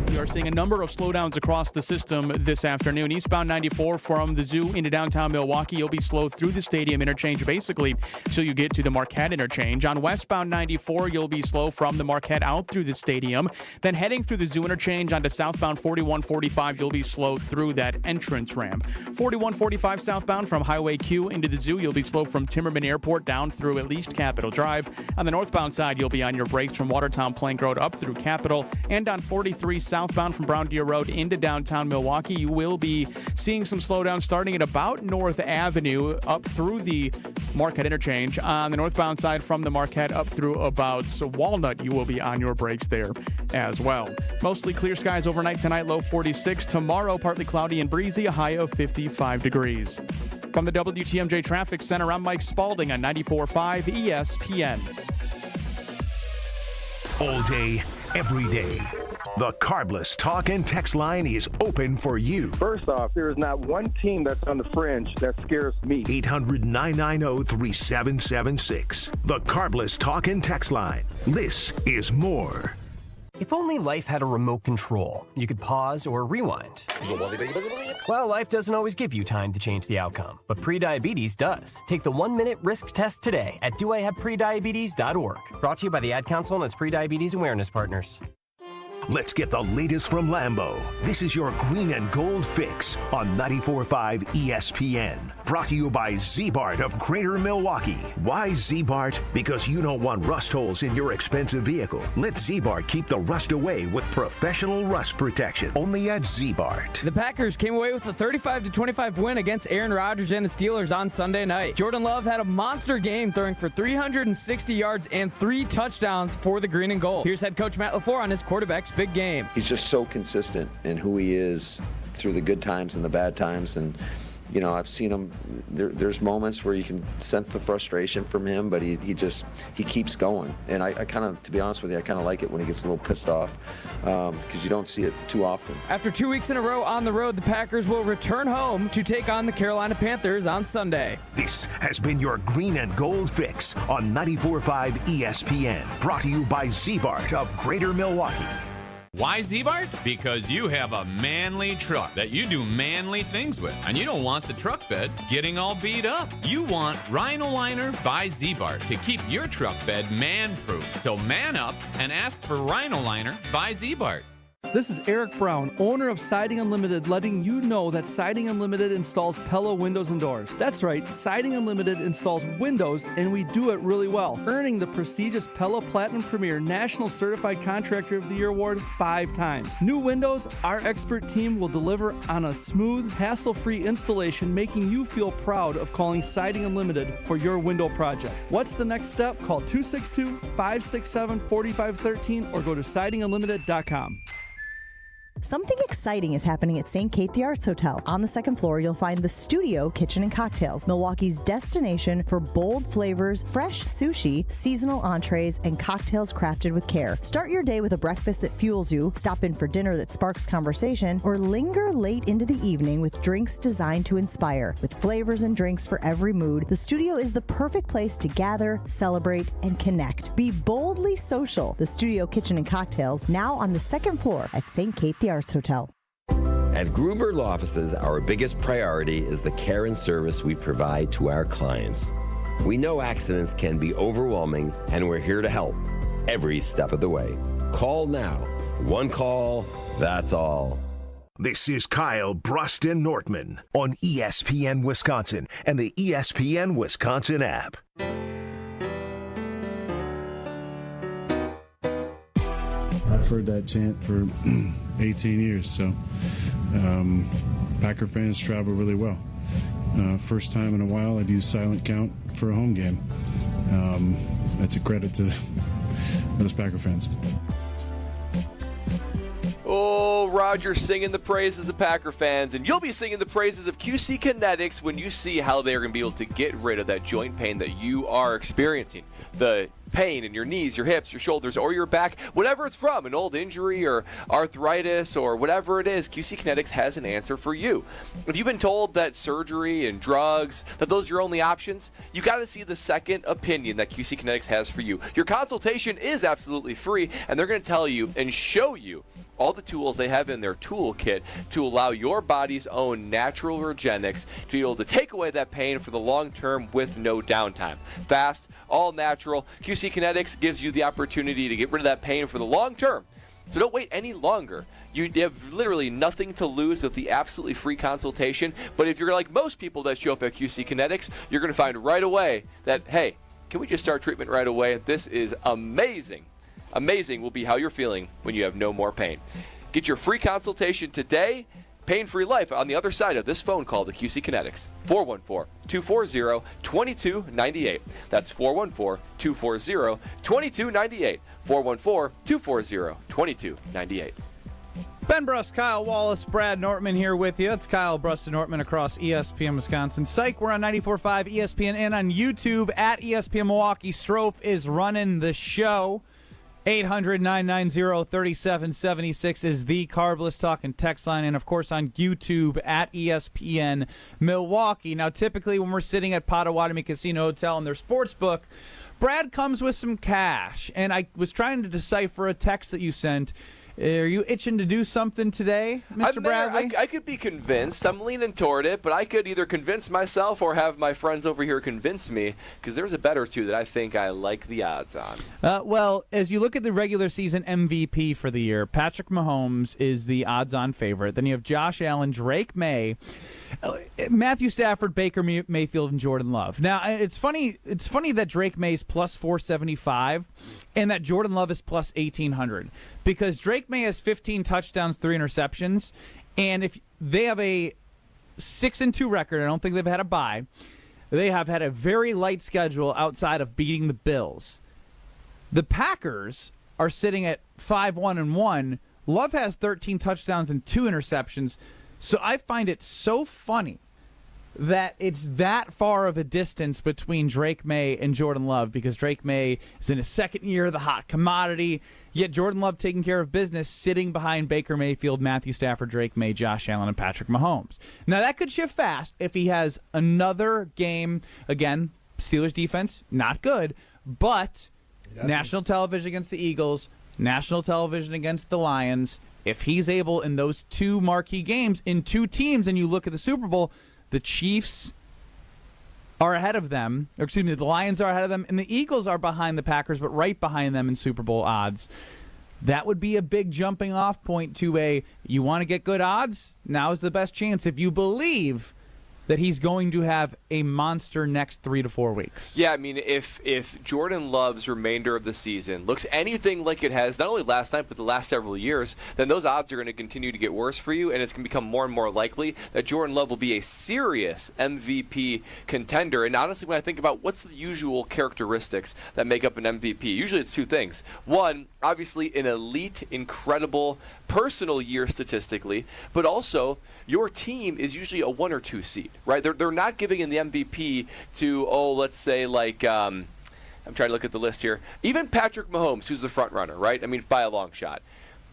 We are seeing a number of slowdowns across the system this afternoon. Eastbound 94 from the Zoo into downtown Milwaukee, you'll be slow through the stadium interchange basically till you get to the Marquette interchange. On westbound 94, you'll be slow from the Marquette out through the stadium. Then heading through the Zoo interchange onto southbound 4145, you'll be slow through that entrance ramp. 4145 southbound from Highway Q into the Zoo, you'll be slow from Timmerman Airport down through at least Capitol Drive. On the northbound side, you'll be on your brakes from Watertown Plank Road up through Capitol. And on 43 southbound from Brown Deer Road into downtown Milwaukee, you will be seeing some slowdown starting at about North Avenue up through the Marquette interchange. On the northbound side from the Marquette up through about Walnut, you will be on your brakes there as well. Mostly clear skies overnight tonight, low 46. Tomorrow, partly cloudy and breezy, a high of 55 degrees. From the WTMJ Traffic Center, I'm Mike Spalding on 94.5 ESPN. All day, every day. The Carbless talk and text line is open for you. First off, there is not one team that's on the fringe that scares me. 800-990-3776. The Carbless talk and text line. This is more. If only life had a remote control, you could pause or rewind. Well, life doesn't always give you time to change the outcome, but prediabetes does. Take the 1-minute risk test today at doihaveprediabetes.org. Brought to you by the Ad Council and its prediabetes awareness partners. Let's get the latest from Lambeau. This is your green and gold fix on 94.5 ESPN. Brought to you by Z-Bart of Greater Milwaukee. Why Z-Bart? Because you don't want rust holes in your expensive vehicle. Let Z-Bart keep the rust away with professional rust protection. Only at Z-Bart. The Packers came away with a 35-25 win against Aaron Rodgers and the Steelers on Sunday night. Jordan Love had a monster game, throwing for 360 yards and 3 touchdowns for the green and gold. Here's head coach Matt LaFleur on his quarterback's big game. He's just so consistent in who he is through the good times and the bad times. And, you know, I've seen him, there's moments where you can sense the frustration from him, but he keeps going. And I kind of, to be honest with you, I kind of like it when he gets a little pissed off because you don't see it too often. After 2 weeks in a row on the road, the Packers will return home to take on the Carolina Panthers on Sunday. This has been your green and gold fix on 94.5 ESPN. Brought to you by Z-Bart of Greater Milwaukee. Why Z-Bart? Because you have a manly truck that you do manly things with, and you don't want the truck bed getting all beat up. You want Rhino Liner by Z-Bart to keep your truck bed man-proof. So man up and ask for Rhino Liner by Z-Bart. This is Eric Brown, owner of Siding Unlimited, letting you know that Siding Unlimited installs Pella windows and doors. That's right, Siding Unlimited installs windows, and we do it really well, earning the prestigious Pella Platinum Premier National Certified Contractor of the Year award 5 times. New windows, our expert team will deliver on a smooth, hassle-free installation, making you feel proud of calling Siding Unlimited for your window project. What's the next step? Call 262-567-4513 or go to sidingunlimited.com. Something exciting is happening at St. Kate the Arts Hotel. On the second floor, you'll find the Studio Kitchen and Cocktails, Milwaukee's destination for bold flavors, fresh sushi, seasonal entrees, and cocktails crafted with care. Start your day with a breakfast that fuels you, stop in for dinner that sparks conversation, or linger late into the evening with drinks designed to inspire. With flavors and drinks for every mood, the Studio is the perfect place to gather, celebrate, and connect. Be boldly social. The Studio Kitchen and Cocktails, now on the second floor at St. Kate the Arts Hotel. At Gruber Law Offices, our biggest priority is the care and service we provide to our clients. We know accidents can be overwhelming, and we're here to help every step of the way. Call now. One call, that's all. This is Kyle, Brust, and Nortman on ESPN Wisconsin and the ESPN Wisconsin app. I've heard that chant for 18 years, so Packer fans travel really well. First time in a while I've used silent count for a home game. That's a credit to those Packer fans. Oh, Roger singing the praises of Packer fans, and you'll be singing the praises of QC Kinetics when you see how they're going to be able to get rid of that joint pain that you are experiencing. The pain in your knees, your hips, your shoulders, or your back, whatever it's from, an old injury or arthritis or whatever it is, QC Kinetics has an answer for you. If you've been told that surgery and drugs, that those are your only options, you got to see the second opinion that QC Kinetics has for you. Your consultation is absolutely free, and they're going to tell you and show you all the tools they have in their toolkit to allow your body's own natural Regenix to be able to take away that pain for the long term with no downtime. Fast, all natural. QC Kinetics gives you the opportunity to get rid of that pain for the long term. So don't wait any longer. You have literally nothing to lose with the absolutely free consultation. But if you're like most people that show up at QC Kinetics, you're going to find right away that, hey, can we just start treatment right away? This is amazing. Amazing will be how you're feeling when you have no more pain. Get your free consultation today. Pain-free life on the other side of this phone call to QC Kinetics. 414-240-2298. That's 414-240-2298. 414-240-2298. Ben Brust, Kyle Wallace, Brad Nortman here with you. It's Kyle, Brust, and Nortman across ESPN Wisconsin. Psych, we're on 94.5 ESPN and on YouTube at ESPN Milwaukee. Strofe is running the show. 800-990-3776 is the Carbless Talk and text line, and of course on YouTube at ESPN Milwaukee. Now, typically when we're sitting at Potawatomi Casino Hotel in their sports book, Brad comes with some cash, and I was trying to decipher a text that you sent. Are you itching to do something today, Mr. Bradley? I could be convinced. I'm leaning toward it, but I could either convince myself or have my friends over here convince me, because there's a bet or two that I think I like the odds on. Well, as you look at the regular season MVP for the year, Patrick Mahomes is the odds-on favorite. Then you have Josh Allen, Drake May, Matthew Stafford, Baker Mayfield, and Jordan Love. Now, it's funny that Drake May is plus 475 and that Jordan Love is plus 1,800, because Drake May has 15 touchdowns, 3 interceptions, and if they have a 6-2 record, I don't think they've had a bye. They have had a very light schedule outside of beating the Bills. The Packers are sitting at 5-1-1. Love has 13 touchdowns and 2 interceptions. So I find it so funny that it's that far of a distance between Drake May and Jordan Love, because Drake May is in his second year, the hot commodity, yet Jordan Love taking care of business, sitting behind Baker Mayfield, Matthew Stafford, Drake May, Josh Allen, and Patrick Mahomes. Now, that could shift fast if he has another game. Again, Steelers defense, not good, but national television against the Eagles, national television against the Lions. If he's able in those 2 marquee games in 2 teams, and you look at the Super Bowl, the Chiefs are ahead of them, or excuse me, the Lions are ahead of them, and the Eagles are behind the Packers, but right behind them in Super Bowl odds. That would be a big jumping off point to you want to get good odds? Now's the best chance if you believe that he's going to have a monster next 3 to 4 weeks. Yeah, I mean, if Jordan Love's remainder of the season looks anything like it has, not only last night, but the last several years, then those odds are going to continue to get worse for you, and it's going to become more and more likely that Jordan Love will be a serious MVP contender. And honestly, when I think about what's the usual characteristics that make up an MVP, usually it's 2 things. One, obviously an elite, incredible, personal year statistically, but also your team is usually a 1 or 2 seed, right? They're not giving in the MVP to, let's say like, I'm trying to look at the list here. Even Patrick Mahomes, who's the front runner, right? I mean, by a long shot.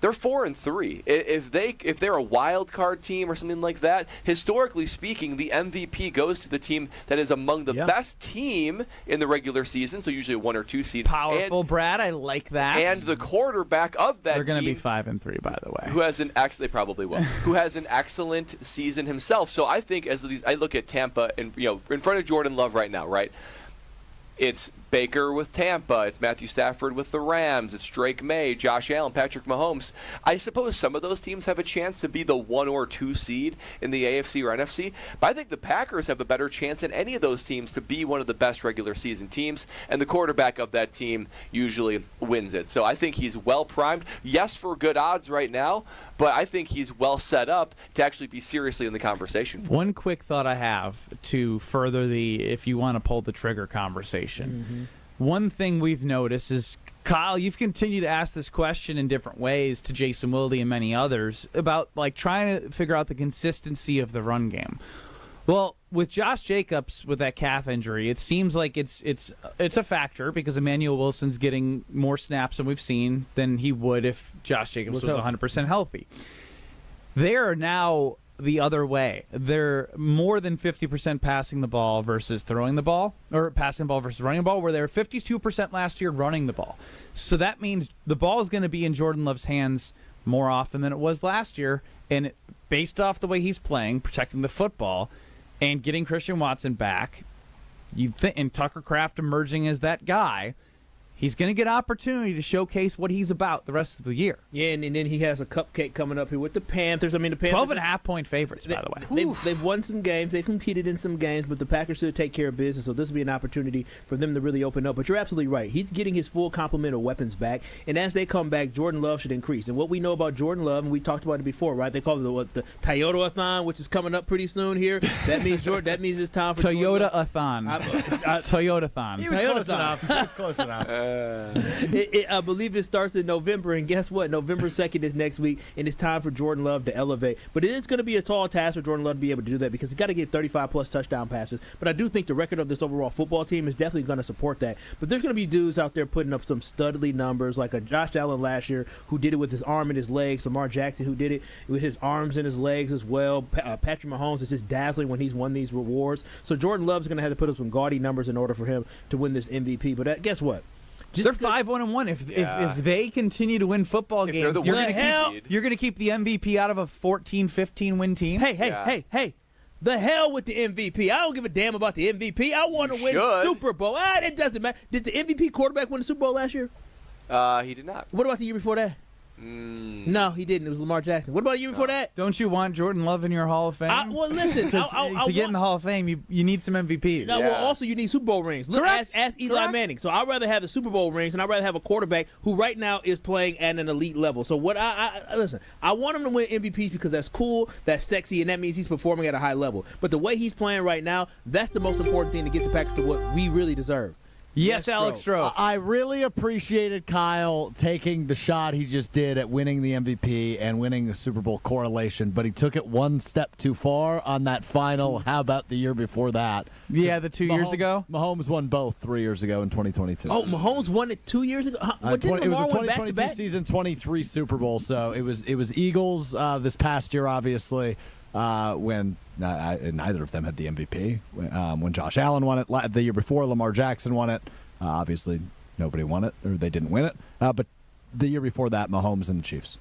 They're 4-3. If they're a wild card team or something like that, historically speaking, the MVP goes to the team that is among the best team in the regular season. So usually a 1 or 2 seed. Powerful, Brad. I like that. And the quarterback of that They're going to team, be 5-3, by the way. Who has they probably will. Who has an excellent season himself. So I think I look at Tampa and in front of Jordan Love right now, right? It's Baker with Tampa. It's Matthew Stafford with the Rams. It's Drake May, Josh Allen, Patrick Mahomes. I suppose some of those teams have a chance to be the 1 or 2 seed in the AFC or NFC. But I think the Packers have a better chance than any of those teams to be one of the best regular season teams. And the quarterback of that team usually wins it. So I think he's well primed. Yes, for good odds right now, but I think he's well set up to actually be seriously in the conversation. One quick thought I have to further the if you want to pull the trigger conversation. Mm-hmm. One thing we've noticed is, Kyle, you've continued to ask this question in different ways to Jason Wilde and many others about trying to figure out the consistency of the run game. Well, with Josh Jacobs with that calf injury, it seems like it's a factor because Emmanuel Wilson's getting more snaps than we've seen than he would if Josh Jacobs was 100% healthy. They are now the other way. They're more than 50% passing the ball versus throwing the ball, or passing the ball versus running the ball, where they were 52% last year running the ball. So that means the ball is going to be in Jordan Love's hands more often than it was last year, and based off the way he's playing, protecting the football, and getting Christian Watson back, and Tucker Kraft emerging as that guy, he's going to get opportunity to showcase what he's about the rest of the year. Yeah, and then he has a cupcake coming up here with the Panthers. I mean, the Panthers 12.5-point favorites, by the way. They've won some games. They've competed in some games, but the Packers should take care of business, so this will be an opportunity for them to really open up. But you're absolutely right. He's getting his full complement of weapons back, and as they come back, Jordan Love should increase. And what we know about Jordan Love, and we talked about it before, right? They call it the Toyota-a-thon, which is coming up pretty soon here. That means it's time for Toyota-a-thon. Toyota-thon. He was close enough. I believe it starts in November, and guess what? November 2nd is next week, and it's time for Jordan Love to elevate. But it is going to be a tall task for Jordan Love to be able to do that because he's got to get 35-plus touchdown passes. But I do think the record of this overall football team is definitely going to support that. But there's going to be dudes out there putting up some studly numbers, like a Josh Allen last year who did it with his arm and his legs, Lamar Jackson who did it with his arms and his legs as well. Patrick Mahomes is just dazzling when he's won these rewards. So Jordan Love's going to have to put up some gaudy numbers in order for him to win this MVP. But guess what? They're 5-1-1. If they continue to win football games, you're going to keep the MVP out of a 14-15 win team. Hey. The hell with the MVP. I don't give a damn about the MVP. I want to win the Super Bowl. It doesn't matter. Did the MVP quarterback win the Super Bowl last year? He did not. What about the year before that? No, he didn't. It was Lamar Jackson. What about the year before that? Don't you want Jordan Love in your Hall of Fame? Well, listen. To get in the Hall of Fame, you need some MVPs. No, well, also you need Super Bowl rings. Look, ask Eli Manning. So I'd rather have the Super Bowl rings, and I'd rather have a quarterback who right now is playing at an elite level. So what listen, I want him to win MVPs because that's cool, that's sexy, and that means he's performing at a high level. But the way he's playing right now, that's the most important thing to get the Packers to what we really deserve. Yes, Alex Stroh. I really appreciated Kyle taking the shot he just did at winning the MVP and winning the Super Bowl correlation, but he took it one step too far on that final. How about the year before that? Yeah, the 2 years ago? Mahomes won both 3 years ago in 2022. Oh, Mahomes won it 2 years ago? It was the 2022 season, 23 Super Bowl, so it was Eagles this past year, obviously. When neither of them had the MVP. When Josh Allen won it the year before, Lamar Jackson won it. Obviously, nobody won it, or they didn't win it. But the year before that, Mahomes and the Chiefs.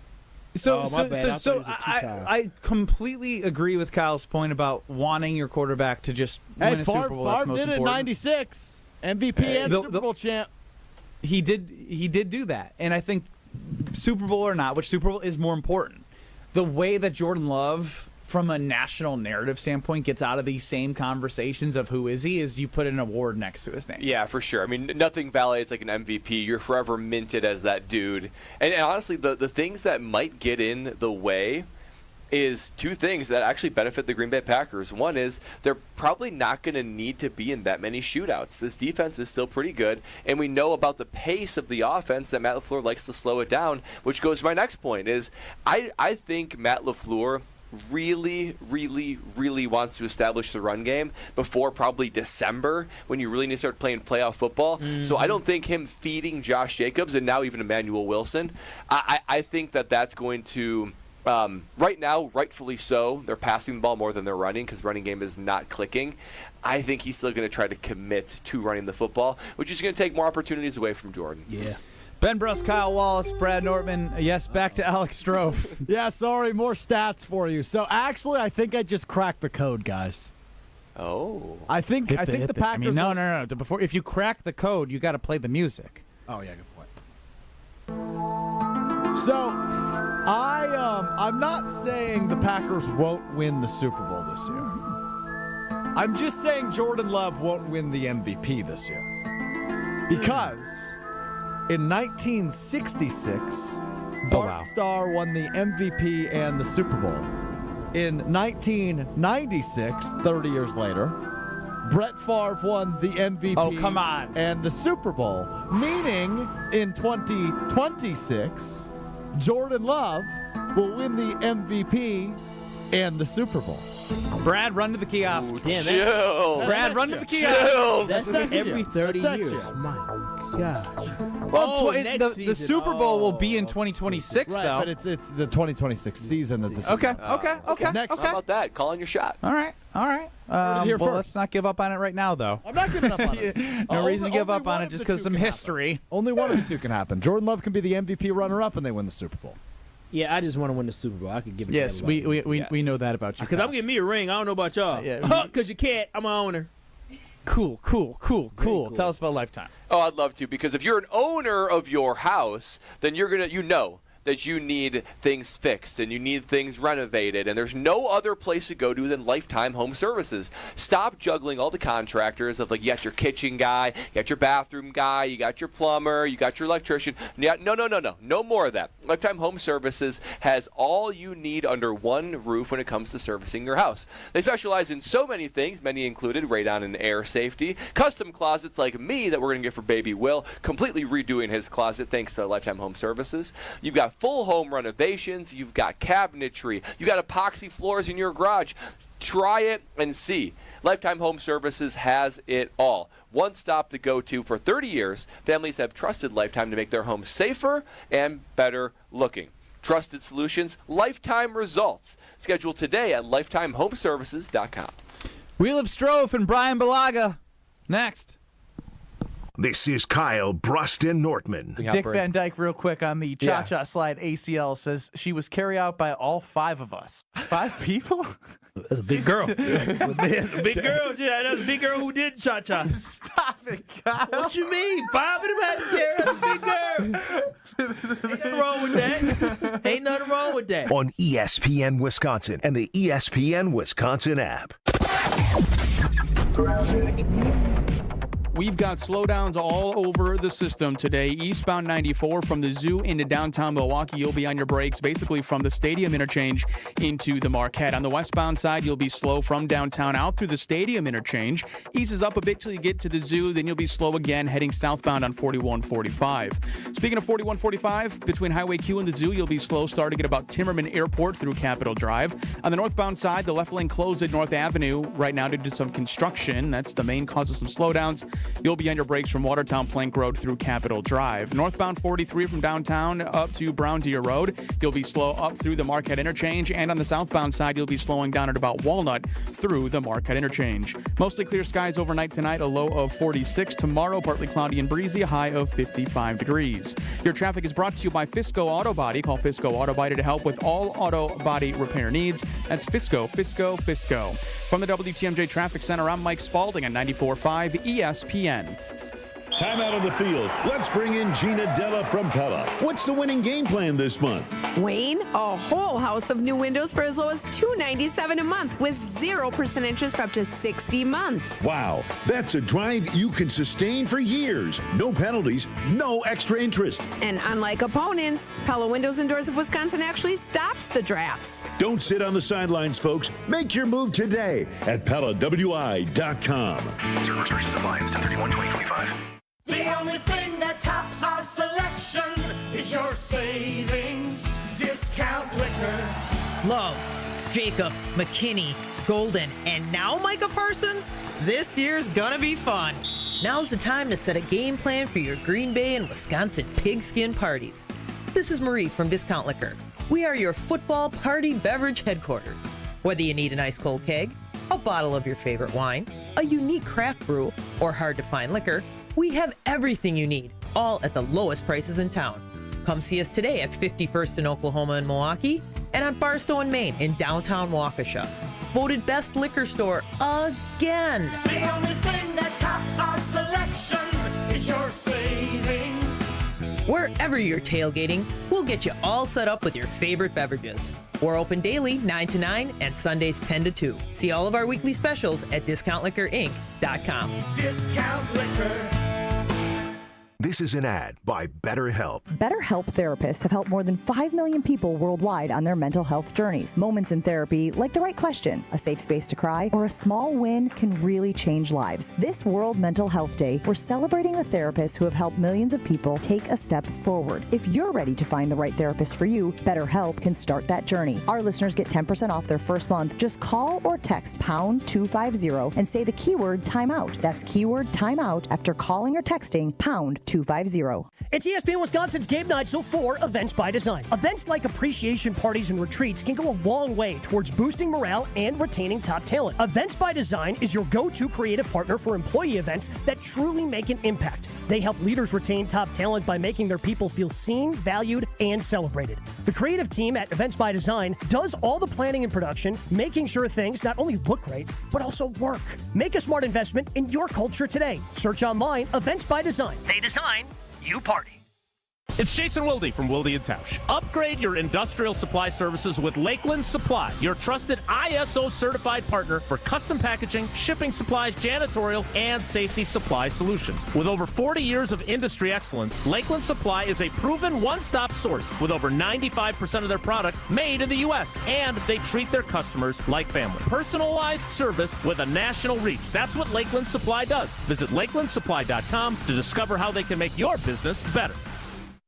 I completely agree with Kyle's point about wanting your quarterback to just win a Super Bowl. That's most did it in '96, MVP and Super Bowl champ. He did do that, and I think Super Bowl or not, which Super Bowl is more important. The way that Jordan Love, from a national narrative standpoint, gets out of these same conversations of who is he, is you put an award next to his name. Yeah, for sure. I mean, nothing validates like an MVP. You're forever minted as that dude. And honestly, the things that might get in the way is two things that actually benefit the Green Bay Packers. One is they're probably not going to need to be in that many shootouts. This defense is still pretty good, and we know about the pace of the offense that Matt LaFleur likes to slow it down, which goes to my next point is I think Matt LaFleur really wants to establish the run game before probably December when you really need to start playing playoff football. Mm-hmm. So I don't think him feeding Josh Jacobs and now even Emmanuel Wilson, I think that's going to right now, rightfully so, they're passing the ball more than they're running because the running game is not clicking. I think he's still going to try to commit to running the football, which is going to take more opportunities away from Jordan. Yeah. Ben Brust, Kyle Wallace, Brad Nortman. Yes, back to Alex Stroh. Yeah, sorry, more stats for you. So actually, I think I just cracked the code, guys. Oh. I think the Packers. No. Before, if you crack the code, you got to play the music. Oh yeah, good point. So, I'm not saying the Packers won't win the Super Bowl this year. I'm just saying Jordan Love won't win the MVP this year because in 1966, Bart Starr won the MVP and the Super Bowl. In 1996, 30 years later, Brett Favre won the MVP and the Super Bowl, meaning in 2026, Jordan Love will win the MVP and the Super Bowl. Brad, run to the kiosk. Chill. Brad, run to the kiosk. That's every 30 years. My gosh. Well, the Super Bowl will be in 2026, right, though. But it's the 2026 season that the Super Okay. Bowl. Next. How about that? Calling your shot. All right. Let's not give up on it right now, though. I'm not giving up on it. No reason to give up on it just because of some history. Only one of the two can happen. Jordan Love can be the MVP runner-up and they win the Super Bowl. Yeah, I just want to win the Super Bowl. I could give it yes, to we know that about you. Because I'm getting me a ring. I don't know about y'all. Because you can't. I'm an owner. Cool. Tell us about Lifetime. Oh, I'd love to, because if you're an owner of your house, then you're going to, that you need things fixed and you need things renovated, and there's no other place to go to than Lifetime Home Services. Stop juggling all the contractors of, like, you got your kitchen guy, you got your bathroom guy, you got your plumber, you got your electrician. No more of that. Lifetime Home Services has all you need under one roof when it comes to servicing your house. They specialize in so many things, many included radon and air safety, custom closets like me that we're going to get for baby Will, completely redoing his closet thanks to Lifetime Home Services. You've got full home renovations, you've got cabinetry, you got epoxy floors in your garage. Try it and see. Lifetime Home Services has it all. One stop to go to for 30 years. Families have trusted Lifetime to make their homes safer and better looking. Trusted solutions, lifetime results. Schedule today at lifetimehomeservices.com. Wheel of Strofe and Brian Balaga. Next. This is Kyle, Brust, and Nortman. Dick Van Dyke, real quick, on the cha-cha slide ACL, says she was carried out by all 5 of us. 5 people? That's a big girl. That's a big girl. Yeah, that's a big girl who did cha-cha. Stop it, Kyle. What you mean? 5 of them had to carry. That's a big girl. Ain't nothing wrong with that. Ain't nothing wrong with that. On ESPN Wisconsin and the ESPN Wisconsin app. We've got slowdowns all over the system today. Eastbound 94 from the Zoo into downtown Milwaukee, you'll be on your brakes basically from the stadium interchange into the Marquette. On the westbound side, you'll be slow from downtown out through the stadium interchange. Eases up a bit till you get to the Zoo, then you'll be slow again heading southbound on 4145. Speaking of 4145, between Highway Q and the Zoo, you'll be slow starting at about Timmerman Airport through Capitol Drive. On the northbound side, the left lane closed at North Avenue right now due to some construction. That's the main cause of some slowdowns. You'll be on your brakes from Watertown Plank Road through Capitol Drive. Northbound 43 from downtown up to Brown Deer Road. You'll be slow up through the Marquette Interchange. And on the southbound side, you'll be slowing down at about Walnut through the Marquette Interchange. Mostly clear skies overnight tonight, a low of 46. Tomorrow, partly cloudy and breezy, a high of 55 degrees. Your traffic is brought to you by Fisco Auto Body. Call Fisco Auto Body to help with all auto body repair needs. That's Fisco. From the WTMJ Traffic Center, I'm Mike Spalding on 94.5 ESPN. Time out on the field. Let's bring in Gina Della from Pella. What's the winning game plan this month? Wayne, a whole house of new windows for as low as $297 a month with 0% interest for up to 60 months. Wow, that's a drive you can sustain for years. No penalties, no extra interest. And unlike opponents, Pella Windows and Doors of Wisconsin actually stops the drafts. Don't sit on the sidelines, folks. Make your move today at PellaWI.com. Zero restrictions apply. It's 10/31/2025. The only thing that tops our selection is your savings discount liquor. Love, Jacobs, McKinney, Golden, and now Micah Parsons? This year's gonna be fun. Now's the time to set a game plan for your Green Bay and Wisconsin pigskin parties. This is Marie from Discount Liquor. We are your football party beverage headquarters. Whether you need an ice cold keg, a bottle of your favorite wine, a unique craft brew, or hard to find liquor, we have everything you need, all at the lowest prices in town. Come see us today at 51st in Oklahoma and Milwaukee, and on Barstow and Main in downtown Waukesha. Voted best liquor store again. The only thing that tops our selection is your savings. Wherever you're tailgating, we'll get you all set up with your favorite beverages. We're open daily 9 to 9 and Sundays 10 to 2. See all of our weekly specials at DiscountLiquorInc.com. Discount Liquor. This is an ad by BetterHelp. BetterHelp therapists have helped more than 5 million people worldwide on their mental health journeys. Moments in therapy, like the right question, a safe space to cry, or a small win can really change lives. This World Mental Health Day, we're celebrating the therapists who have helped millions of people take a step forward. If you're ready to find the right therapist for you, BetterHelp can start that journey. Our listeners get 10% off their first month. Just call or text pound 250 and say the keyword timeout. That's keyword timeout after calling or texting pound 250. It's ESPN Wisconsin's Game Night, so for Events by Design. Events like appreciation parties and retreats can go a long way towards boosting morale and retaining top talent. Events by Design is your go-to creative partner for employee events that truly make an impact. They help leaders retain top talent by making their people feel seen, valued, and celebrated. The creative team at Events by Design does all the planning and production, making sure things not only look great, but also work. Make a smart investment in your culture today. Search online, Events by Design. They design, you party. It's Jason Wilde from Wilde & Tausch. Upgrade your industrial supply services with Lakeland Supply, your trusted ISO certified partner for custom packaging, shipping supplies, janitorial, and safety supply solutions. With over 40 years of industry excellence, Lakeland Supply is a proven one-stop source with over 95% of their products made in the U.S., and they treat their customers like family. Personalized service with a national reach. That's what Lakeland Supply does. Visit lakelandsupply.com to discover how they can make your business better.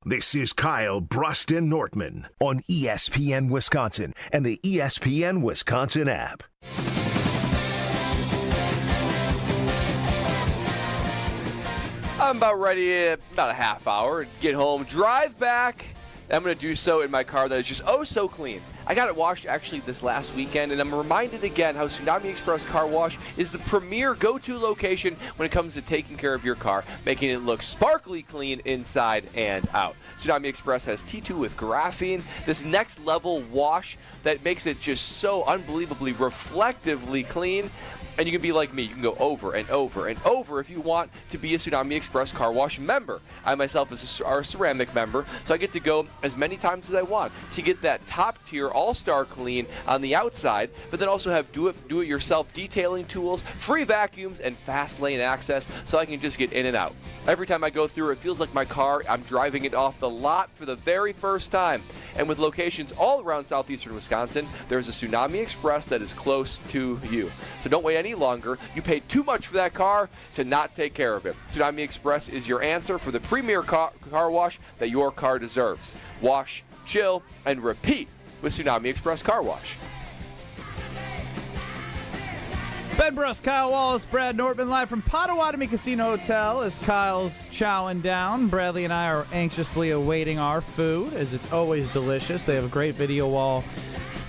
This is Kyle, Brust, and Nortman on ESPN Wisconsin and the ESPN Wisconsin app. I'm about ready, about a half hour, to get home, drive back. I'm going to do so in my car that is just oh so clean. I got it washed actually this last weekend, and I'm reminded again how Tsunami Express Car Wash is the premier go-to location when it comes to taking care of your car, making it look sparkly clean inside and out. Tsunami Express has T2 with graphene, this next level wash that makes it just so unbelievably reflectively clean. And you can be like me. You can go over and over and over if you want to be a Tsunami Express Car Wash member. I myself are a ceramic member, so I get to go as many times as I want to get that top-tier all-star clean on the outside, but then also have do-it-yourself detailing tools, free vacuums, and fast lane access so I can just get in and out. Every time I go through, it feels like my car, I'm driving it off the lot for the very first time. And with locations all around southeastern Wisconsin, there's a Tsunami Express that is close to you. So don't wait any longer. You paid too much for that car to not take care of it. Tsunami Express is your answer for the premier car wash that your car deserves. Wash, chill, and repeat with Tsunami Express Car Wash. Ben Brust, Kyle Wallace, Brad Nortman, live from Potawatomi Casino Hotel as Kyle's chowing down. Bradley and I are anxiously awaiting our food, as it's always delicious. They have a great video wall,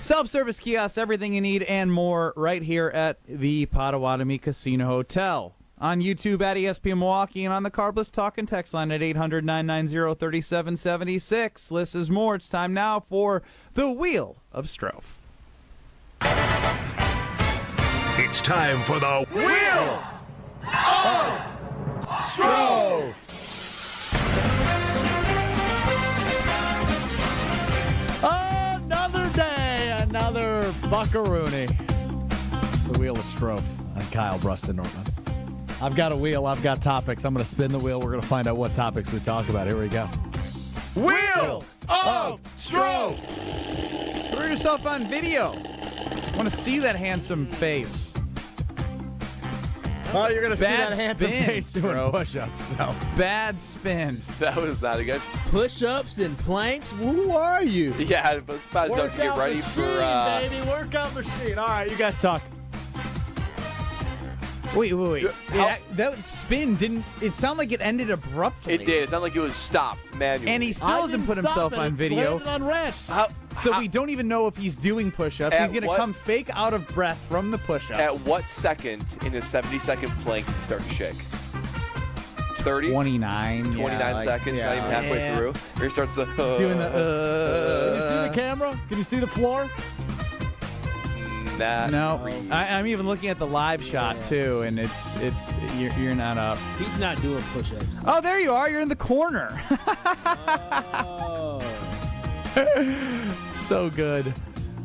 self-service kiosks, everything you need, and more right here at the Potawatomi Casino Hotel. On YouTube at ESPN Milwaukee and on the Carbless Talk and Text line at 800-990-3776. This is more. It's time now for the Wheel of Strofe. It's time for the Wheel of Strofe. Another day, another buckaroony. The Wheel of Strofe. I'm Kyle, Brust, and Nortman. I've got a wheel. I've got topics. I'm going to spin the wheel. We're going to find out what topics we talk about. Here we go. Wheel of Strofe. Throw yourself on video. I want to see that handsome face. Oh, you're going to see Bad that handsome spin, face doing bro. push-ups. So. Bad spin. That was not a good. Push-ups and planks? Who are you? Yeah, but it's about to get ready for. Baby, workout machine. All right, you guys talk. Wait. That spin didn't. It sounded like it ended abruptly. It did. It sounded like it was stopped manually. And he still hasn't put himself on video. On red. So we don't even know if he's doing push-ups. He's going to come fake out of breath from the push-ups. At what second in his 70-second plank does he start to shake? 30? 29 seconds, not even halfway through. Here he starts to... doing the... Can you see the camera? Can you see the floor? Nah. No. I'm even looking at the live shot, too, and you're not up. He's not doing push-ups. Oh, there you are. You're in the corner. Oh. So good.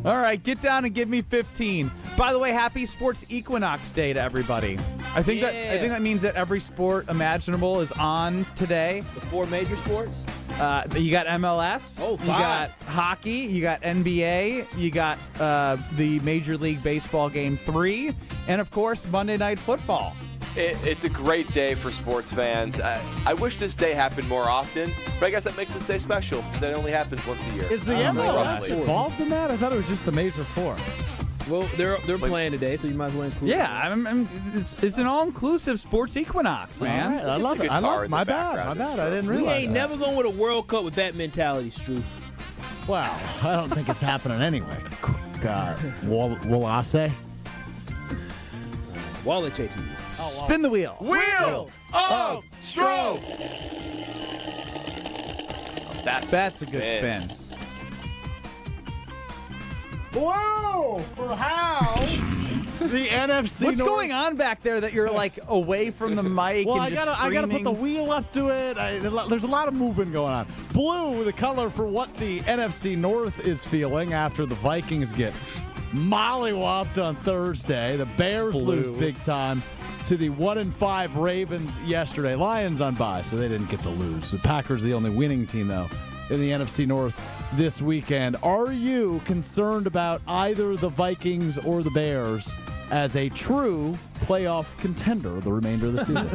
All right, get down and give me 15. By the way, happy Sports Equinox Day to everybody. I think that means that every sport imaginable is on today. The 4 major sports? You got MLS. Oh, 5. You got hockey. You got NBA. You got the Major League Baseball Game 3. And, of course, Monday Night Football. It's a great day for sports fans. I wish this day happened more often, but I guess that makes this day special because it only happens once a year. Is the MLS involved in that? I thought it was just the major 4. Well, they're playing today, so you might as well include them. Yeah, it's an all-inclusive sports equinox, man. Right, I love it. My bad. I didn't realize We ain't never going with a World Cup with that mentality, Struth. Well, I don't think it's happening anyway. Wallace? Wallace to you. Spin the wheel. Wheel of Strofe. That's a good spin. Whoa! For how The NFC What's North. going on back there that you're like away from the mic? Well, and I gotta put the wheel up to it. There's a lot of moving going on. Blue, the color for what the NFC North is feeling after the Vikings get mollywopped on Thursday. The Bears lose big time to the 1-5 Ravens yesterday. Lions on bye, so they didn't get to lose. The Packers the only winning team, though, in the NFC North this weekend. Are you concerned about either the Vikings or the Bears as a true playoff contender the remainder of the season?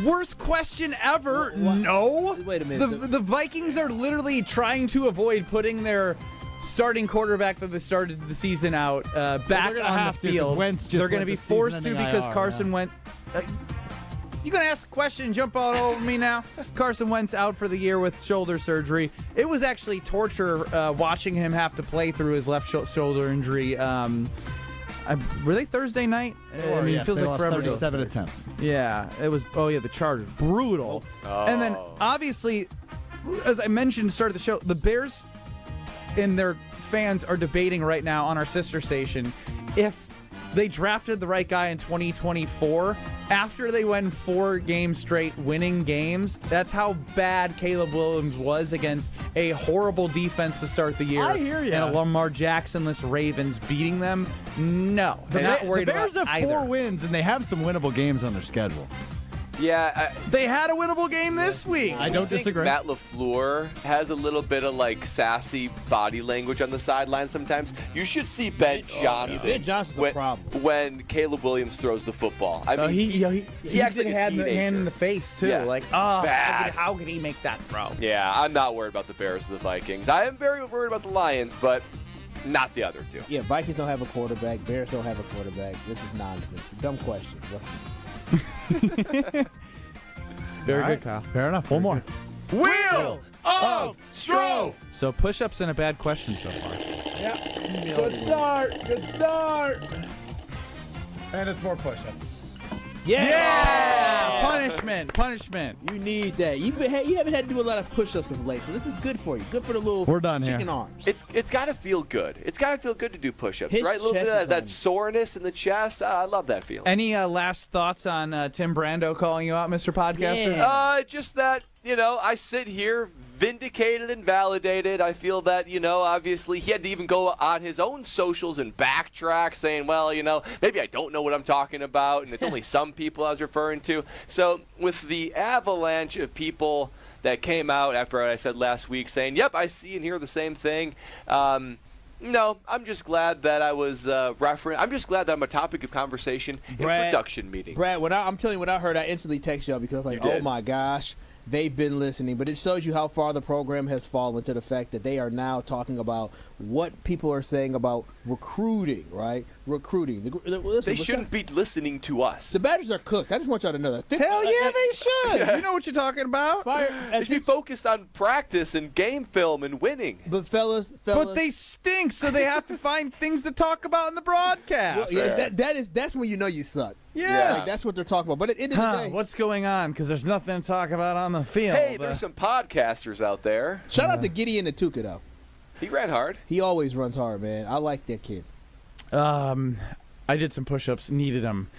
Worst question ever. No. Wait a minute. The Vikings are literally trying to avoid putting their starting quarterback that they started the season out back on the field. They're going to be forced to because Carson Wentz. You going to ask a question, jump all over me now? Carson Wentz out for the year with shoulder surgery. It was actually torture watching him have to play through his left shoulder injury. Were they Thursday night? Yes, feels they like lost forever ago. 37-10. Yeah, it was. Oh yeah, the Chargers, brutal. And then obviously, as I mentioned at the start of the show, the Bears and their fans are debating right now on our sister station if they drafted the right guy in 2024 after they went 4 games straight winning games. That's how bad Caleb Williams was against a horrible defense to start the year. I hear ya. And a Lamar Jackson-less Ravens beating them. No, they're not worried the Bears about have either. 4 wins, and they have some winnable games on their schedule. Yeah, they had a winnable game this week. I don't disagree. Matt LaFleur has a little bit of like sassy body language on the sideline sometimes. You should see Ben Johnson. Ben Johnson's a problem. When Caleb Williams throws the football. I mean, he acts like a had the teenager. hand in the face too. Yeah. Like, Bad. how could he make that throw? Yeah, I'm not worried about the Bears or the Vikings. I am very worried about the Lions, but not the other two. Yeah, Vikings don't have a quarterback. Bears don't have a quarterback. This is nonsense. Dumb question. Very All good, right. Kyle. Fair enough. One more. Wheel of Strove. So push-ups and a bad question so far. Good start. Good start. And it's more push-ups. Yeah! Punishment. You need that. You haven't had to do a lot of push-ups of late, so this is good for you. Good for the little We're done chicken here. arms. It's got to feel good. It's got to feel good to do push-ups, His right? A little bit chest of is that on. soreness in the chest. I love that feeling. Any last thoughts on Tim Brando calling you out, Mr. Podcaster? Yeah. Just that, I sit here vindicated and validated. I feel that, obviously he had to even go on his own socials and backtrack saying, well, maybe I don't know what I'm talking about, and it's only some people I was referring to. So with the avalanche of people that came out after what I said last week saying, yep, I see and hear the same thing, no, I'm just glad that I was I'm just glad that I'm a topic of conversation in production meetings. Brad, I'm telling you what I heard, I instantly text y'all because I was like, oh my gosh, they've been listening. But it shows you how far the program has fallen to the fact that they are now talking about what people are saying about recruiting, right? Recruiting. They shouldn't be listening to us. The Badgers are cooked. I just want y'all to know that. Hell yeah, they should. You know what you're talking about. They should be focused on practice and game film and winning. But fellas. But they stink, so they have to find things to talk about in the broadcast. Well, yeah, that's when you know you suck. Yes. Like, that's what they're talking about. But at the end of the day, what's going on? Because there's nothing to talk about on the field. Hey, there's some podcasters out there. Shout out to Gideon Atuka, though. He ran hard. He always runs hard, man. I like that kid. I did some push-ups, needed them.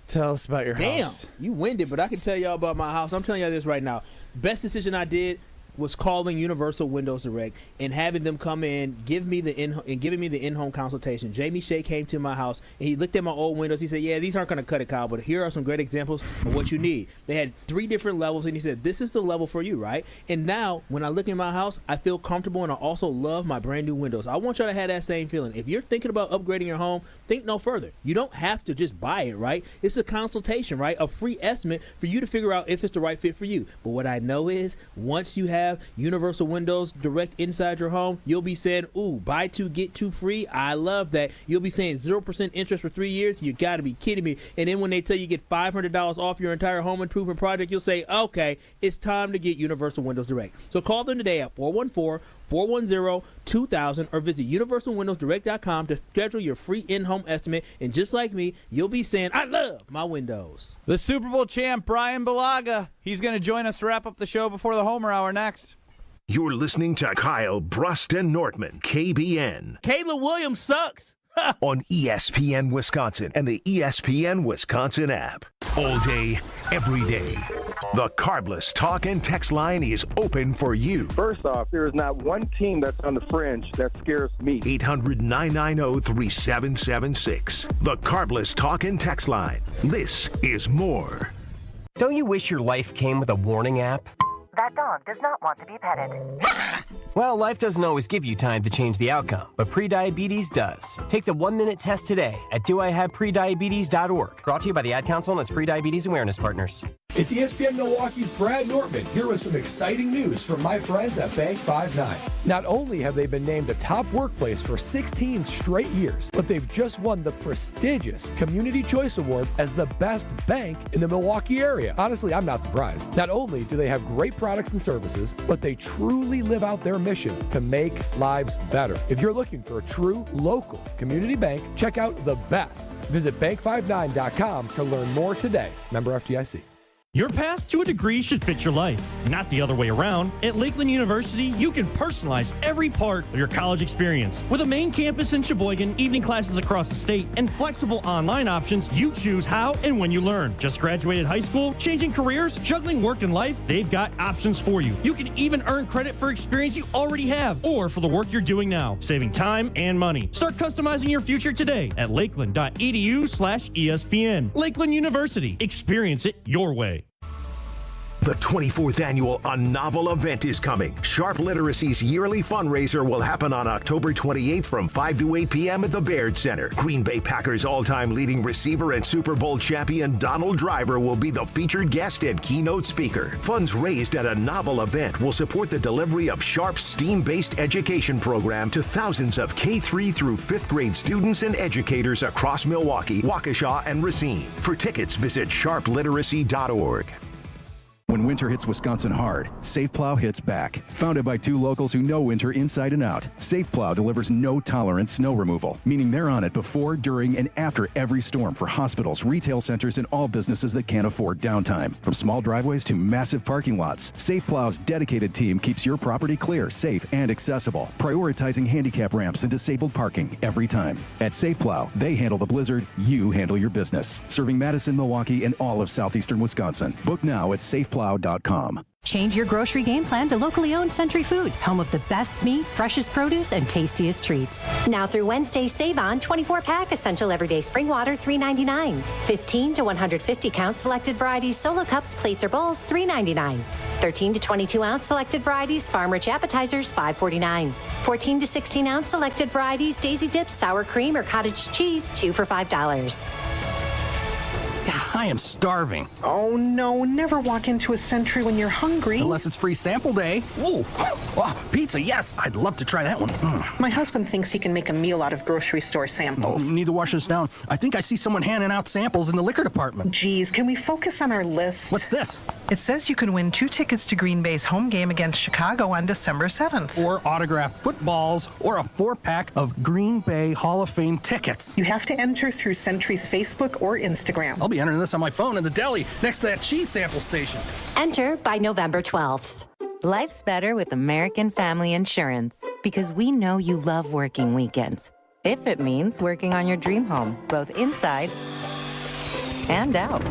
Tell us about your house. Damn, you winded, but I can tell y'all about my house. I'm telling y'all this right now. Best decision I did was calling Universal Windows Direct and having them come in, giving me the in-home consultation. Jamie Shea came to my house and he looked at my old windows. He said, "Yeah, these aren't going to cut it, Kyle, but here are some great examples of what you need." They had 3 different levels, and he said, "This is the level for you, right?" And now, when I look in my house, I feel comfortable, and I also love my brand new windows. I want y'all to have that same feeling. If you're thinking about upgrading your home, think no further. You don't have to just buy it, right? It's a consultation, right? A free estimate for you to figure out if it's the right fit for you. But what I know is, once you have Universal Windows Direct inside your home, you'll be saying, ooh, buy 2, get 2 free. I love that. You'll be saying 0% interest for 3 years. You got to be kidding me. And then when they tell you get $500 off your entire home improvement project, you'll say, okay, it's time to get Universal Windows Direct. So call them today at 414-410-2000 or visit universalwindowsdirect.com to schedule your free in-home estimate. And just like me, you'll be saying, I love my windows. The Super Bowl champ, Brian Balaga. He's going to join us to wrap up the show before the Homer Hour next. You're listening to Kyle, Brust, and Nortman, KBN. Caleb Williams sucks. on ESPN Wisconsin and the ESPN Wisconsin app. All day, every day. The Carbless talk and text line is open for you. First off, there is not one team that's on the fringe that scares me. 800-990-3776. The Carbless talk and text line. This is more. Don't you wish your life came with a warning app? That dog does not want to be petted. Well, life doesn't always give you time to change the outcome, but prediabetes does. Take the 1-minute test today at doihaveprediabetes.org. Brought to you by the Ad Council and its Prediabetes Awareness Partners. It's ESPN Milwaukee's Brad Nortman here with some exciting news from my friends at Bank 5-9. Not only have they been named a top workplace for 16 straight years, but they've just won the prestigious Community Choice Award as the best bank in the Milwaukee area. Honestly, I'm not surprised. Not only do they have great products and services, but they truly live out their mission to make lives better. If you're looking for a true local community bank, check out the best. Visit bank59.com to learn more today. Member FDIC. Your path to a degree should fit your life, not the other way around. At Lakeland University, you can personalize every part of your college experience. With a main campus in Sheboygan, evening classes across the state, and flexible online options, you choose how and when you learn. Just graduated high school, changing careers, juggling work and life, they've got options for you. You can even earn credit for experience you already have or for the work you're doing now, saving time and money. Start customizing your future today at lakeland.edu/ESPN. Lakeland University. Experience it your way. The 24th annual A Novel event is coming. Sharp Literacy's yearly fundraiser will happen on October 28th from 5 to 8 p.m. at the Baird Center. Green Bay Packers all-time leading receiver and Super Bowl champion Donald Driver will be the featured guest and keynote speaker. Funds raised at A Novel event will support the delivery of Sharp's STEAM-based education program to thousands of K-3 through 5th grade students and educators across Milwaukee, Waukesha, and Racine. For tickets, visit sharpliteracy.org. When winter hits Wisconsin hard, Safe Plow hits back. Founded by two locals who know winter inside and out, Safe Plow delivers no-tolerance snow removal, meaning they're on it before, during, and after every storm for hospitals, retail centers, and all businesses that can't afford downtime. From small driveways to massive parking lots, Safe Plow's dedicated team keeps your property clear, safe, and accessible, prioritizing handicap ramps and disabled parking every time. At Safe Plow, they handle the blizzard, you handle your business. Serving Madison, Milwaukee, and all of southeastern Wisconsin. Book now at safeplow.com. Change your grocery game plan to locally owned Century Foods, home of the best meat, freshest produce, and tastiest treats. Now through Wednesday, save on 24-pack Essential Everyday Spring Water, $3.99. 15 to 150 count selected varieties solo cups, plates, or bowls, $3.99. 13 to 22 ounce selected varieties Farm Rich appetizers, $5.49. 14 to 16 ounce selected varieties Daisy Dips, sour cream, or cottage cheese, 2 for $5. I am starving. Oh, no. Never walk into a Century when you're hungry. Unless it's free sample day. Ooh. Oh, pizza, yes. I'd love to try that one. My husband thinks he can make a meal out of grocery store samples. Need to wash this down. I think I see someone handing out samples in the liquor department. Geez, can we focus on our list? What's this? It says you can win 2 tickets to Green Bay's home game against Chicago on December 7th. Or autographed footballs, or a 4-pack of Green Bay Hall of Fame tickets. You have to enter through Century's Facebook or Instagram. I'll be entering this on my phone in the deli next to that cheese sample station. Enter by November 12th. Life's better with American Family Insurance because we know you love working weekends. If it means working on your dream home, both inside and out.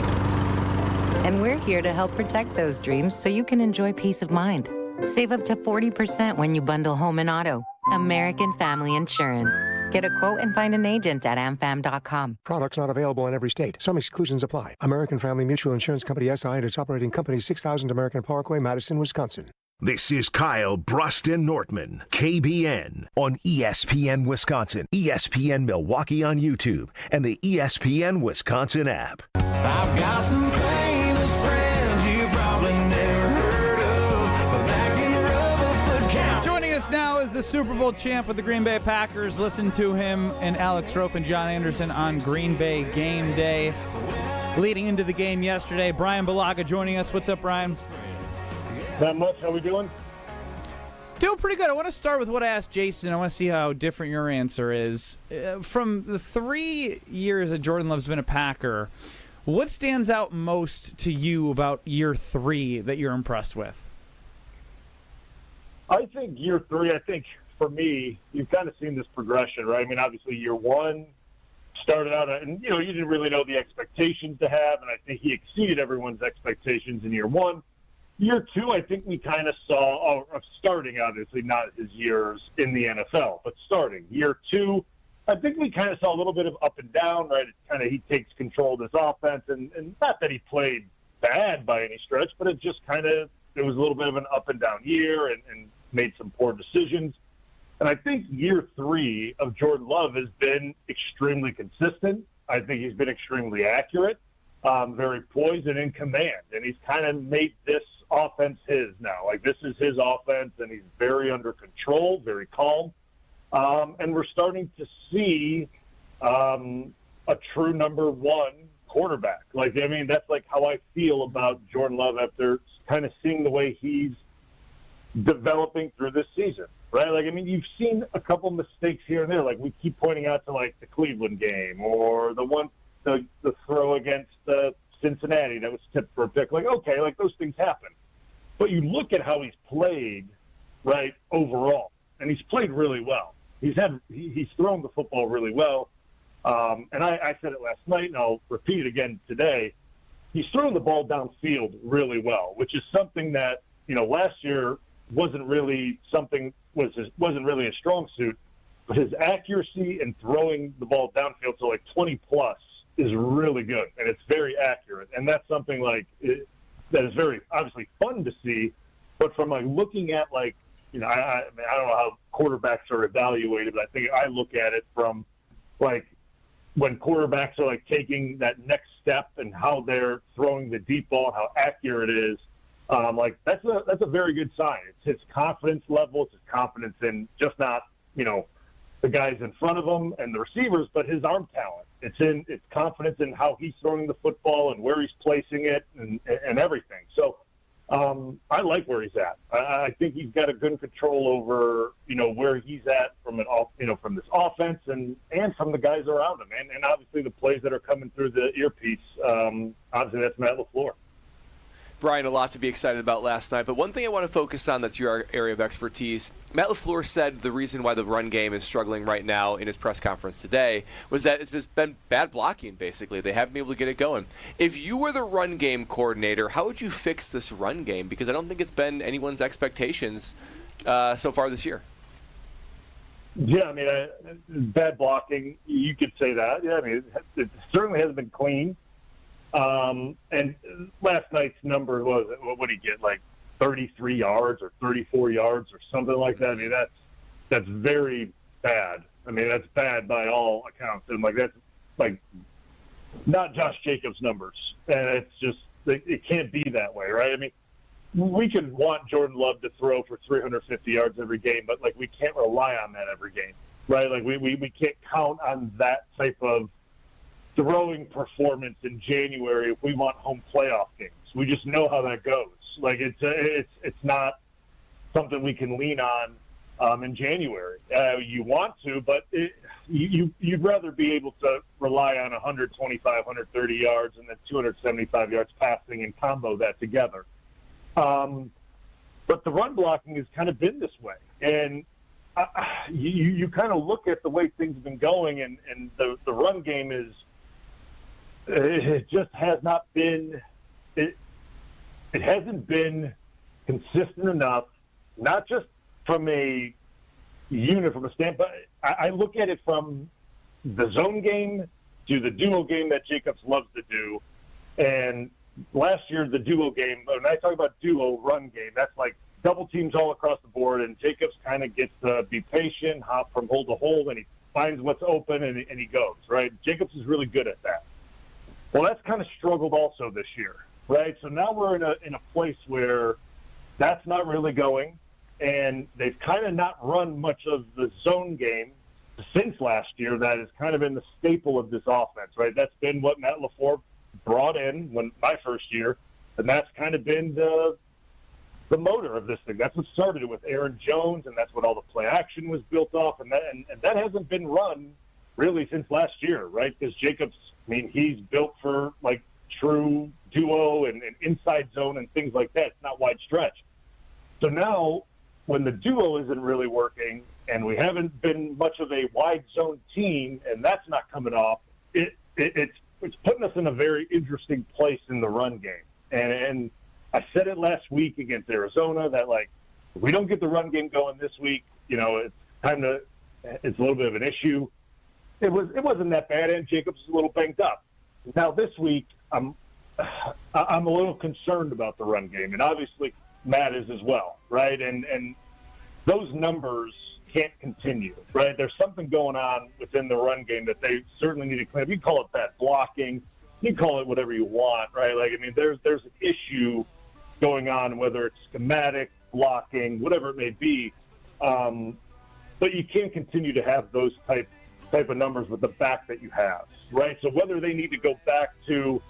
And we're here to help protect those dreams so you can enjoy peace of mind. Save up to 40% when you bundle home and auto. American Family Insurance. Get a quote and find an agent at amfam.com. Products not available in every state. Some exclusions apply. American Family Mutual Insurance Company SI and its operating company 6000 American Parkway, Madison, Wisconsin. This is Kyle, Brust, and Nortman, KBN, on ESPN Wisconsin, ESPN Milwaukee on YouTube, and the ESPN Wisconsin app. I've got some famous friends you probably never heard of, but back in Rutherford County. Joining us now is the Super Bowl champ with the Green Bay Packers. Listen to him and Alex Rofe and John Anderson on Green Bay Game Day. Leading into the game yesterday, Brian Balaga joining us. What's up, Brian? Not much. How we doing? Doing pretty good. I want to start with what I asked Jason. I want to see how different your answer is. From the 3 years that Jordan Love's been a Packer, what stands out most to you about year 3 that you're impressed with? I think year 3, for me, you've kind of seen this progression, right? I mean, obviously year one started out, and, you didn't really know the expectations to have, and I think he exceeded everyone's expectations in year one. Year two, I think we kind of saw, starting obviously not his years in the NFL, but starting. Year two, I think we kind of saw a little bit of up and down, right? It's kind of he takes control of this offense, and not that he played bad by any stretch, but it just kind of, it was a little bit of an up and down year and made some poor decisions. And I think year three of Jordan Love has been extremely consistent. I think he's been extremely accurate, very poised and in command. And he's kind of made this offense his now. Like, this is his offense, and he's very under control, very calm. And we're starting to see a true number one quarterback. Like, I mean, that's like how I feel about Jordan Love after kind of seeing the way he's developing through this season, right? Like, I mean, you've seen a couple mistakes here and there. Like, we keep pointing out to, like, the Cleveland game or the throw against Cincinnati that was tipped for a pick. Like, okay, like, those things happen. But you look at how he's played, right, overall, and he's played really well. He's thrown the football really well. And I said it last night, and I'll repeat it again today. He's thrown the ball downfield really well, which is something that, last year wasn't really a strong suit. But his accuracy in throwing the ball downfield to like 20 plus is really good, and it's very accurate. And that's something that is very obviously fun to see. But from like looking at I don't know how quarterbacks are evaluated, but I think I look at it from like when quarterbacks are like taking that next step and how they're throwing the deep ball, how accurate it is. That's a very good sign. It's his confidence level. It's his confidence in just not, the guys in front of him and the receivers, but his arm talent. It's confidence in how he's throwing the football and where he's placing it and everything. So I like where he's at. I think he's got a good control over, where he's at from from this offense and from the guys around him. And obviously the plays that are coming through the earpiece, obviously that's Matt LaFleur. Brian, a lot to be excited about last night, but one thing I want to focus on that's your area of expertise. Matt LaFleur said the reason why the run game is struggling right now in his press conference today was that it's been bad blocking, basically. They haven't been able to get it going. If you were the run game coordinator, how would you fix this run game? Because I don't think it's been anyone's expectations so far this year. Yeah, I mean, bad blocking, you could say that. Yeah, I mean, it certainly hasn't been clean. And last night's number was, what did he get, like 33 yards or 34 yards or something like that? I mean, that's very bad. I mean, that's bad by all accounts. And that's not Josh Jacobs' numbers. And it's just, it can't be that way, right? I mean, we can want Jordan Love to throw for 350 yards every game, but we can't rely on that every game, right? We can't count on that type of throwing performance in January if we want home playoff games. We just know how that goes. It's not something we can lean on in January. You want to, but you'd rather be able to rely on 125, 130 yards and then 275 yards passing and combo that together. But the run blocking has kind of been this way. And you kind of look at the way things have been going, and the run game is, it just has not been, it hasn't been consistent enough, not just from a unit, from a standpoint. I look at it from the zone game to the duo game that Jacobs loves to do. And last year, the duo game, when I talk about duo run game, that's like double teams all across the board, and Jacobs kind of gets to be patient, hop from hole to hole, and he finds what's open, and he goes, right? Jacobs is really good at that. Well, that's kind of struggled also this year, right? So now we're in a place where that's not really going, and they've kind of not run much of the zone game since last year. That has kind of been the staple of this offense, right? That's been what Matt LaFleur brought in when my first year, and that's kind of been the motor of this thing. That's what started it with Aaron Jones, and that's what all the play action was built off, and that hasn't been run really since last year, right? Because Jacobs, I mean, he's built for true duo and inside zone and things like that. It's not wide stretch. So now when the duo isn't really working and we haven't been much of a wide zone team, and that's not coming off. It's putting us in a very interesting place in the run game. And I said it last week against Arizona that, like, if we don't get the run game going this week, it's it's a little bit of an issue. It wasn't that bad, and Jacobs is a little banged up. Now this week, I'm a little concerned about the run game, and obviously Matt is as well, right? And those numbers can't continue, right? There's something going on within the run game that they certainly need to clean up. You can call it bad blocking, you can call it whatever you want, right? Like, I mean, there's an issue going on, whether it's schematic, blocking, whatever it may be. But you can't continue to have those type of numbers with the back that you have, right? So whether they need to go back to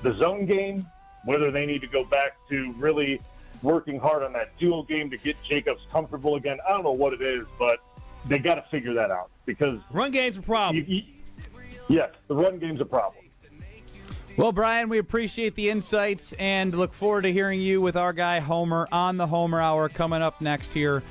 the zone game, whether they need to go back to really working hard on that dual game to get Jacobs comfortable again, I don't know what it is, but they got to figure that out because run game's a problem. Yes, the run game's a problem. Well, Brian, we appreciate the insights and look forward to hearing you with our guy Homer on the Homer Hour coming up next here